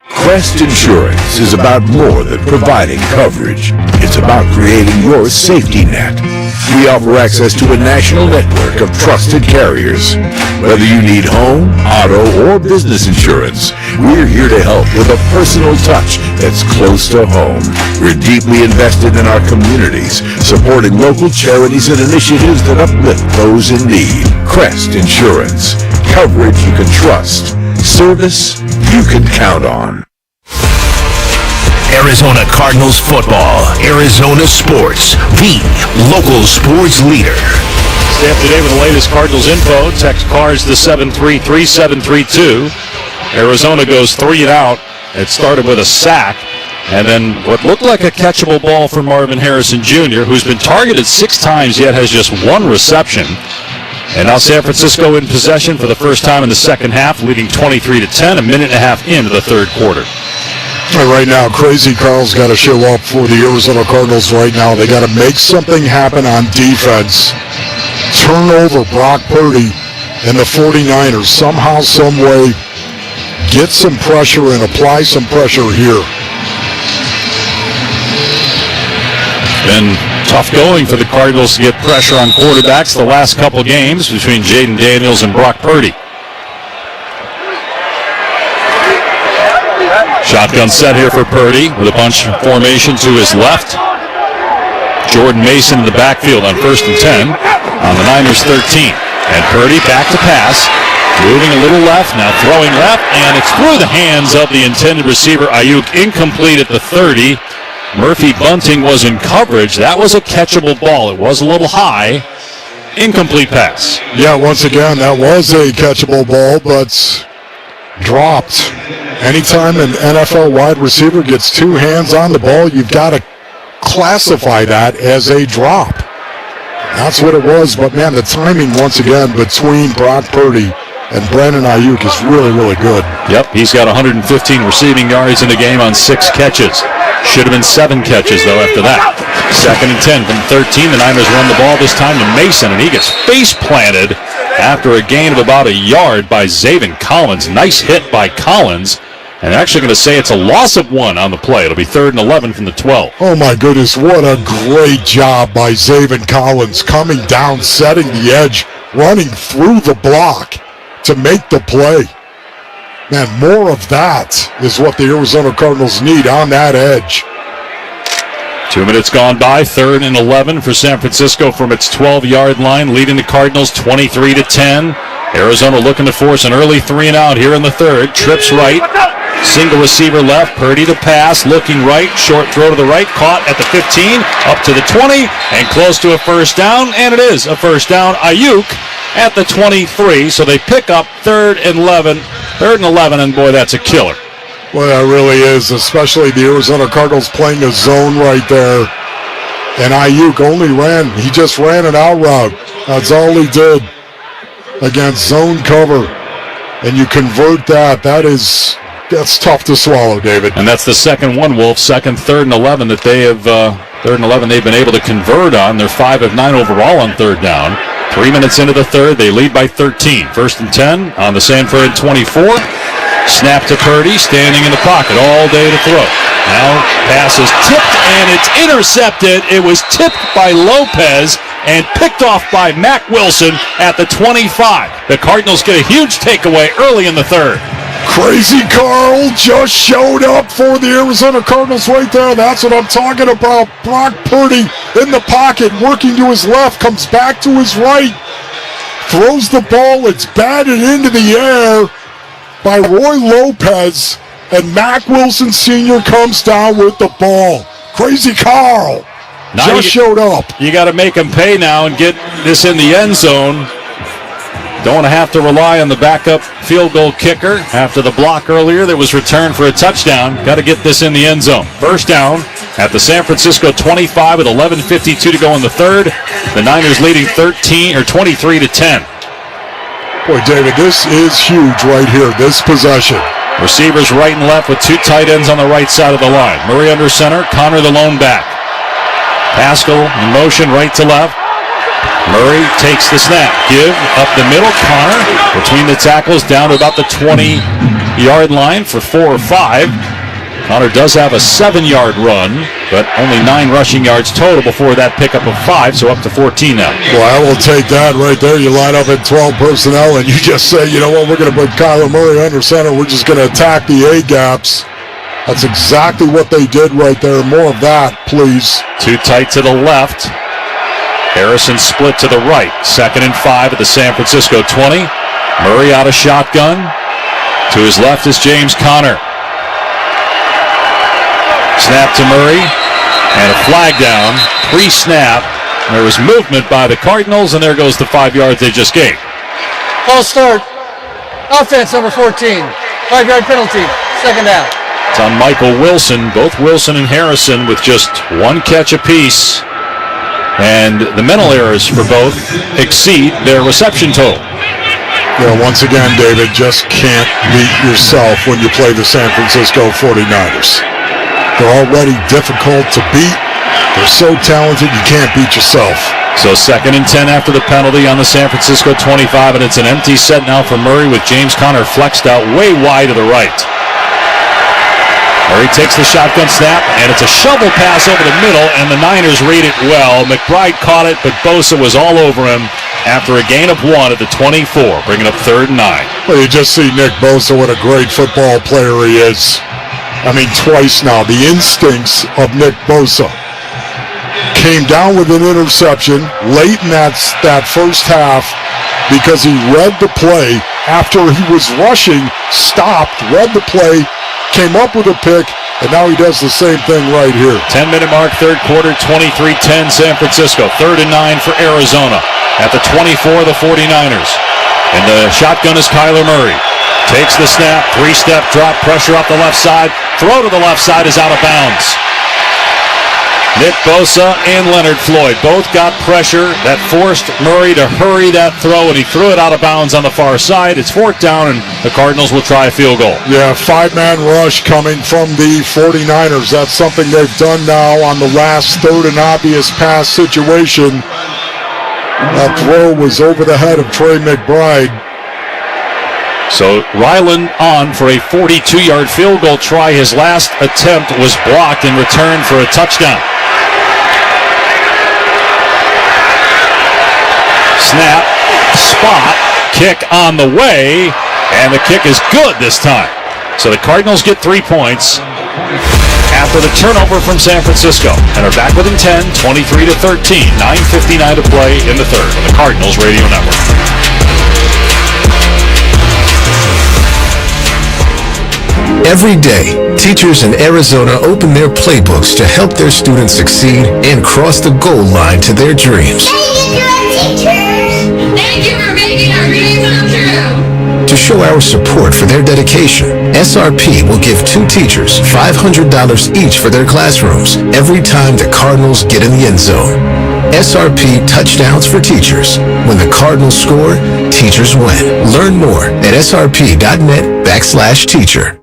Crest Insurance is about more than providing coverage. It's about creating your safety net. We offer access to a national network of trusted carriers. Whether you need home, auto, or business insurance, we're here to help with a personal touch that's close to home. We're deeply invested in our communities, supporting local charities and initiatives that uplift those in need. Crest Insurance. Coverage you can trust. Service you can count on. Arizona Cardinals football, Arizona sports, the local sports leader. Stay up to date with the latest Cardinals info. Text CARS to 733-732. Arizona goes 3 and out. It started with a sack, and then what looked like a catchable ball from Marvin Harrison Jr., who's been targeted 6 times yet has just 1 reception. And now San Francisco in possession for the first time in the second half, leading 23-10, a minute and a half into the third quarter. Right now, Crazy Carl's got to show up for the Arizona Cardinals right now. They got to make something happen on defense. Turn over Brock Purdy and the 49ers somehow, some way. Get some pressure and apply some pressure here. Been tough going for the Cardinals to get pressure on quarterbacks the last couple games between Jaden Daniels and Brock Purdy. Shotgun set here for Purdy with a bunch formation to his left. Jordan Mason in the backfield on 1st and 10 on the Niners 13. And Purdy back to pass. Moving a little left, now throwing left, and it's through the hands of the intended receiver, Ayuk, incomplete at the 30. Murphy Bunting was in coverage. That was a catchable ball. It was a little high. Incomplete pass. Yeah, once again, that was a catchable ball, but dropped. Anytime an NFL wide receiver gets 2 hands on the ball, you've got to classify that as a drop. That's what it was, but man, the timing once again between Brock Purdy and Brandon Ayuk is really, really good. Yep, he's got 115 receiving yards in the game on 6 catches. Should have been 7 catches, though, after that. 2nd and 10 from 13. The Niners run the ball this time to Mason, and he gets face planted after a gain of about a yard by Zaven Collins. Nice hit by Collins. And they're actually going to say it's a loss of 1 on the play. It'll be 3rd and 11 from the 12. Oh, my goodness. What a great job by Zaven Collins coming down, setting the edge, running through the block to make the play. Man, more of that is what the Arizona Cardinals need on that edge. 2 minutes gone by, 3rd and 11 for San Francisco from its 12-yard line, leading the Cardinals 23-10. Arizona looking to force an early 3-and-out here in the 3rd. Trips right, single receiver left, Purdy to pass, looking right, short throw to the right, caught at the 15, up to the 20, and close to a first down, and it is a first down. Ayuk at the 23, so they pick up 3rd and 11, and boy, that's a killer. Well, that really is, especially the Arizona Cardinals playing a zone right there. And Ayuk he just ran an out route. That's all he did against zone cover. And you convert that. That's tough to swallow, David. And that's the second one, Wolf. Second, 3rd and 11 that they have, 3rd and 11 they've been able to convert on. They're 5 of 9 overall on 3rd down. 3 minutes into the 3rd, they lead by 13. 1st and 10 on the San Fran 24. Snap to Purdy, standing in the pocket all day to throw. Now pass is tipped and it's intercepted. It was tipped by Lopez and picked off by Mack Wilson at the 25. The Cardinals get a huge takeaway early in the 3rd. Crazy Carl just showed up for the Arizona Cardinals right there. That's what I'm talking about. Brock Purdy in the pocket, working to his left, comes back to his right, throws the ball. It's batted into the air by Roy Lopez, and Mack Wilson Sr. comes down with the ball. Crazy Carl just showed up. You got to make him pay now and get this in the end zone. Don't want to have to rely on the backup field goal kicker. After the block earlier that was returned for a touchdown, got to get this in the end zone. First down at the San Francisco 25 with 11:52 to go in the 3rd. The Niners leading 23-10. Boy, David, this is huge right here, this possession. Receivers right and left with 2 tight ends on the right side of the line. Murray under center, Connor the lone back. Pascal in motion right to left. Murray takes the snap. Give up the middle. Connor between the tackles down to about the 20-yard line for 4 or 5. Connor does have a 7-yard run, but only 9 rushing yards total before that pickup of 5, so up to 14 now. Well, I will take that right there. You line up at 12 personnel, and you just say, you know what, we're going to put Kyler Murray under center. We're just going to attack the A-gaps. That's exactly what they did right there. More of that, please. 2 tight to the left. Harrison split to the right. 2nd and 5 at the San Francisco 20. Murray out of shotgun. To his left is James Conner. Snap to Murray, and a flag down, pre-snap. There was movement by the Cardinals, and there goes the 5 yards they just gained. False start. Offense number 14. 5-yard penalty. 2nd down. It's on Michael Wilson, both Wilson and Harrison with just 1 catch apiece. And the mental errors for both exceed their reception total. Yeah, once again, David, just can't beat yourself when you play the San Francisco 49ers. They're already difficult to beat. They're so talented, you can't beat yourself. So 2nd and 10 after the penalty on the San Francisco 25, and it's an empty set now for Murray with James Conner flexed out way wide to the right. Murray takes the shotgun snap, and it's a shovel pass over the middle, and the Niners read it well. McBride caught it, but Bosa was all over him after a gain of 1 at the 24, bringing up 3rd and 9. Well, you just see Nick Bosa, what a great football player he is. I mean, twice now. The instincts of Nick Bosa came down with an interception late in that first half because he read the play after he was rushing, stopped, read the play, came up with a pick, and now he does the same thing right here. 10-minute mark, 3rd quarter, 23-10 San Francisco. 3rd and 9 for Arizona at the 24 of the 49ers. And the shotgun is Kyler Murray. Takes the snap, 3-step drop, pressure off the left side. Throw to the left side is out of bounds. Nick Bosa and Leonard Floyd both got pressure that forced Murray to hurry that throw, and he threw it out of bounds on the far side. It's 4th down, and the Cardinals will try a field goal. Yeah, 5-man rush coming from the 49ers. That's something they've done now on the last 3rd and obvious pass situation. That throw was over the head of Trey McBride. So Ryland on for a 42-yard field goal try. His last attempt was blocked in return for a touchdown. Snap, spot, kick on the way, and the kick is good this time. So the Cardinals get 3 points after the turnover from San Francisco and are back within 10, 23-13, 9:59 to play in the third on the Cardinals Radio Network. Every day, teachers in Arizona open their playbooks to help their students succeed and cross the goal line to their dreams. Thank you for making our dreams come true. To show our support for their dedication, SRP will give 2 teachers $500 each for their classrooms every time the Cardinals get in the end zone. SRP Touchdowns for Teachers. When the Cardinals score, teachers win. Learn more at srp.net/teacher.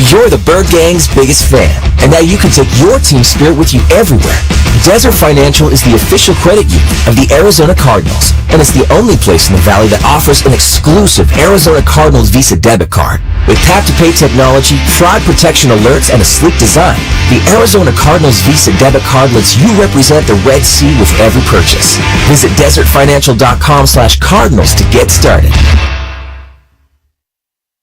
You're the Bird Gang's biggest fan, and now you can take your team spirit with you everywhere. Desert Financial is the official credit union of the Arizona Cardinals, and it's the only place in the Valley that offers an exclusive Arizona Cardinals Visa debit card. With tap-to-pay technology, fraud protection alerts, and a sleek design, the Arizona Cardinals Visa debit card lets you represent the Red Sea with every purchase. Visit desertfinancial.com/cardinals to get started.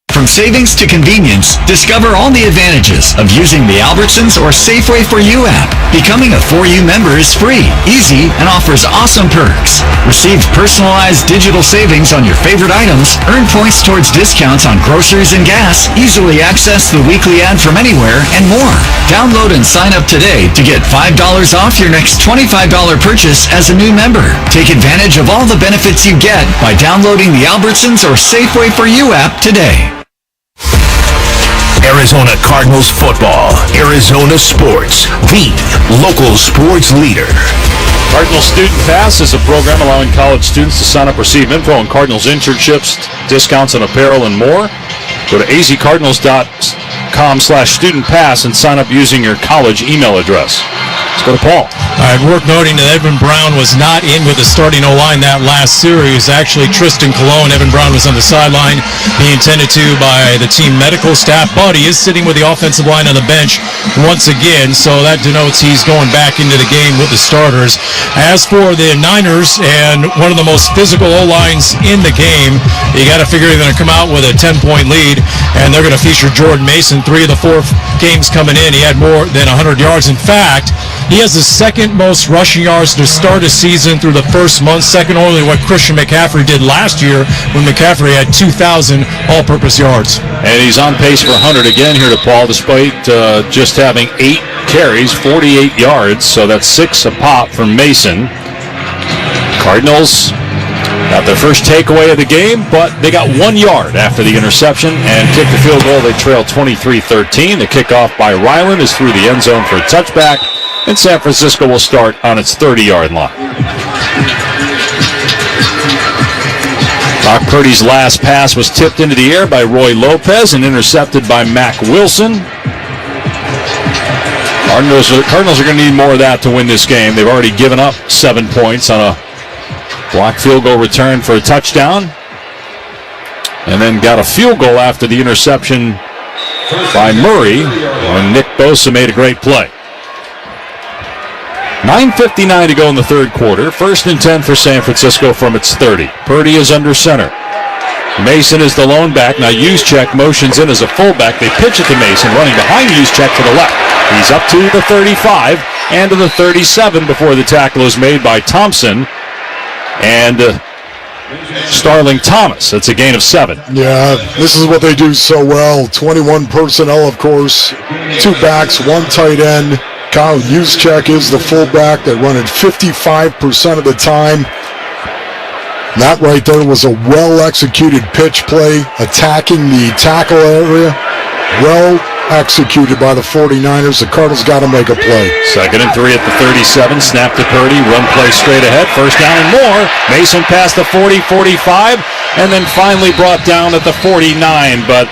From savings to convenience, discover all the advantages of using the Albertsons or Safeway for You app. Becoming a For You member is free, easy, and offers awesome perks. Receive personalized digital savings on your favorite items, earn points towards discounts on groceries and gas, easily access the weekly ad from anywhere, and more. Download and sign up today to get $5 off your next $25 purchase as a new member. Take advantage of all the benefits you get by downloading the Albertsons or Safeway for You app today. Arizona Cardinals football. Arizona Sports, the local sports leader. Cardinals Student Pass is a program allowing college students to sign up, receive info on Cardinals internships, discounts on apparel, and more. Go to azcardinals.com/student pass and sign up using your college email address. Let's go to Paul. All right, worth noting that Evan Brown was not in with the starting O-line that last series. Actually, Tristan Colon, Evan Brown was on the sideline, being tended to by the team medical staff, but he is sitting with the offensive line on the bench once again, so that denotes he's going back into the game with the starters. As for the Niners, and one of the most physical O-lines in the game, you got to figure they're going to come out with a 10-point lead, and they're going to feature Jordan Mason. 3 of the 4 games coming in, he had more than 100 yards. In fact, he has the second most rushing yards to start a season through the first month, second only to what Christian McCaffrey did last year when McCaffrey had 2,000 all-purpose yards. And he's on pace for 100 again here to Paul, despite just having 8 carries, 48 yards, so that's 6 a pop from Mason. Cardinals got their first takeaway of the game, but they got 1 yard after the interception and kicked the field goal. They trail 23-13. The kickoff by Ryland is through the end zone for a touchback, and San Francisco will start on its 30-yard line. Brock Purdy's last pass was tipped into the air by Roy Lopez and intercepted by Mack Wilson. Cardinals are going to need more of that to win this game. They've already given up 7 points on a blocked field goal return for a touchdown, and then got a field goal after the interception by Murray when Nick Bosa made a great play. 9:59 to go in the third quarter. 1st and 10 for San Francisco from its 30. Purdy is under center. Mason is the lone back. Now Juszczyk motions in as a fullback. They pitch it to Mason, running behind Juszczyk to the left. He's up to the 35 and to the 37 before the tackle is made by Thompson and Starling Thomas. That's a gain of 7. Yeah, this is what they do so well. 21 personnel, of course. 2 backs, 1 tight end. Kyle Juszczyk is the fullback. They run it 55% of the time. That right there was a well-executed pitch play, attacking the tackle area. Well executed by the 49ers. The Cardinals got to make a play. 2nd and 3 at the 37. Snap to Purdy. Run play straight ahead. 1st down and more. Mason past the 40, 45, and then finally brought down at the 49. But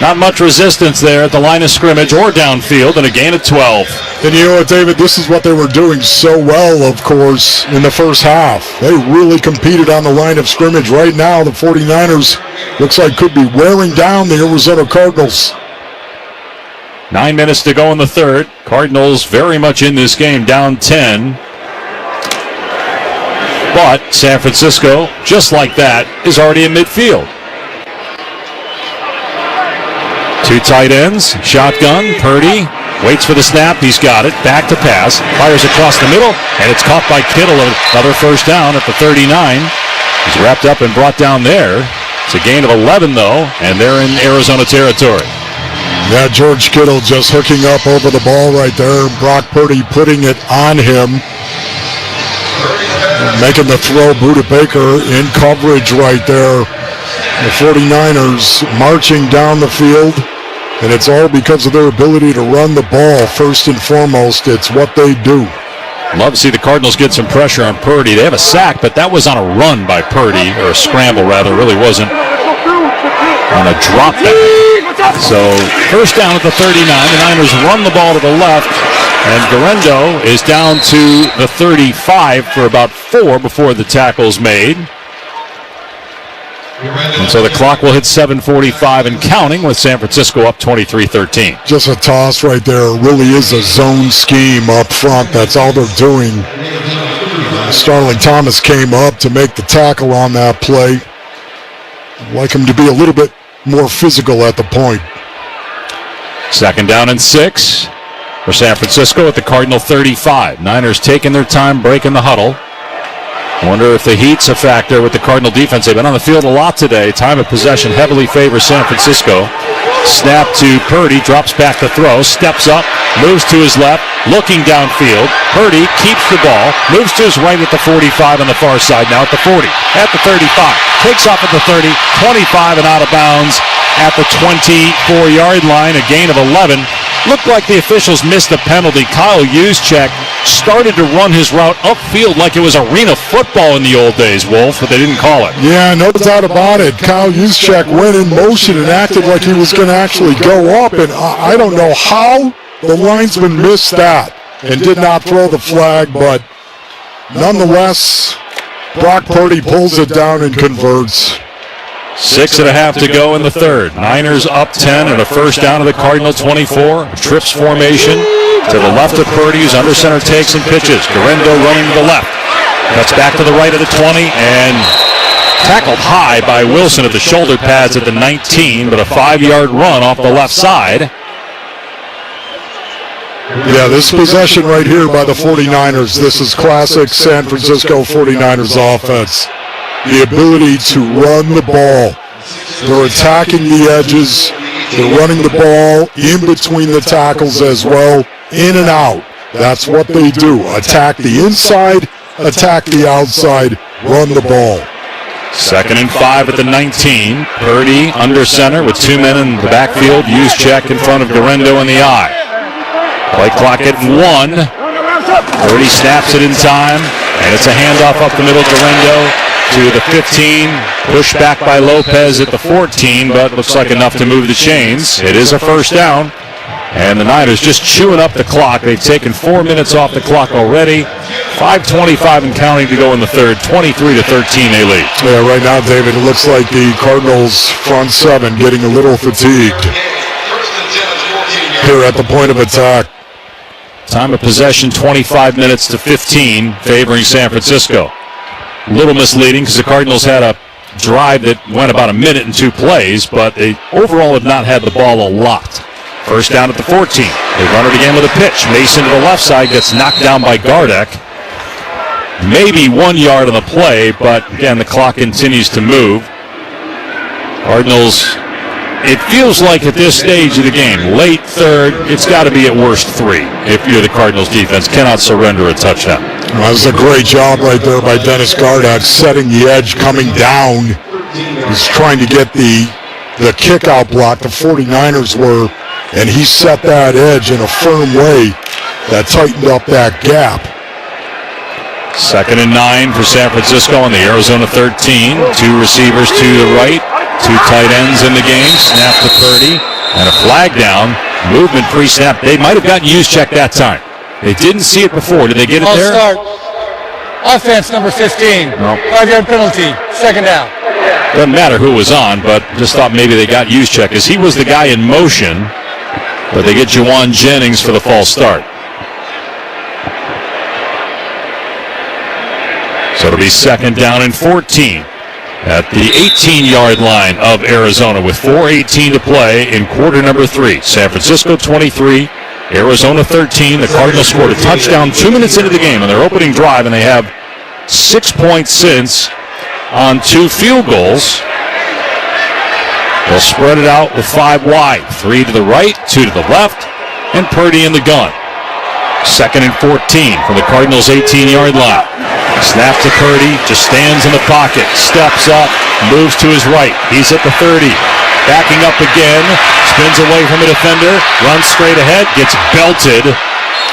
Not much resistance there at the line of scrimmage or downfield, and a gain of 12. And you know what, David, this is what they were doing so well, of course, in the first half. They really competed on the line of scrimmage. Right now, the 49ers looks like could be wearing down the Arizona Cardinals. 9 minutes to go in the third. Cardinals very much in this game, down 10. But San Francisco, just like that, is already in midfield. Two tight ends, shotgun, Purdy waits for the snap, he's got it, back to pass, fires across the middle, and it's caught by Kittle, another first down at the 39. He's wrapped up and brought down there. It's a gain of 11, though, and they're in Arizona territory. Yeah, George Kittle just hooking up over the ball right there. Brock Purdy putting it on him. Making the throw, Budda Baker in coverage right there. The 49ers marching down the field, and it's all because of their ability to run the ball first and foremost. It's what they do. Love to see the Cardinals get some pressure on Purdy. They have a sack, but that was on a run by Purdy, or a scramble rather. It really wasn't on a drop back. So first down at the 39. The Niners run the ball to the left, and Guerrero is down to the 35 for about 4 before the tackle's made. And so the clock will hit 7:45 and counting with San Francisco up 23-13. Just a toss right there. It really is a zone scheme up front. That's all they're doing. Starling Thomas came up to make the tackle on that play. I'd like him to be a little bit more physical at the point. Second down and 6 for San Francisco at the Cardinal 35. Niners taking their time, breaking the huddle. Wonder if the heat's a factor with the Cardinal defense. They've been on the field a lot today. Time of possession heavily favors San Francisco. Snap to Purdy, drops back to throw, steps up, moves to his left, looking downfield. Purdy keeps the ball, moves to his right at the 45 on the far side, now at the 40, at the 35, takes off at the 30, 25 and out of bounds at the 24-yard line, a gain of 11. Looked like the officials missed a penalty. Kyle Juszczyk started to run his route upfield like it was arena football in the old days, Wolf, but they didn't call it. Yeah, no doubt about it. Kyle Juszczyk went in motion and acted like he was going to actually go up, and I don't know how the linesman missed that and did not throw the flag, but nonetheless, Brock Purdy pulls it down and converts. 6.5 to go in the third. Niners up 10 and a first down to the Cardinal 24. Trips formation to the left of Purdy, who's under center, takes and pitches. Guerrero running to the left. Cuts back to the right of the 20 and tackled high by Wilson at the shoulder pads at the 19, but a 5-yard run off the left side. Yeah, this possession right here by the 49ers, this is classic San Francisco 49ers offense. The ability to run the ball. They're attacking the edges. They're running the ball in between the tackles as well, in and out. That's what they do. Attack the inside, attack the outside, run the ball. 2nd and 5 at the 19. Purdy under center with 2 men in the backfield. Juszczyk in front of Guerrero in the eye. Play clock at 1. Purdy snaps it in time, and it's a handoff up the middle. Guerrero to the 15, pushed back by Lopez at the 14, but looks like enough to move the chains. It is a first down, and the Niners just chewing up the clock. They've taken 4 minutes off the clock already. 5:25 and counting to go in the third. 23-13 they lead. Yeah, right now, David, it looks like the Cardinals front 7 getting a little fatigued here at the point of attack. Time of possession 25 minutes to 15, favoring San Francisco. A little misleading because the Cardinals had a drive that went about a minute and 2 plays, but they overall have not had the ball a lot. First down at the 14. They run it again with a pitch. Mason to the left side gets knocked down by Gardeck. Maybe 1 yard on the play, but again, the clock continues to move. Cardinals, it feels like at this stage of the game, late third, it's got to be at worst 3 if you're the Cardinals defense. Cannot surrender a touchdown. That was a great job right there by Dennis Gardeck, setting the edge, coming down. He's trying to get the kick-out block the 49ers were, and he set that edge in a firm way that tightened up that gap. 2nd and 9 for San Francisco on the Arizona 13. 2 receivers to the right, 2 tight ends in the game. Snap to Purdy. And a flag down, movement pre-snap. They might have gotten use check that time. They didn't see it before. Did they get it there? Start. Offense number 15. No. 5-yard penalty. Second down. Doesn't matter who was on, but just thought maybe they got use check as he was the guy in motion. But they get Juwan Jennings for the false start. So it'll be second down and 14 at the 18-yard line of Arizona with 4:18 to play in quarter number 3. San Francisco 23, Arizona 13. The Cardinals scored a touchdown 2 minutes into the game on their opening drive, and they have 6 points since on 2 field goals. They'll spread it out with 5 wide, 3 to the right, 2 to the left, and Purdy in the gun. Second and 14 from the Cardinals' 18-yard line. Snap to Purdy, just stands in the pocket, steps up, moves to his right. He's at the 30, backing up again, spins away from a defender, runs straight ahead, gets belted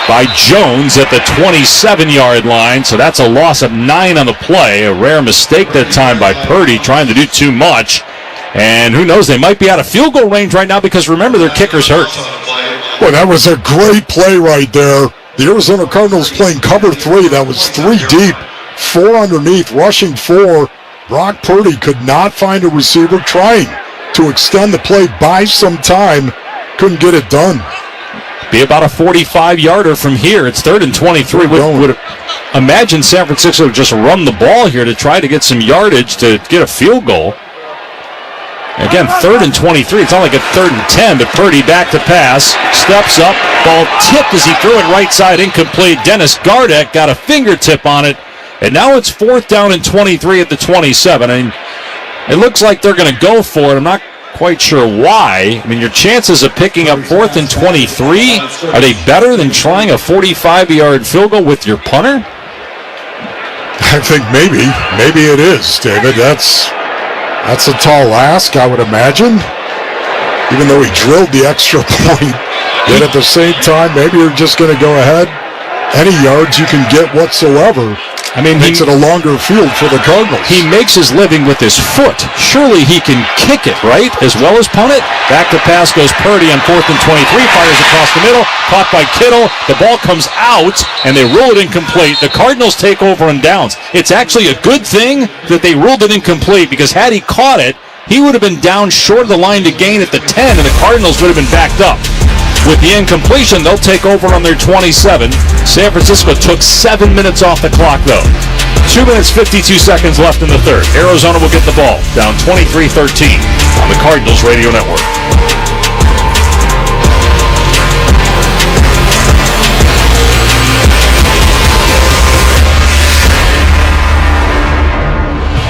by Jones at the 27-yard line. So that's a loss of 9 on the play. A rare mistake that time by Purdy, trying to do too much. And who knows, they might be out of field goal range right now because remember, their kicker's hurt. Well, that was a great play right there. The Arizona Cardinals playing cover 3. That was 3 deep, 4 underneath, rushing 4. Brock Purdy could not find a receiver, trying to extend the play, buy some time. Couldn't get it done. Be about a 45-yarder from here. It's 3rd and 23. Would imagine San Francisco would just run the ball here to try to get some yardage to get a field goal. Again, 3rd and 23. It's not like a 3rd and 10, but Purdy back to pass. Steps up. Ball tipped as he threw it right side, incomplete. Dennis Gardeck got a fingertip on it. And now it's 4th down and 23 at the 27. I mean, it looks like they're going to go for it. I'm not quite sure why. I mean, your chances of picking up 4th and 23, are they better than trying a 45-yard field goal with your punter? I think maybe it is, David. That's a tall ask, I would imagine. Even though he drilled the extra point. Yet at the same time, maybe you're just going to go ahead. Any yards you can get whatsoever. I mean, makes it a longer field for the Cardinals. He makes his living with his foot. Surely he can kick it, right? As well as punt it. Back to pass goes Purdy on 4th and 23. Fires across the middle. Caught by Kittle. The ball comes out, and they rule it incomplete. The Cardinals take over on downs. It's actually a good thing that they ruled it incomplete, because had he caught it, he would have been down short of the line to gain at the 10, and the Cardinals would have been backed up. With the incompletion, they'll take over on their 27. San Francisco took 7 minutes off the clock, though. 2 minutes, 52 seconds left in the third. Arizona will get the ball, down 23-13 on the Cardinals Radio Network.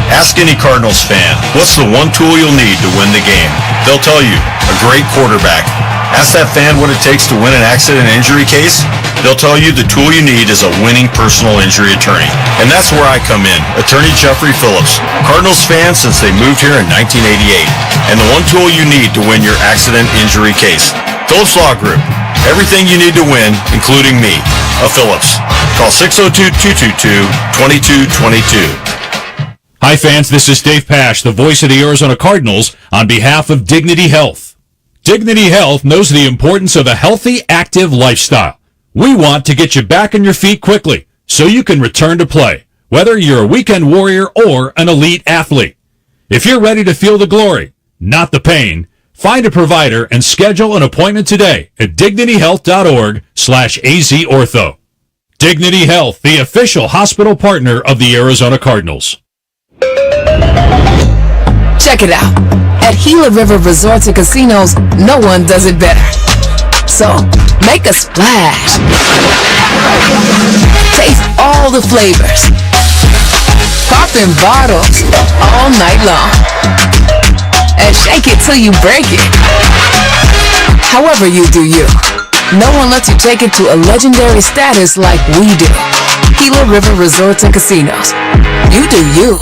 Ask any Cardinals fan, what's the one tool you'll need to win the game? They'll tell you, a great quarterback. Ask that fan what it takes to win an accident and injury case. They'll tell you the tool you need is a winning personal injury attorney. And that's where I come in, Attorney Jeffrey Phillips. Cardinals fan since they moved here in 1988. And the one tool you need to win your accident injury case. Phillips Law Group. Everything you need to win, including me, a Phillips. Call 602-222-2222. Hi fans, this is Dave Pash, the voice of the Arizona Cardinals, on behalf of Dignity Health. Dignity Health knows the importance of a healthy, active lifestyle. We want to get you back on your feet quickly so you can return to play, whether you're a weekend warrior or an elite athlete. If you're ready to feel the glory, not the pain, find a provider and schedule an appointment today at dignityhealth.org/azortho. Dignity Health, the official hospital partner of the Arizona Cardinals. Check it out. At Gila River Resorts and Casinos, no one does it better. So, make a splash. Taste all the flavors. Pop in bottles all night long. And shake it till you break it. However you do you. No one lets you take it to a legendary status like we do. Gila River Resorts and Casinos. You do you.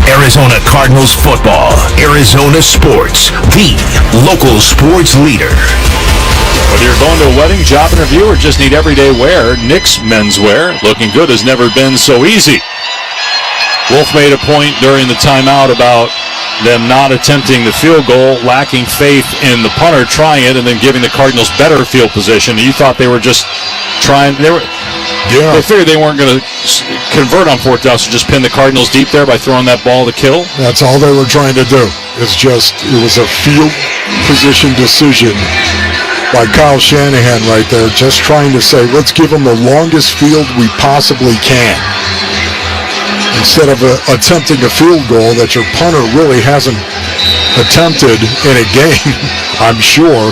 Arizona Cardinals football. Arizona sports. The local sports leader. Whether you're going to a wedding, job interview, or just need everyday wear, Nick's Menswear, looking good has never been so easy. Wolf made a point during the timeout about them not attempting the field goal, lacking faith in the punter trying it, and then giving the Cardinals better field position. You thought they were just trying. They figured they weren't going to convert on fourth down, so just pin the Cardinals deep there by throwing that ball to kill. That's all they were trying to do. It was a field position decision by Kyle Shanahan right there, just trying to say, let's give them the longest field we possibly can. Instead of attempting a field goal that your punter really hasn't attempted in a game, I'm sure,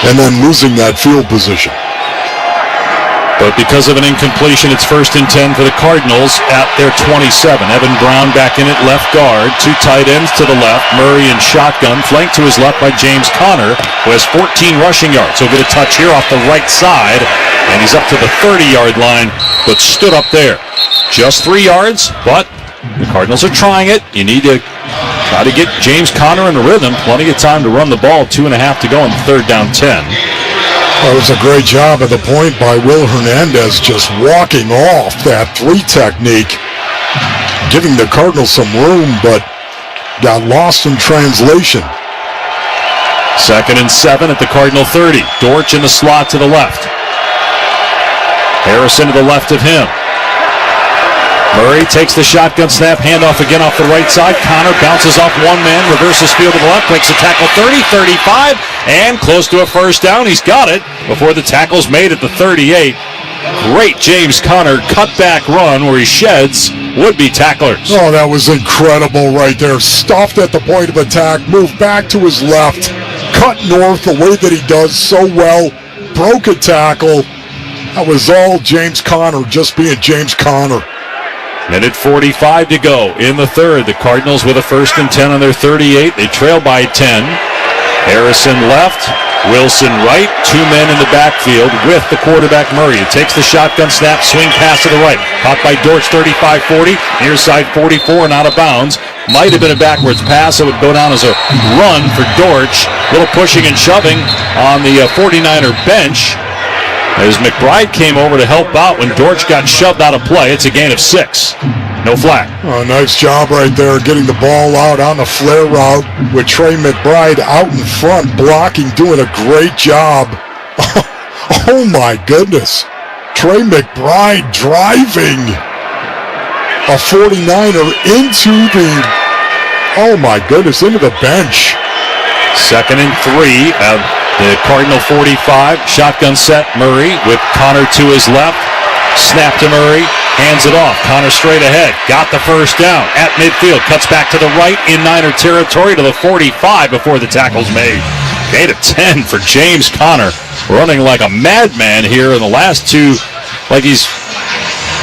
and then losing that field position. But because of an incompletion, it's 1st and 10 for the Cardinals at their 27. Evan Brown back in at left guard. 2 tight ends to the left. Murray in shotgun, flanked to his left by James Conner, who has 14 rushing yards. He'll get a touch here off the right side, and he's up to the 30-yard line, but stood up there. Just 3 yards, but the Cardinals are trying it. You need to try to get James Conner in the rhythm. Plenty of time to run the ball. 2.5 to go on 3rd down 10. That was a great job at the point by Will Hernandez, just walking off that 3 technique, giving the Cardinals some room, but got lost in translation. 2nd and 7 at the Cardinal 30. Dortch in the slot to the left. Harrison to the left of him. Murray takes the shotgun snap, handoff again off the right side. Conner bounces off one man, reverses field to the left, breaks the tackle 30, 35, and close to a first down. He's got it before the tackle's made at the 38. Great James Conner cutback run where he sheds would-be tacklers. Oh, that was incredible right there. Stopped at the point of attack, moved back to his left, cut north the way that he does so well, broke a tackle. That was all James Conner, just being James Conner. Minute 45 to go in the 3rd. The Cardinals with a 1st and 10 on their 38. They trail by 10. Harrison left, Wilson right. 2 men in the backfield with the quarterback Murray. He takes the shotgun snap, swing pass to the right. Caught by Dortch, 35-40. Near side 44 and out of bounds. Might have been a backwards pass. It would go down as a run for Dortch. Little pushing and shoving on the 49er bench, as McBride came over to help out when Dortch got shoved out of play. It's a gain of 6. No flag. Oh, nice job right there, getting the ball out on the flare route with Trey McBride out in front, blocking, doing a great job. Oh my goodness. Trey McBride driving a 49er into the bench. 2nd and 3. The Cardinal 45, shotgun set, Murray with Conner to his left. Snap to Murray, hands it off. Conner straight ahead, got the first down at midfield, cuts back to the right in Niner territory to the 45 before the tackle's made. Gain of 10 for James Conner, running like a madman here in the last 2, like he's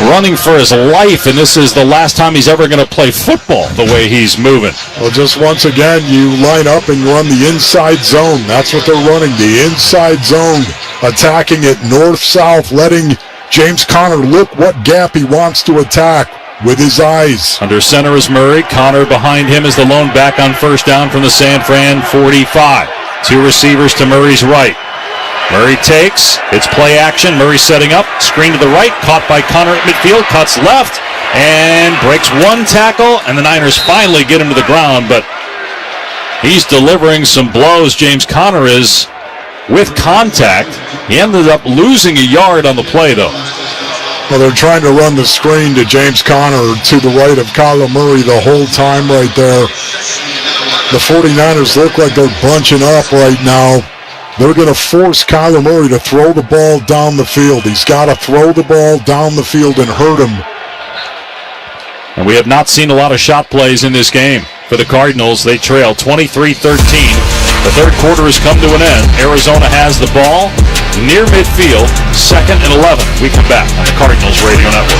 running for his life, and this is the last time he's ever going to play football the way he's moving. Well, just once again, you line up and run the inside zone. That's what they're running, the inside zone, attacking it north-south, letting James Conner look what gap he wants to attack with his eyes. Under center is Murray. Conner behind him is the lone back on 1st down from the San Fran 45. 2 receivers to Murray's right. Murray takes, it's play action, Murray setting up, screen to the right, caught by Conner at midfield, cuts left, and breaks 1 tackle, and the Niners finally get him to the ground, but he's delivering some blows. James Conner is with contact. He ended up losing a yard on the play, though. Well, they're trying to run the screen to James Conner to the right of Kyler Murray the whole time right there. The 49ers look like they're bunching up right now. They're going to force Kyler Murray to throw the ball down the field. He's got to throw the ball down the field and hurt him. And we have not seen a lot of shot plays in this game for the Cardinals. They trail 23-13. The 3rd quarter has come to an end. Arizona has the ball near midfield, 2nd and 11. We come back on the Cardinals Radio Network.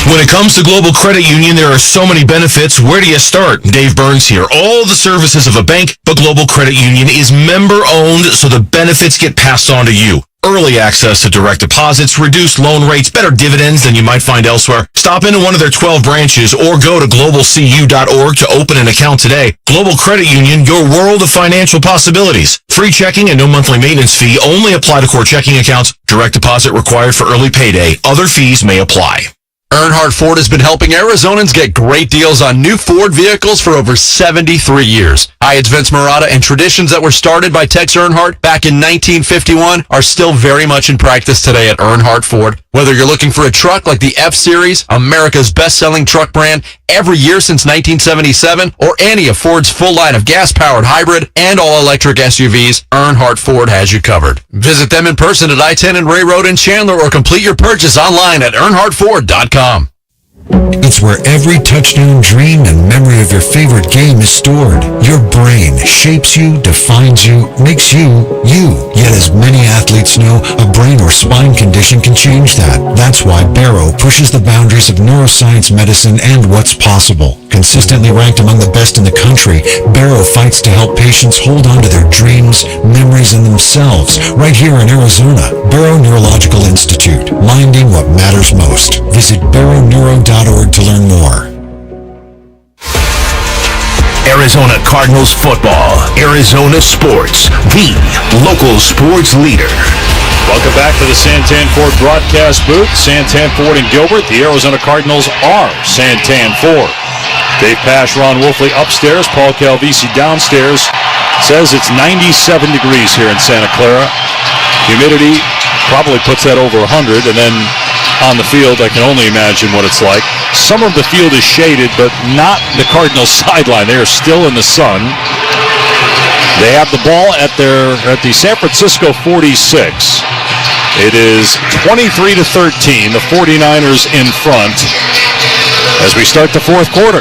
When it comes to Global Credit Union, there are so many benefits. Where do you start? Dave Burns here. All the services of a bank, but Global Credit Union is member-owned, so the benefits get passed on to you. Early access to direct deposits, reduced loan rates, better dividends than you might find elsewhere. Stop into one of their 12 branches or go to globalcu.org to open an account today. Global Credit Union, your world of financial possibilities. Free checking and no monthly maintenance fee only apply to core checking accounts. Direct deposit required for early payday. Other fees may apply. Earnhardt Ford has been helping Arizonans get great deals on new Ford vehicles for over 73 years. Hi, it's Vince Marotta, and traditions that were started by Tex Earnhardt back in 1951 are still very much in practice today at Earnhardt Ford. Whether you're looking for a truck like the F-Series, America's best-selling truck brand every year since 1977, or any of Ford's full line of gas-powered hybrid and all-electric SUVs, Earnhardt Ford has you covered. Visit them in person at I-10 and Ray Road in Chandler, or complete your purchase online at EarnhardtFord.com. It's where every touchdown dream and memory of your favorite game is stored. Your brain shapes you, defines you, makes you, you. Yet as many athletes know, a brain or spine condition can change that. That's why Barrow pushes the boundaries of neuroscience medicine and what's possible. Consistently ranked among the best in the country, Barrow fights to help patients hold on to their dreams, memories, and themselves right here in Arizona. Barrow Neurological Institute, minding what matters most. Visit barrowneuro.org to learn more. Arizona Cardinals football, Arizona sports, the local sports leader. Welcome back to the Santan Ford broadcast booth. Santan Ford and Gilbert. The Arizona Cardinals are Santan Ford. Dave Pasch, Ron Wolfley upstairs. Paul Calvisi downstairs. Says it's 97 degrees here in Santa Clara. Humidity probably puts that over 100. And then on the field, I can only imagine what it's like. Some of the field is shaded, but not the Cardinals sideline. They are still in the sun. They have the ball at the San Francisco 46. It is 23-13. The 49ers in front as we start the fourth quarter.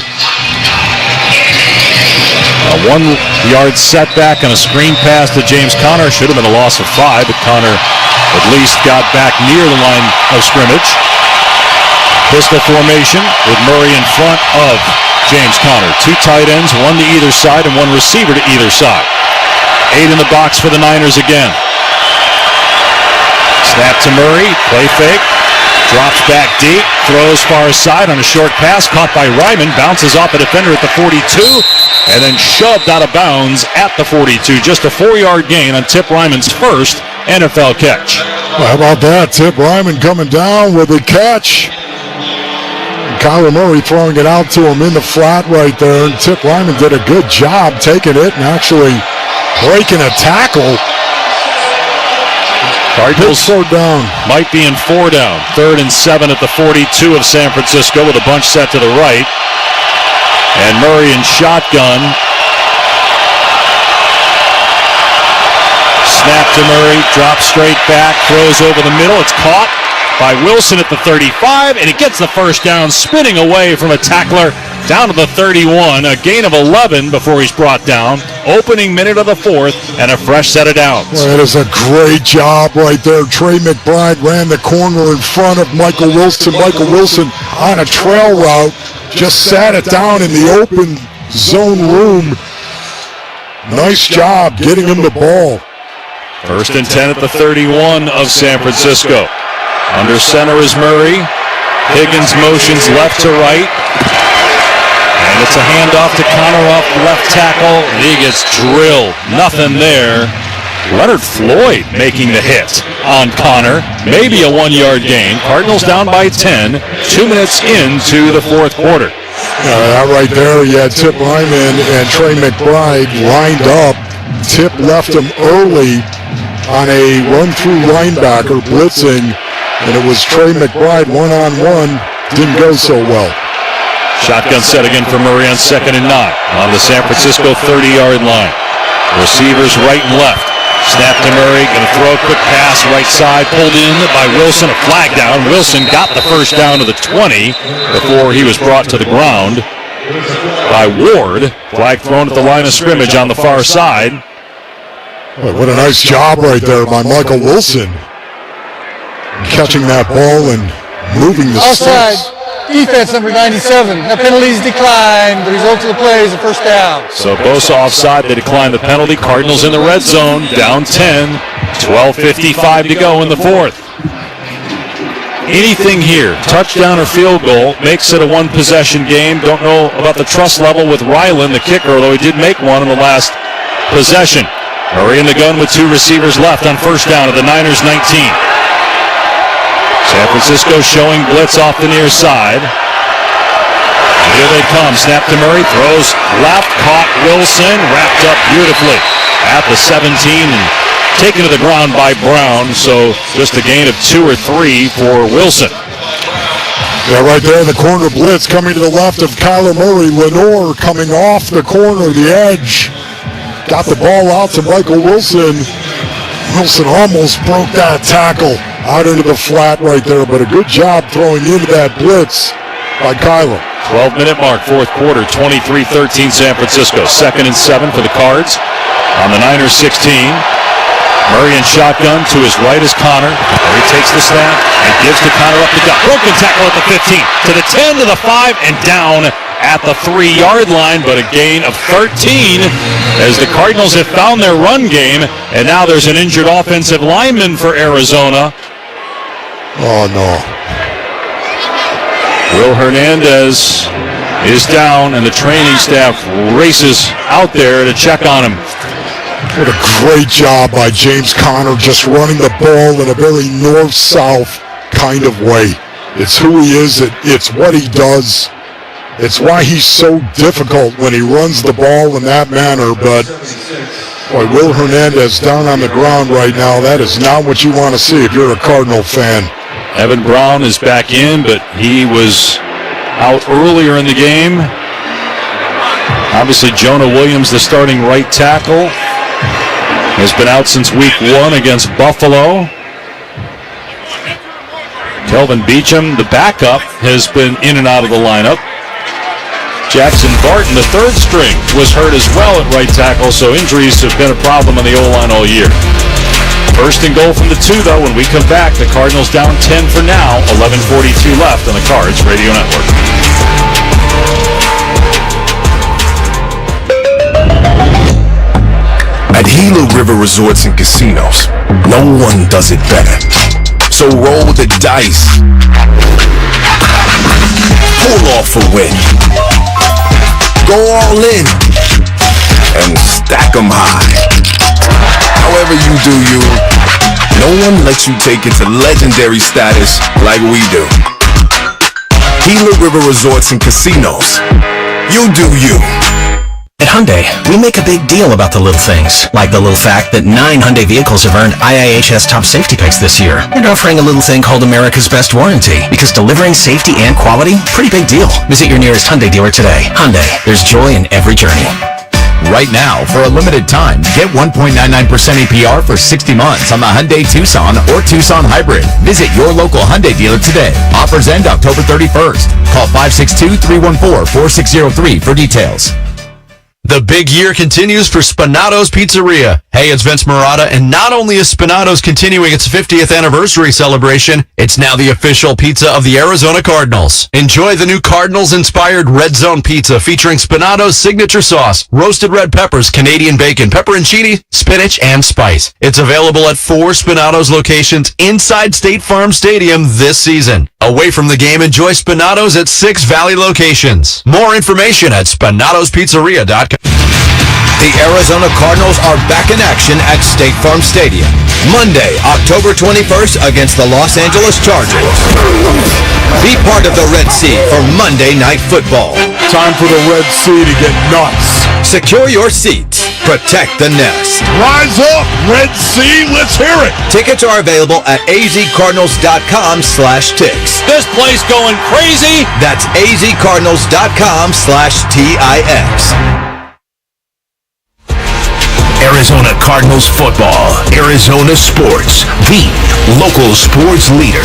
A 1-yard setback and a screen pass to James Conner. Should have been a loss of 5, but Conner at least got back near the line of scrimmage. Pistol formation with Murray in front of James Conner. 2 tight ends, 1 to either side and 1 receiver to either side. 8 in the box for the Niners again. Snap to Murray, play fake, drops back deep, throws far side on a short pass, caught by Ryman, bounces off a defender at the 42, and then shoved out of bounds at the 42. Just a 4-yard gain on Tip Ryman's first NFL catch. Well, how about that? Tip Ryman coming down with a catch. Kyler Murray throwing it out to him in the flat right there, and Tip Ryman did a good job taking it and actually breaking a tackle. Cardinals down. Might be in 4 down. 3rd and 7 at the 42 of San Francisco with a bunch set to the right. And Murray in shotgun. Snap to Murray, drops straight back, throws over the middle. It's caught by Wilson at the 35, and he gets the first down, spinning away from a tackler down to the 31. A gain of 11 before he's brought down. Opening minute of the 4th, and a fresh set of downs. Well, that is a great job right there. Trey McBride ran the corner in front of Michael Wilson. Michael Wilson on a trail route just sat it down in the open zone room. Nice job getting him the ball. 1st and 10 at the 31 of San Francisco. Under center is Murray. Higgins motions left to right. And it's a handoff to Conner off the left tackle. And he gets drilled. Nothing there. Leonard Floyd making the hit on Conner. Maybe a 1-yard gain. Cardinals down by 10. 2 minutes into the fourth quarter. That right there, you had Tip Ryman and Trey McBride lined up. Tip left him early on a run-through linebacker blitzing. And it was Trey McBride one-on-one. Didn't go so well. Shotgun set again for Murray on 2nd and 9 on the San Francisco 30-yard line. Receivers right and left. Snap to Murray, going to throw a quick pass right side, pulled in by Wilson, a flag down. Wilson got the first down to the 20 before he was brought to the ground by Ward. Flag thrown at the line of scrimmage on the far side. Boy, what a nice job right there by Michael Wilson. Catching that ball and moving the sticks. Defense number 97. The penalties declined. The result of the play is a first down. So Bosa offside. They decline the penalty. Cardinals in the red zone, down 10. 12:55 to go in the fourth. Anything here, touchdown or field goal, makes it a one-possession game. Don't know about the trust level with Ryland, the kicker, although he did make one in the last possession. Murray in the gun with 2 receivers left on first down at the Niners 19. San Francisco showing blitz off the near side. Here they come. Snap to Murray. Throws left. Caught Wilson. Wrapped up beautifully at the 17 and taken to the ground by Brown. So just a gain of 2 or 3 for Wilson. Yeah, right there in the corner blitz coming to the left of Kyler Murray. Lenore coming off the corner, the edge. Got the ball out to Michael Wilson. Wilson almost broke that tackle out into the flat right there, but a good job throwing into that blitz by Kyler. 12-minute mark, fourth quarter, 23-13 San Francisco. 2nd and 7 for the Cards on the Niners 16. Murray in shotgun. To his right is Connor. Murray takes the snap and gives to Connor up the gut. Broken tackle at the 15, to the 10, to the 5, and down at the 3-yard line, but a gain of 13 as the Cardinals have found their run game, and now there's an injured offensive lineman for Arizona. Oh, no. Will Hernandez is down, and the training staff races out there to check on him. What a great job by James Conner, just running the ball in a very north-south kind of way. It's who he is. It's what he does. It's why he's so difficult when he runs the ball in that manner. But, boy, Will Hernandez down on the ground right now, that is not what you want to see if you're a Cardinal fan. Evan Brown is back in, but he was out earlier in the game. Obviously, Jonah Williams, the starting right tackle, has been out since week 1 against Buffalo. Kelvin Beachum, the backup, has been in and out of the lineup. Jackson Barton, the 3rd string, was hurt as well at right tackle, so injuries have been a problem on the O-line all year. 1st and goal from the 2, though. When we come back, the Cardinals down 10 for now. 11:42 left on the Cards Radio Network. At Gila River Resorts and Casinos, no one does it better. So roll the dice. Pull off a win. Go all in. And stack 'em high. However you do you, no one lets you take it to legendary status like we do. Gila River Resorts and Casinos. You do you. At Hyundai, we make a big deal about the little things, like the little fact that 9 Hyundai vehicles have earned IIHS top safety picks this year, and offering a little thing called America's Best Warranty, because delivering safety and quality, pretty big deal. Visit your nearest Hyundai dealer today. Hyundai, there's joy in every journey. Right now, for a limited time, get 1.99% APR for 60 months on the Hyundai Tucson or Tucson Hybrid. Visit your local Hyundai dealer today. Offers end October 31st. Call 562-314-4603 for details. The big year continues for Spinato's Pizzeria. Hey, it's Vince Marotta, and not only is Spinato's continuing its 50th anniversary celebration, it's now the official pizza of the Arizona Cardinals. Enjoy the new Cardinals-inspired Red Zone Pizza featuring Spinato's signature sauce, roasted red peppers, Canadian bacon, pepperoncini, spinach, and spice. It's available at 4 Spinato's locations inside State Farm Stadium this season. Away from the game, enjoy Spinato's at 6 Valley locations. More information at spinatospizzeria.com. The Arizona Cardinals are back in action at State Farm Stadium. Monday, October 21st against the Los Angeles Chargers. Be part of the Red Sea for Monday Night Football. Time for the Red Sea to get nuts. Secure your seats. Protect the nest. Rise up, Red Sea. Let's hear it. Tickets are available at azcardinals.com/tix. This place going crazy. That's azcardinals.com/tix. Arizona Cardinals football. Arizona sports. The local sports leader.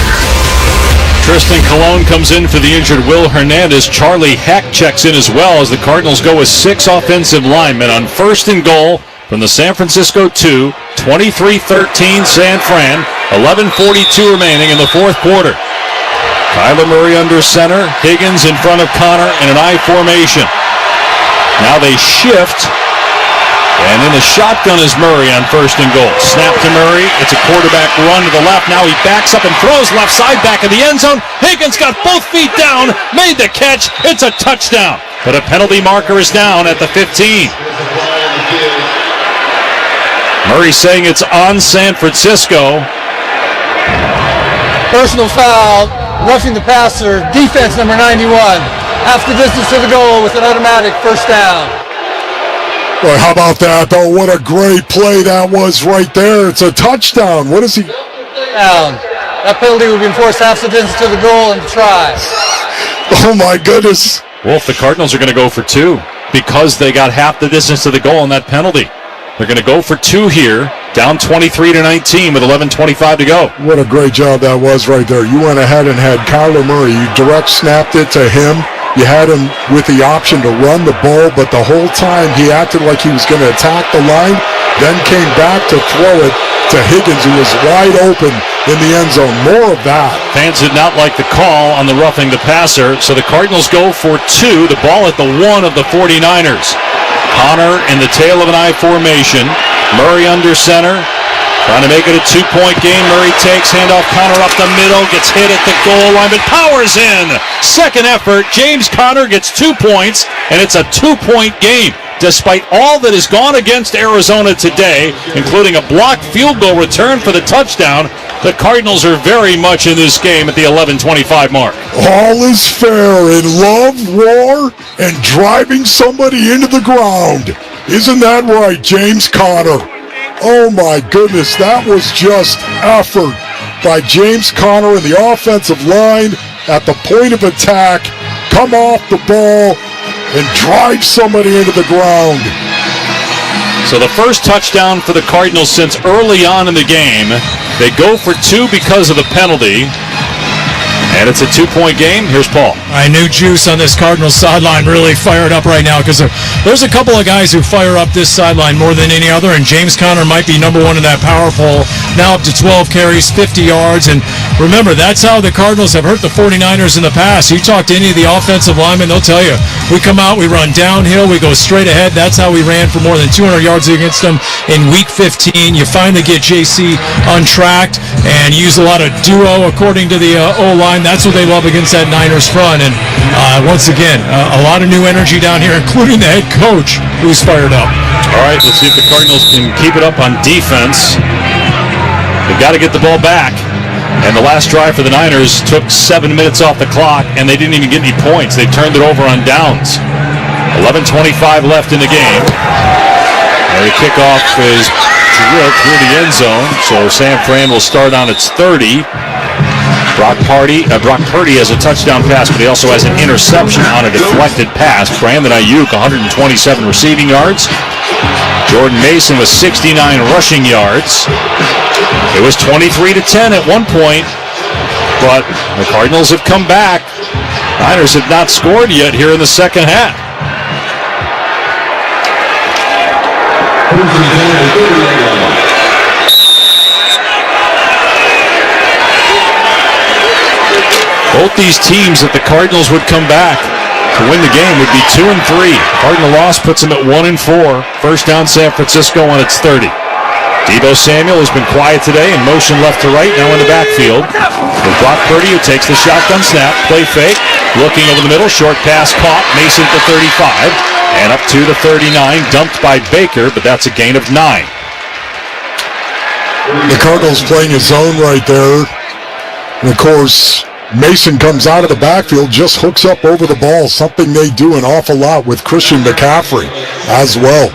Tristan Colon comes in for the injured Will Hernandez. Charlie Heck checks in as well as the Cardinals go with 6 offensive linemen on 1st and goal from the San Francisco 2. 23-13 San Fran. 11:42 remaining in the 4th quarter. Kyler Murray under center. Higgins in front of Connor in an I formation. Now they shift. And in the shotgun is Murray on 1st and goal. Snap to Murray. It's a quarterback run to the left. Now he backs up and throws left side back in the end zone. Higgins got both feet down, made the catch. It's a touchdown. But a penalty marker is down at the 15. Murray saying it's on San Francisco. Personal foul, roughing the passer, defense number 91. Half the distance to the goal with an automatic first down. Well, how about that, though? What a great play that was right there. It's a touchdown. What is he? Down. That penalty would be enforced half the distance to the goal and try. Oh, my goodness. Wolf, the Cardinals are going to go for 2 because they got half the distance to the goal on that penalty. They're going to go for 2 here, down 23-19 with 11:25 to go. What a great job that was right there. You went ahead and had Kyler Murray. You direct snapped it to him. You had him with the option to run the ball, but the whole time he acted like he was going to attack the line, then came back to throw it to Higgins, who was wide open in the end zone. More of that. Fans did not like the call on the roughing the passer, so the Cardinals go for 2. The ball at the 1 of the 49ers. Connor in the tail of an I formation. Murray under center. Trying to make it a 2-point game. Murray takes, handoff, Connor up the middle, gets hit at the goal line, but powers in. Second effort, James Conner gets 2 points, and it's a 2-point game. Despite all that has gone against Arizona today, including a blocked field goal return for the touchdown, the Cardinals are very much in this game at the 11:25 mark. All is fair in love, war, and driving somebody into the ground. Isn't that right, James Conner? Oh my goodness, that was just effort by James Conner in the offensive line at the point of attack, come off the ball and drive somebody into the ground. So the first touchdown for the Cardinals since early on in the game. They go for 2 because of the penalty. And it's a 2-point game. Here's Paul. I knew Juice on this Cardinals sideline really fired up right now because there's a couple of guys who fire up this sideline more than any other, and James Conner might be number 1 in that power poll. Now up to 12 carries, 50 yards, and remember, that's how the Cardinals have hurt the 49ers in the past. You talk to any of the offensive linemen, they'll tell you, we come out, we run downhill, we go straight ahead. That's how we ran for more than 200 yards against them in Week 15. You finally get JC untracked and use a lot of duo according to the O-line. That's what they love against that Niners front. And once again, a lot of new energy down here, including the head coach, who's fired up. All right, let's see if the Cardinals can keep it up on defense. They've got to get the ball back. And the last drive for the Niners took 7 minutes off the clock, and they didn't even get any points. They turned it over on downs. 11:25 left in the game. And the kickoff is drilled through the end zone, so San Fran will start on its 30. Brock Purdy has a touchdown pass, but he also has an interception on a deflected pass. Brandon Ayuk, 127 receiving yards. Jordan Mason with 69 rushing yards. It was 23-10 at one point, but the Cardinals have come back. Niners have not scored yet here in the second half. Both these teams, if the Cardinals would come back to win the game, would be 2-3. Cardinal loss puts them at 1-4. First down, San Francisco on its 30. Deebo Samuel has been quiet today and motion left to right, now in the backfield. With Brock Purdy, who takes the shotgun snap, play fake, looking over the middle, short pass caught, Mason to 35, and up to the 39, dumped by Baker, but that's a gain of 9. The Cardinals playing a zone right there. And of course, Mason comes out of the backfield, just hooks up over the ball, something they do an awful lot with Christian McCaffrey as well.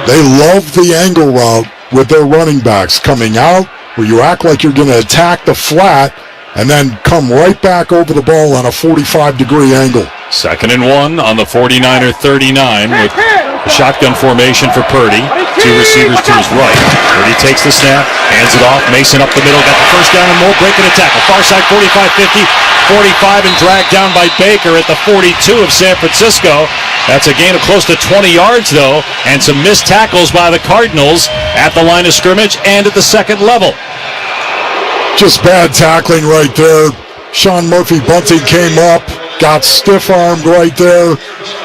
They love the angle route with their running backs coming out, where you act like you're going to attack the flat and then come right back over the ball on a 45-degree angle. 2nd and 1 on the 49er 39 with a shotgun formation for Purdy. 2 receivers to his right. Purdy takes the snap, hands it off. Mason up the middle, got the first down and more, breaking a tackle. Far side 45-50, 45 and dragged down by Baker at the 42 of San Francisco. That's a gain of close to 20 yards though, and some missed tackles by the Cardinals at the line of scrimmage and at the second level. Just bad tackling right there. Sean Murphy-Bunting came up, got stiff-armed right there.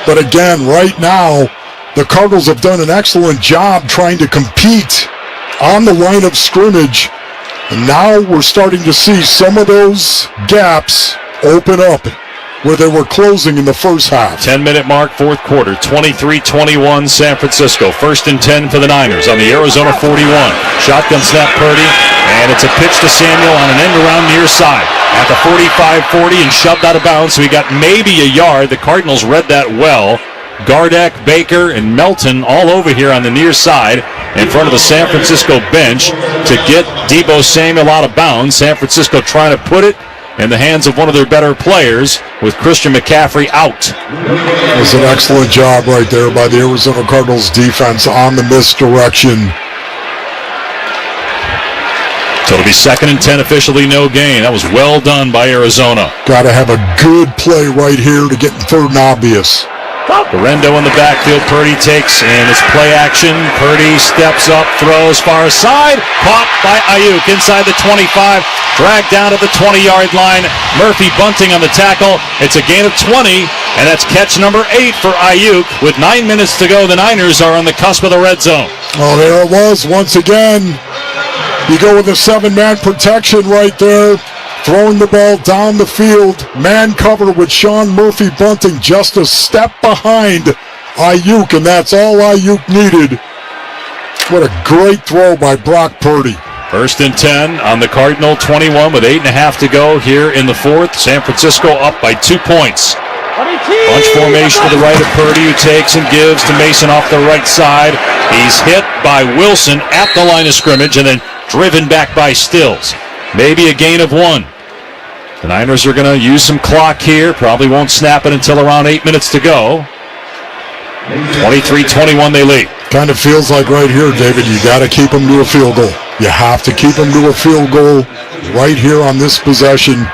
But again, right now, the Cardinals have done an excellent job trying to compete on the line of scrimmage. And now we're starting to see some of those gaps open up where they were closing in the first half. 10-minute mark, fourth quarter, 23-21 San Francisco. 1st and 10 for the Niners on the Arizona 41. Shotgun snap Purdy, and it's a pitch to Samuel on an end around near side. At the 45-40 and shoved out of bounds, so he got maybe a yard. The Cardinals read that well. Gardeck, Baker, and Melton all over here on the near side in front of the San Francisco bench to get Deebo Samuel out of bounds. San Francisco trying to put it in the hands of one of their better players with Christian McCaffrey out. It was an excellent job right there by the Arizona Cardinals defense on the misdirection. So it'll be 2nd and 10, officially no gain. That was well done by Arizona. Got to have a good play right here to get in 3rd and obvious. Garendo in the backfield. Purdy takes, and it's play action. Purdy steps up, throws far side. Caught by Ayuk inside the 25. Dragged down to the 20-yard line. Murphy-Bunting on the tackle. It's a gain of 20, and that's catch number 8 for Ayuk. With 9 minutes to go, the Niners are on the cusp of the red zone. Oh, there it was once again. You go with a 7-man protection right there. Throwing the ball down the field. Man cover with Sean Murphy-Bunting just a step behind Ayuk, and that's all Ayuk needed. What a great throw by Brock Purdy. 1st and 10 on the Cardinal 21 with 8.5 to go here in the 4th. San Francisco up by 2 points. Bunch formation to the right of Purdy, who takes and gives to Mason off the right side. He's hit by Wilson at the line of scrimmage and then driven back by Stills. Maybe a gain of 1. The Niners are going to use some clock here. Probably won't snap it until around 8 minutes to go. 23-21 they lead. Kind of feels like right here, David, you got to keep them to a field goal. You have to keep them to a field goal right here on this possession.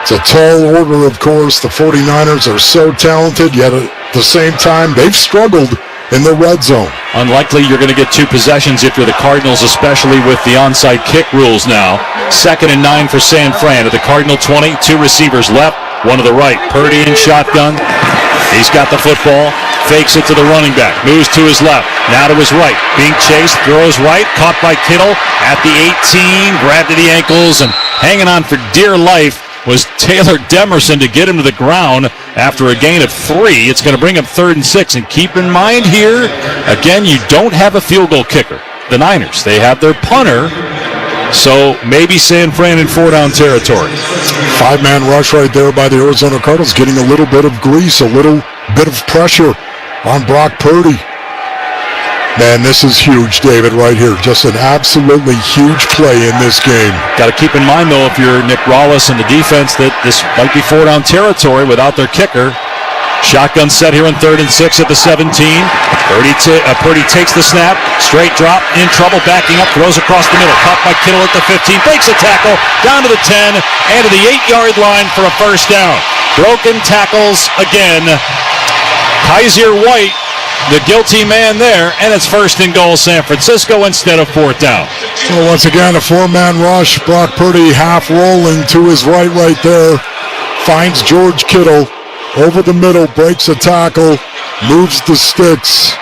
It's a tall order, of course. The 49ers are so talented, yet at the same time, they've struggled in the red zone. Unlikely you're going to get 2 possessions if you're the Cardinals, especially with the onside kick rules now. 2nd and 9 for San Fran. At the Cardinal 20, 2 receivers left, 1 to the right. Purdy in shotgun. He's got the football. Fakes it to the running back. Moves to his left. Now to his right. Being chased. Throws right. Caught by Kittle at the 18. Grabbed to the ankles and hanging on for dear life was Taylor Demerson to get him to the ground after a gain of 3. It's going to bring up 3rd and 6. And keep in mind here, again, you don't have a field goal kicker. The Niners, they have their punter. So maybe San Fran in 4-down territory. 5-man rush right there by the Arizona Cardinals, getting a little bit of grease, a little bit of pressure on Brock Purdy. Man, this is huge, David, right here. Just an absolutely huge play in this game. Got to keep in mind, though, if you're Nick Rawlis and the defense, that this might be 4-down territory without their kicker. Shotgun set here on 3rd and 6 at the 17. Purdy takes the snap, straight drop, in trouble, backing up, throws across the middle. Caught by Kittle at the 15, breaks a tackle, down to the 10, and to the 8-yard line for a first down. Broken tackles again. Kaiser White, the guilty man there, and it's 1st and goal San Francisco instead of 4th down. So once again, a 4-man rush. Brock Purdy half rolling to his right there. Finds George Kittle over the middle, breaks a tackle, moves the sticks.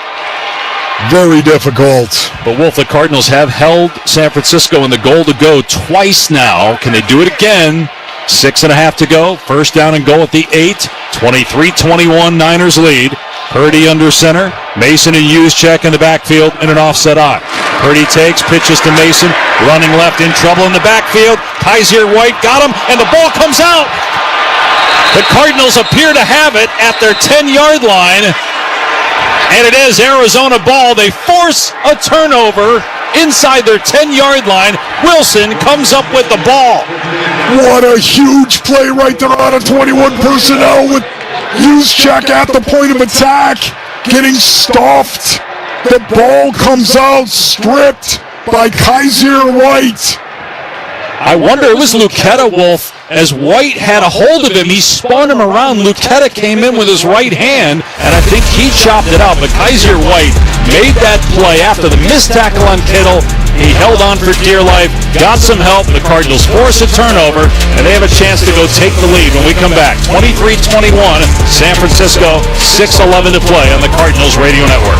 Very difficult. But Wolf, the Cardinals have held San Francisco in the goal to go twice now. Can they do it again? 6.5 to go. 1st down and goal at the 8. 23-21 Niners lead. Purdy under center. Mason and Juszczyk in the backfield in an offset eye. Purdy takes, pitches to Mason. Running left, in trouble in the backfield. Kaiser White got him, and the ball comes out. The Cardinals appear to have it at their 10-yard line. And it is Arizona ball. They force a turnover inside their 10-yard line. Wilson comes up with the ball. What a huge play right there out of 21 personnel with Juszczyk at the point of attack, getting stuffed. The ball comes out stripped by Kaiser White. I wonder, it was Lucetta, Wolf, as White had a hold of him, he spun him around. Lucetta came in with his right hand, and I think he chopped it out. But Kaiser White made that play after the missed tackle on Kittle. He held on for dear life, got some help. The Cardinals force a turnover, and they have a chance to go take the lead when we come back. 23-21, San Francisco, 6:11 to play on the Cardinals Radio Network.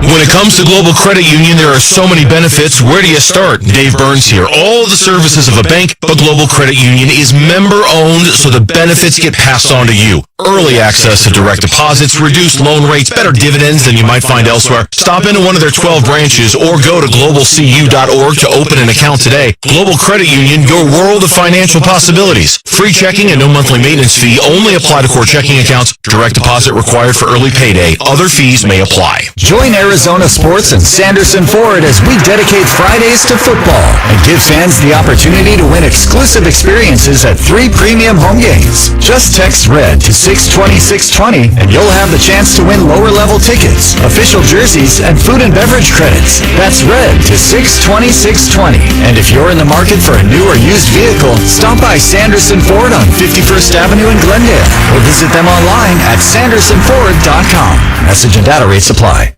When it comes to Global Credit Union, there are so many benefits. Where do you start? Dave Burns here. All the services of a bank, but Global Credit Union is member-owned, so the benefits get passed on to you. Early access to direct deposits, reduced loan rates, better dividends than you might find elsewhere. Stop into one of their 12 branches or go to globalcu.org to open an account today. Global Credit Union, your world of financial possibilities. Free checking and no monthly maintenance fee only apply to core checking accounts. Direct deposit required for early payday. Other fees may apply. Join Arizona Sports and Sanderson Ford as we dedicate Fridays to football and give fans the opportunity to win exclusive experiences at 3 premium home games. Just text RED to 620-620 and you'll have the chance to win lower-level tickets, official jerseys, and food and beverage credits. That's RED to 620-620. And if you're in the market for a new or used vehicle, stop by Sanderson Ford on 51st Avenue in Glendale or visit them online at sandersonford.com. Message and data rates apply.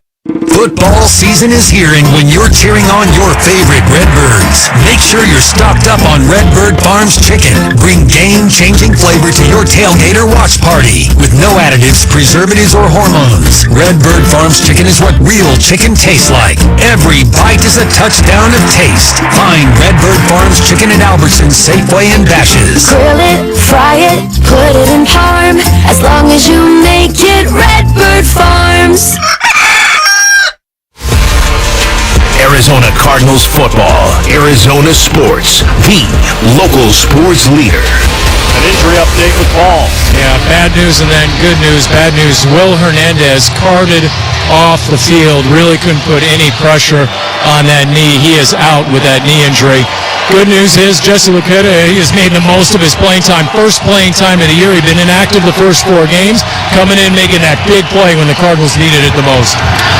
Football season is here, and when you're cheering on your favorite Redbirds, make sure you're stocked up on Redbird Farms chicken. Bring game-changing flavor to your tailgate or watch party with no additives, preservatives, or hormones. Redbird Farms chicken is what real chicken tastes like. Every bite is a touchdown of taste. Find Redbird Farms chicken at Albertsons, Safeway, and Bashes. Grill it, fry it, put it in parm. As long as you make it Redbird Farms. Arizona Cardinals football, Arizona sports, the local sports leader. An injury update with Paul. Yeah, bad news and then good news. Bad news, Will Hernandez carted off the field. Really couldn't put any pressure on that knee. He is out with that knee injury. Good news is Jesse Luketa, he has made the most of his playing time. First playing time of the year. He'd been inactive the first 4 games. Coming in, making that big play when the Cardinals needed it the most.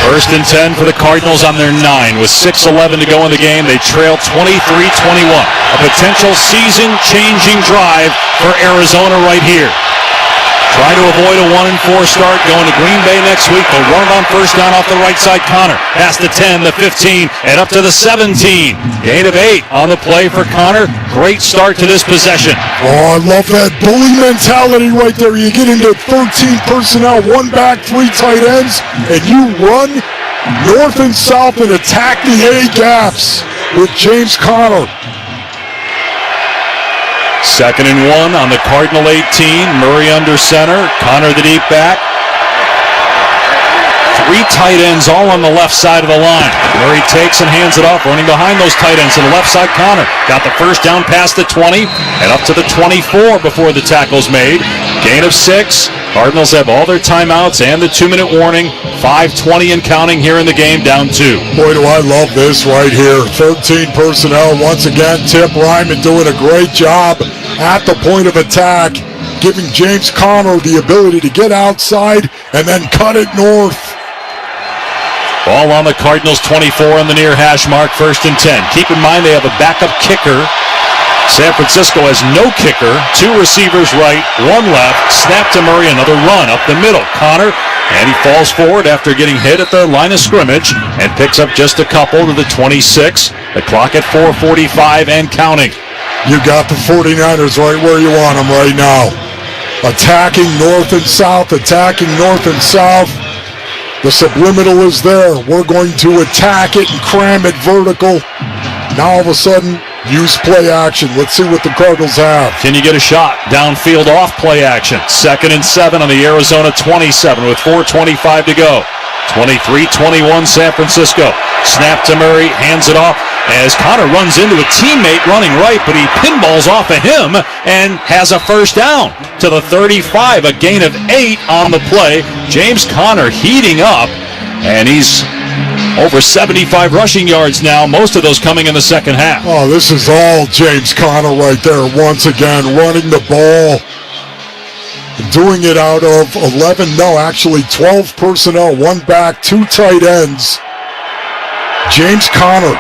First and 10 for the Cardinals on their 9 with 6:11 to go in the game. They trail 23-21. A potential season-changing drive for Arizona right here. Try to avoid a 1-4 start going to Green Bay next week. They'll run it on first down off the right side. Connor past the 10, the 15, and up to the 17. Gain of 8 on the play for Connor. Great start to this possession. Oh, I love that bully mentality right there. You get into 13 personnel, 1 back, 3 tight ends, and you run north and south and attack the A gaps with James Conner. 2nd and 1 on the Cardinal 18. Murray under center. Connor the deep back. 3 tight ends all on the left side of the line. Murray takes and hands it off, running behind those tight ends to the left side. Connor got the first down past the 20 and up to the 24 before the tackle's made. Gain of 6. Cardinals have all their timeouts and the 2-minute warning. 5:20 and counting here in the game, down 2. Boy, do I love this right here. 13 personnel. Once again, Tip Ryman doing a great job at the point of attack, giving James Conner the ability to get outside and then cut it north. Ball on the Cardinals 24 on the near hash mark, 1st and 10. Keep in mind they have a backup kicker. San Francisco has no kicker. 2 receivers right, 1 left. Snap to Murray, another run up the middle. Connor, and he falls forward after getting hit at the line of scrimmage and picks up just a couple to the 26. The clock at 4:45 and counting. You got the 49ers right where you want them right now. Attacking north and south, attacking north and south. The subliminal is there. We're going to attack it and cram it vertical. Now all of a sudden, use play action. Let's see what the Cardinals have. Can you get a shot? Downfield off play action. 2nd and 7 on the Arizona 27 with 4:25 to go. 23-21 San Francisco. Snap to Murray, hands it off as Connor runs into a teammate running right, but he pinballs off of him and has a first down to the 35. A gain of 8 on the play. James Conner heating up, and he's over 75 rushing yards now, most of those coming in the second half. Oh, this is all James Conner right there once again, running the ball. doing it out of 12 personnel, 1 back, 2 tight ends. James Conner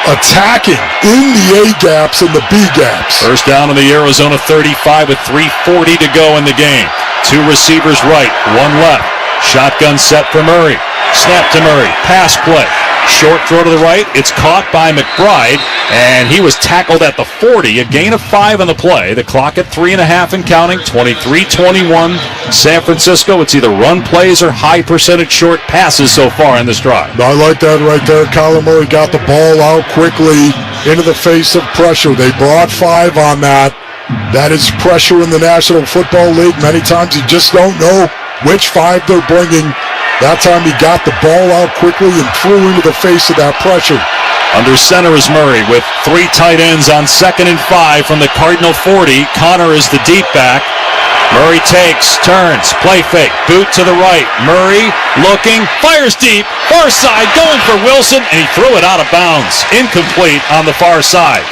attacking in the A gaps and the B gaps. First down on the Arizona 35 with 3:40 to go in the game. 2 receivers right, 1 left. Shotgun set for Murray. Snap to Murray. Pass play. Short throw to the right. It's caught by McBride, and he was tackled at the 40. A gain of 5 on the play. The clock at 3.5 and counting. 23-21. San Francisco. It's either run plays or high percentage short passes so far in this drive. I like that right there. Kyler Murray got the ball out quickly into the face of pressure. They brought 5 on that. That is pressure in the National Football League. Many times you just don't know which 5 they're bringing. That time he got the ball out quickly and threw into the face of that pressure. Under center is Murray with 3 tight ends on 2nd and 5 from the Cardinal 40. Connor is the deep back. Murray takes, turns, play fake, boot to the right. Murray looking, fires deep, far side, going for Wilson, and he threw it out of bounds. Incomplete on the far side.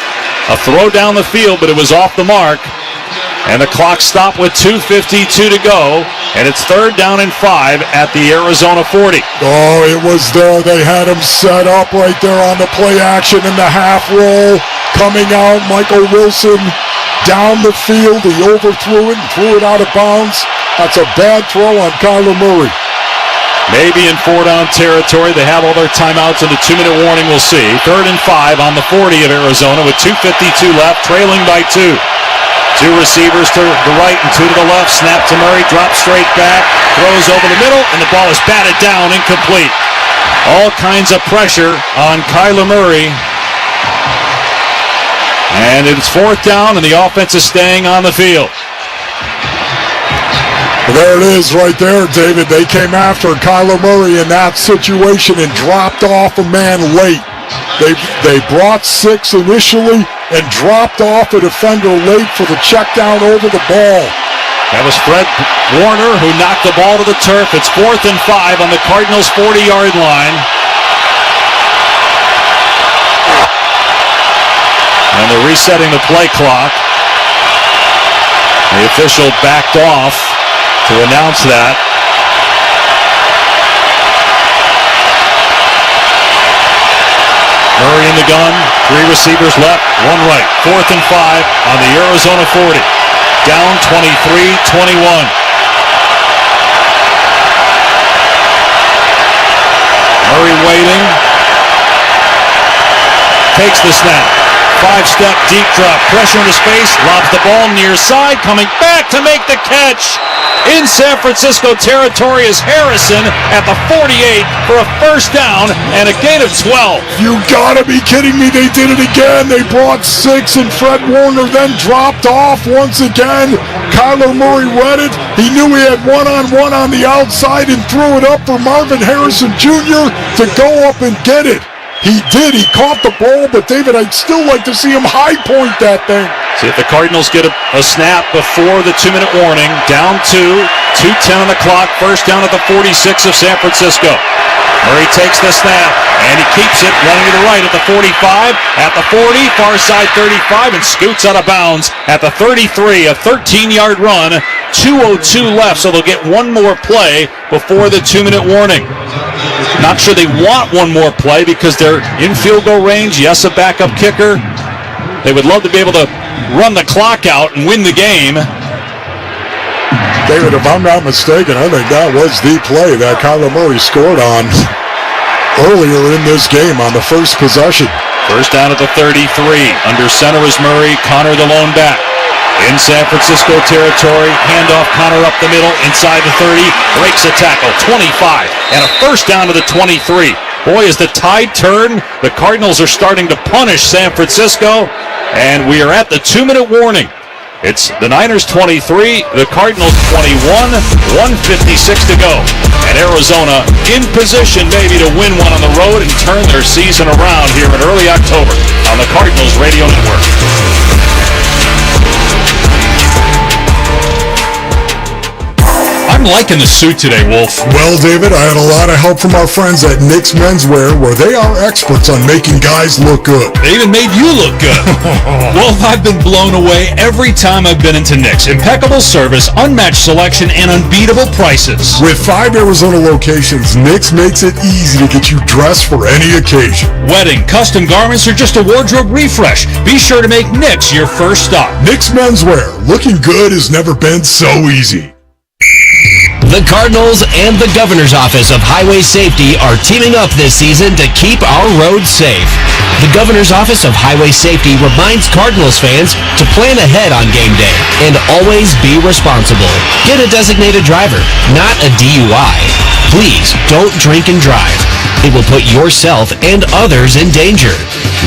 A throw down the field, but it was off the mark. And the clock stopped with 2:52 to go, and it's 3rd down and 5 at the Arizona 40. Oh, it was there. They had him set up right there on the play action in the half roll. Coming out, Michael Wilson down the field. He overthrew it and threw it out of bounds. That's a bad throw on Kyler Murray. Maybe in 4-down territory. They have all their timeouts, and the 2-minute warning we'll see. 3rd and 5 on the 40 of Arizona with 2:52 left, trailing by 2. 2 receivers to the right and 2 to the left. Snap to Murray, drops straight back, throws over the middle, and the ball is batted down, incomplete. All kinds of pressure on Kyler Murray. And it's 4th down, and the offense is staying on the field. There it is right there, David. They came after Kyler Murray in that situation and dropped off a man late. They brought 6 initially and dropped off a defender late for the check down over the ball. That was Fred Warner who knocked the ball to the turf. It's 4th and 5 on the Cardinals' 40-yard line. And they're resetting the play clock. The official backed off to announce that. Murray in the gun, 3 receivers left, 1 right. 4th and 5 on the Arizona 40. Down 23-21. Murray waiting. Takes the snap. 5-step deep drop. Pressure in his face. Lobs the ball near side. Coming back to make the catch. In San Francisco territory is Harrison at the 48 for a 1st down and a gain of 12. You gotta be kidding me. They did it again. They brought 6 and Fred Warner then dropped off once again. Kyler Murray read it. He knew he had one-on-one on the outside and threw it up for Marvin Harrison Jr. to go up and get it. He did. He caught the ball, but David, I'd still like to see him high point that thing. See if the Cardinals get a snap before the 2-minute warning. Down 2, 2:10 on the clock. 1st down at the 46 of San Francisco. Murray takes the snap, and he keeps it running to the right at the 45, at the 40, far side 35, and scoots out of bounds at the 33. A 13-yard run, 2:02 left, so they'll get one more play before the 2-minute warning. Not sure they want one more play because they're in field goal range. Yes, a backup kicker. They would love to be able to run the clock out and win the game. David, if I'm not mistaken, I think that was the play that Kyler Murray scored on earlier in this game on the first possession. 1st down at the 33. Under center is Murray. Connor the lone back. In San Francisco territory, handoff Connor up the middle, inside the 30, breaks a tackle, 25, and a 1st down to the 23. Boy, as the tide turned, the Cardinals are starting to punish San Francisco, and we are at the 2-minute warning. It's the Niners 23, the Cardinals 21, 1:56 to go. And Arizona in position maybe to win one on the road and turn their season around here in early October on the Cardinals Radio Network. I'm liking the suit today, Wolf. Well, David, I had a lot of help from our friends at Nick's Menswear, where they are experts on making guys look good. They even made you look good. Wolf, I've been blown away every time I've been into Nick's. Impeccable service, unmatched selection, and unbeatable prices. With 5 Arizona locations, Nick's makes it easy to get you dressed for any occasion. Wedding, custom garments, or just a wardrobe refresh, be sure to make Nick's your first stop. Nick's Menswear. Looking good has never been so easy. The Cardinals and the Governor's Office of Highway Safety are teaming up this season to keep our roads safe. The Governor's Office of Highway Safety reminds Cardinals fans to plan ahead on game day and always be responsible. Get a designated driver, not a DUI. Please don't drink and drive. It will put yourself and others in danger.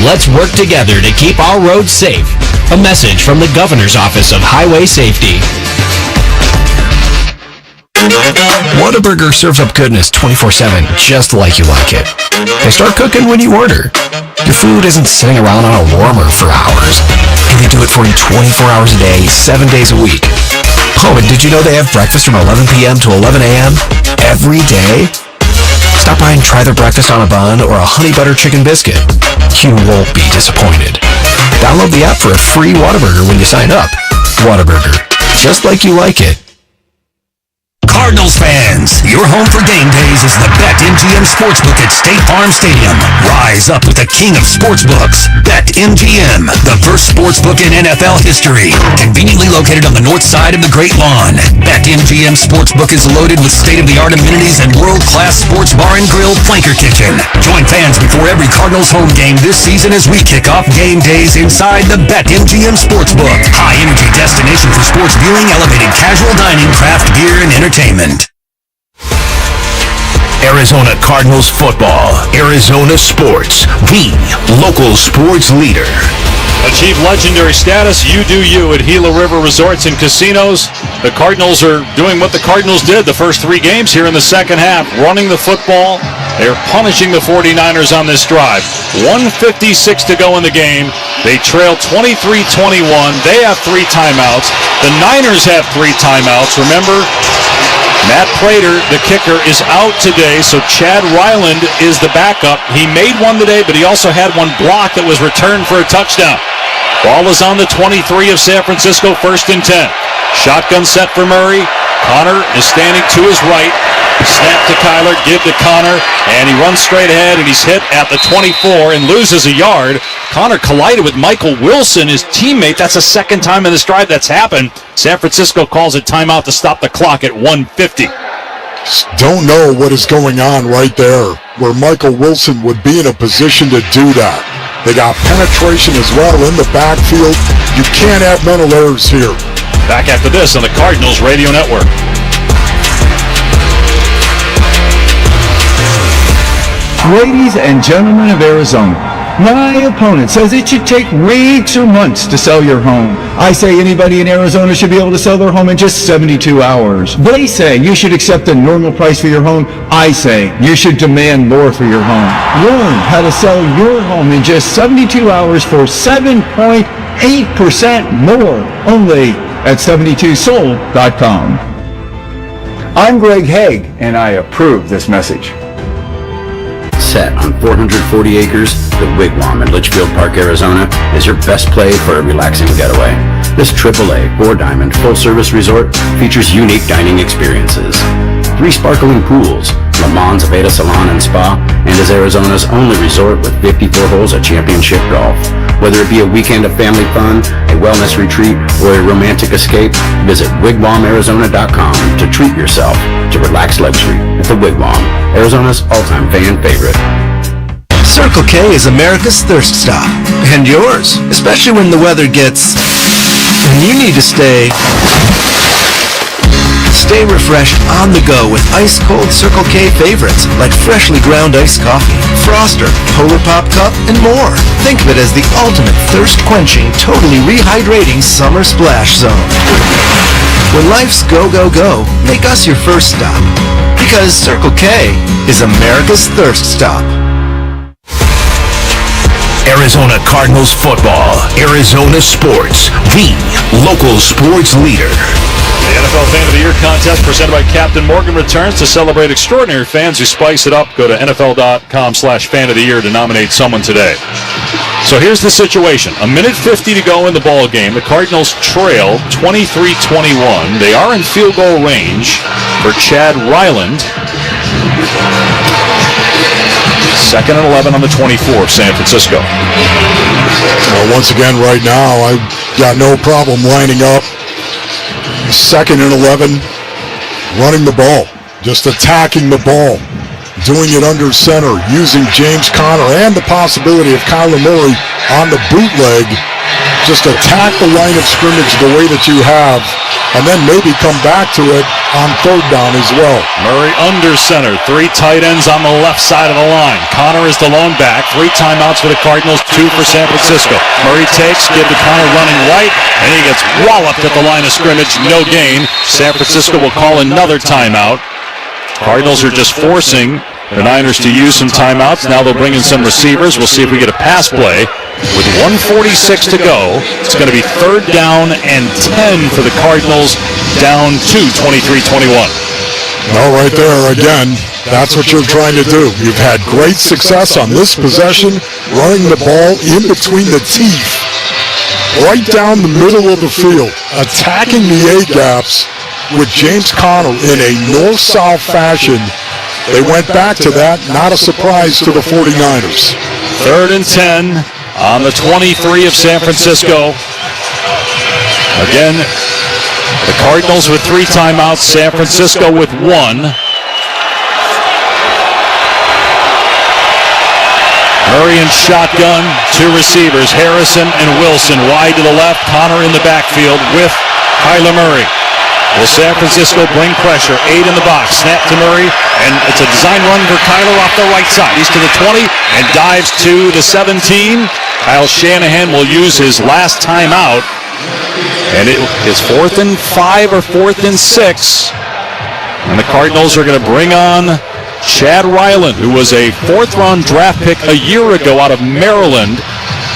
Let's work together to keep our roads safe. A message from the Governor's Office of Highway Safety. Whataburger serves up goodness 24/7, just like you like it. They start cooking when you order. Your food isn't sitting around on a warmer for hours. And they do it for you 24 hours a day, 7 days a week. Oh, and did you know they have breakfast from 11 p.m. to 11 a.m. every day? Stop by and try their breakfast on a bun or a honey butter chicken biscuit. You won't be disappointed. Download the app for a free Whataburger when you sign up. Whataburger, just like you like it. Cardinals fans, your home for game days is the BetMGM Sportsbook at State Farm Stadium. Rise up with the king of sportsbooks, BetMGM, the first sportsbook in NFL history. Conveniently located on the north side of the Great Lawn, BetMGM Sportsbook is loaded with state-of-the-art amenities and world-class sports bar and grill flanker kitchen. Join fans before every Cardinals home game this season as we kick off game days inside the BetMGM Sportsbook. High-energy destination for sports viewing, elevated casual dining, craft beer, and entertainment. Arizona Cardinals football. Arizona sports. The local sports leader. Achieve legendary status, you do you at Gila River Resorts and Casinos. The Cardinals are doing what the Cardinals did the first 3 games here in the second half, running the football. They're punishing the 49ers on this drive. 1:56 to go in the game. They trail 23-21. They have 3 timeouts. The Niners have 3 timeouts. Remember, Matt Prater, the kicker, is out today, so Chad Ryland is the backup. He made one today, but he also had one block that was returned for a touchdown. Ball is on the 23 of San Francisco, 1st and 10. Shotgun set for Murray. Connor is standing to his right. Snap to Kyler, give to Connor, and he runs straight ahead, and he's hit at the 24 and loses a yard. Connor collided with Michael Wilson, his teammate. That's the second time in this drive that's happened. San Francisco calls a timeout to stop the clock at 1:50. Don't know what is going on right there, where Michael Wilson would be in a position to do that. They got penetration as well in the backfield. You can't have mental errors here. Back after this on the Cardinals Radio Network. Ladies and gentlemen of Arizona, my opponent says it should take weeks or months to sell your home. I say anybody in Arizona should be able to sell their home in just 72 hours. They say you should accept a normal price for your home. I say you should demand more for your home. Learn how to sell your home in just 72 hours for 7.8% more, only at 72sold.com. I'm Greg Haig, and I approve this message. Set on 440 acres, the Wigwam in Litchfield Park, Arizona is your best place for a relaxing getaway. This AAA 4-diamond full-service resort features unique dining experiences. 3 sparkling pools, Le Mans Aveda Salon and Spa, and is Arizona's only resort with 54 holes of championship golf. Whether it be a weekend of family fun, a wellness retreat, or a romantic escape, visit wigwamarizona.com to treat yourself to relaxed luxury at the Wigwam, Arizona's all-time fan favorite. Circle K is America's thirst stop. And yours, especially when the weather gets... and you need to stay refreshed on the go with ice-cold Circle K favorites like freshly ground iced coffee, Froster, Polar Pop Cup, and more. Think of it as the ultimate thirst-quenching, totally rehydrating summer splash zone. When life's go, go, go, make us your first stop. Because Circle K is America's thirst stop. Arizona Cardinals football. Arizona sports. The local sports leader. The NFL Fan of the Year contest presented by Captain Morgan returns to celebrate extraordinary fans who spice it up. Go to NFL.com/fan of the year to nominate someone today. So here's the situation. 1:50 to go in the ball game. The Cardinals trail 23-21. They are in field goal range for Chad Ryland. 2nd and 11 on the 24 of San Francisco. Well, once again, right now, I've got no problem lining up 2nd and 11, running the ball, just attacking the ball, doing it under center, using James Conner and the possibility of Kyler Murray on the bootleg. Just attack the line of scrimmage the way that you have, and then maybe come back to it on 3rd down as well. Murray under center, 3 tight ends on the left side of the line. Conner is the lone back, 3 timeouts for the Cardinals, 2 for San Francisco. Murray takes, give to Conner running right, and he gets walloped at the line of scrimmage, no gain. San Francisco will call another timeout. Cardinals are just forcing the Niners to use some timeouts. Now they'll bring in some receivers. We'll see if we get a pass play. With 1:46 to go, it's going to be 3rd down and 10 for the Cardinals, down to 23-21. Well, right there again, that's what you're trying to do. You've had great success on this possession, running the ball in between the teeth, right down the middle of the field, attacking the A-gaps with James Conner in a north-south fashion. They went back to that, not a surprise to the 49ers. 3rd and 10 on the 23 of San Francisco. Again, the Cardinals with 3 timeouts, San Francisco with 1. Murray in shotgun, 2 receivers, Harrison and Wilson wide to the left, Conner in the backfield with Kyler Murray. Will San Francisco bring pressure? 8 in the box. Snap to Murray, and it's a design run for Kyler off the right side. He's to the 20 and dives to the 17. Kyle Shanahan will use his last timeout, and it is 4th and 5 or 4th and 6. And the Cardinals are going to bring on Chad Ryland, who was a 4th-round draft pick a year ago out of Maryland.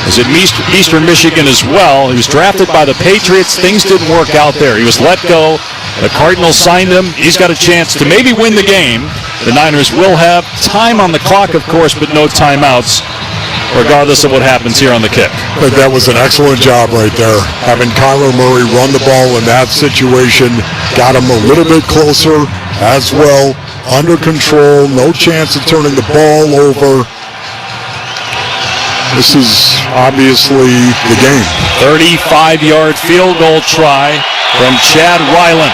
Was at Eastern Michigan as well. He was drafted by the Patriots. Things didn't work out there. He was let go. The Cardinals signed him. He's got a chance to maybe win the game. The Niners will have time on the clock, of course, but no timeouts, regardless of what happens here on the kick. But that was an excellent job right there. Having Kyler Murray run the ball in that situation, got him a little bit closer as well, under control, no chance of turning the ball over. This is obviously the game. 35-yard field goal try from Chad Ryland.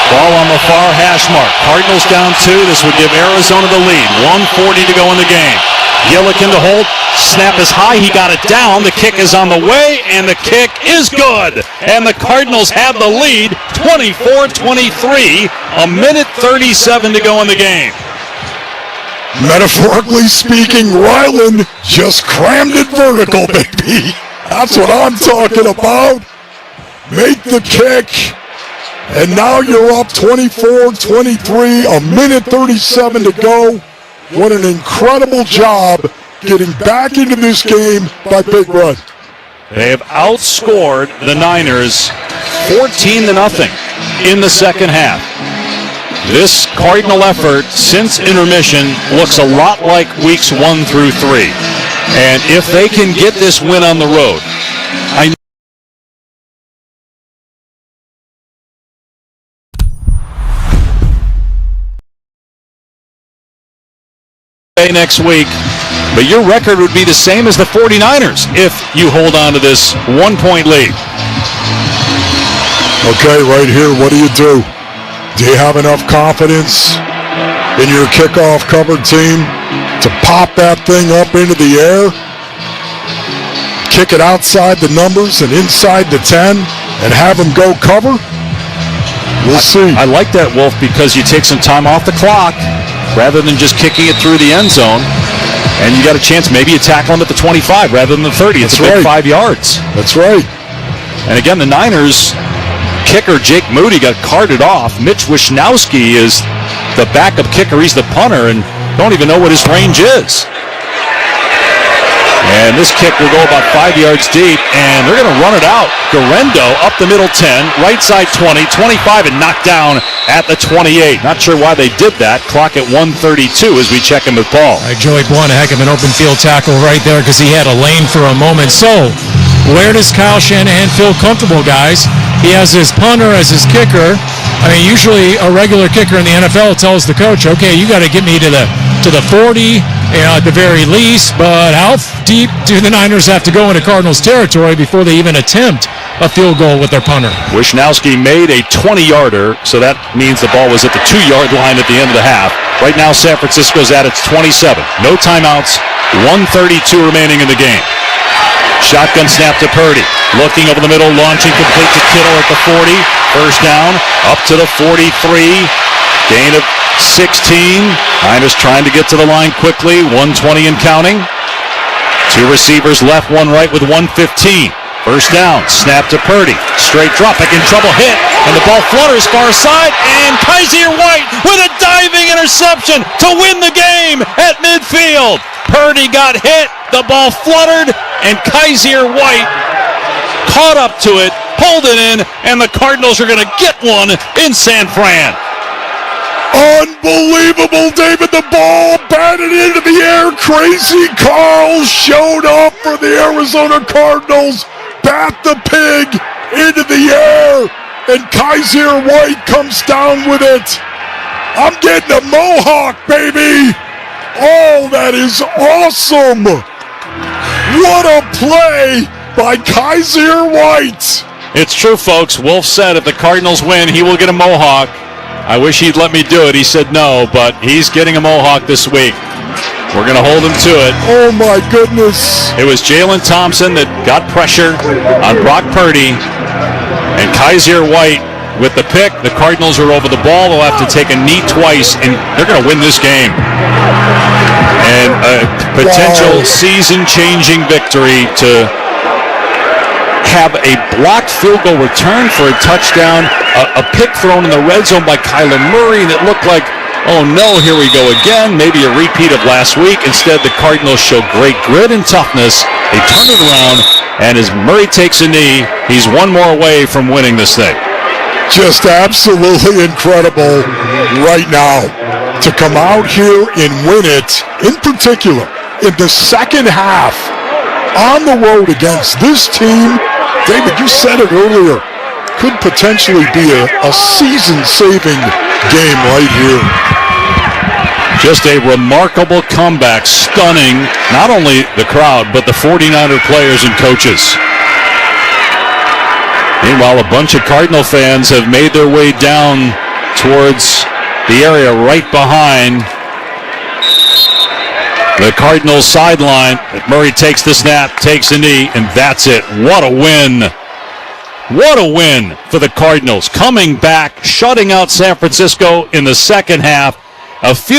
Ball on the far hash mark. Cardinals down 2. This would give Arizona the lead. 1:40 to go in the game. Gillikin to hold. Snap is high. He got it down. The kick is on the way, and the kick is good. And the Cardinals have the lead, 24-23. 1:37 to go in the game. Metaphorically speaking, Ryland just crammed it vertical, baby. That's what I'm talking about. Make the kick. And now you're up 24-23, 1:37 to go. What an incredible job getting back into this game by Big Red. They have outscored the Niners 14-0 in the second half. This Cardinal effort since intermission looks a lot like weeks 1 through 3. And if they can get this win on the road, next week, but your record would be the same as the 49ers if you hold on to this 1-point lead. Okay, right here, what do? Do you have enough confidence in your kickoff cover team to pop that thing up into the air, kick it outside the numbers and inside the 10, and have them go cover? We'll see. I like that, Wolf, because you take some time off the clock rather than just kicking it through the end zone, and you got a chance. Maybe you tackle him at the 25 rather than the 30. It's a big 5 yards. That's right. And again, the Niners kicker Jake Moody got carted off. Mitch Wishnowski is the backup kicker. He's the punter, and don't even know what his range is. And this kick will go about 5 yards deep, and they're going to run it out. Garendo up the middle 10, right side 20, 25, and knocked down at the 28. Not sure why they did that. Clock at 1:32 as we check in with Paul. Joey Blunt, a heck of an open field tackle right there because he had a lane for a moment. So, where does Kyle Shanahan feel comfortable, guys? He has his punter as his kicker. I mean, usually a regular kicker in the NFL tells the coach, okay, you got to get me to the 40 at the very least, but how deep do the Niners have to go into Cardinals territory before they even attempt a field goal with their punter? Wishnowski made a 20-yarder, so that means the ball was at the 2-yard line at the end of the half. Right now, San Francisco's at its 27. No timeouts, 1:32 remaining in the game. Shotgun snap to Purdy. Looking over the middle, launching complete to Kittle at the 40. First down, up to the 43. Gain of 16. Niners trying to get to the line quickly. 120 and counting. Two receivers left, one right with 1:15. First down, snap to Purdy. Straight drop, back in trouble, hit. And the ball flutters far side. And Kaiser White with a diving interception to win the game at midfield. Purdy got hit. The ball fluttered. And Kaiser White caught up to it, pulled it in, and the Cardinals are going to get one in San Fran. Unbelievable, David. The ball batted into the air. Crazy Carl showed up for the Arizona Cardinals. Bat the pig into the air, and Kaiser White comes down with it. I'm getting a mohawk, baby. Oh, that is awesome. What a play by Kaiser White. It's true, folks. Wolf said if the Cardinals win, he will get a mohawk. I wish he'd let me do it. He said no, but he's getting a mohawk this week. We're going to hold him to it. Oh, my goodness. It was Jalen Thompson that got pressure on Brock Purdy, and Kaiser White with the pick. The Cardinals are over the ball. They'll have to take a knee twice, and they're going to win this game. And a potential season-changing victory to have a blocked field goal return for a touchdown, a pick thrown in the red zone by Kyler Murray, and it looked like, oh no, here we go again, maybe a repeat of last week. Instead, the Cardinals show great grit and toughness. They turn it around, and as Murray takes a knee, he's one more away from winning this thing. Just absolutely incredible right now to come out here and win it, in particular, in the second half, on the road against this team. David, you said it earlier, could potentially be a season-saving game right here. Just a remarkable comeback, stunning not only the crowd, but the 49er players and coaches. Meanwhile, a bunch of Cardinal fans have made their way down towards the area right behind the Cardinals sideline. Murray takes the snap, takes a knee, and that's it. What a win. What a win for the Cardinals. Coming back, shutting out San Francisco in the second half. A few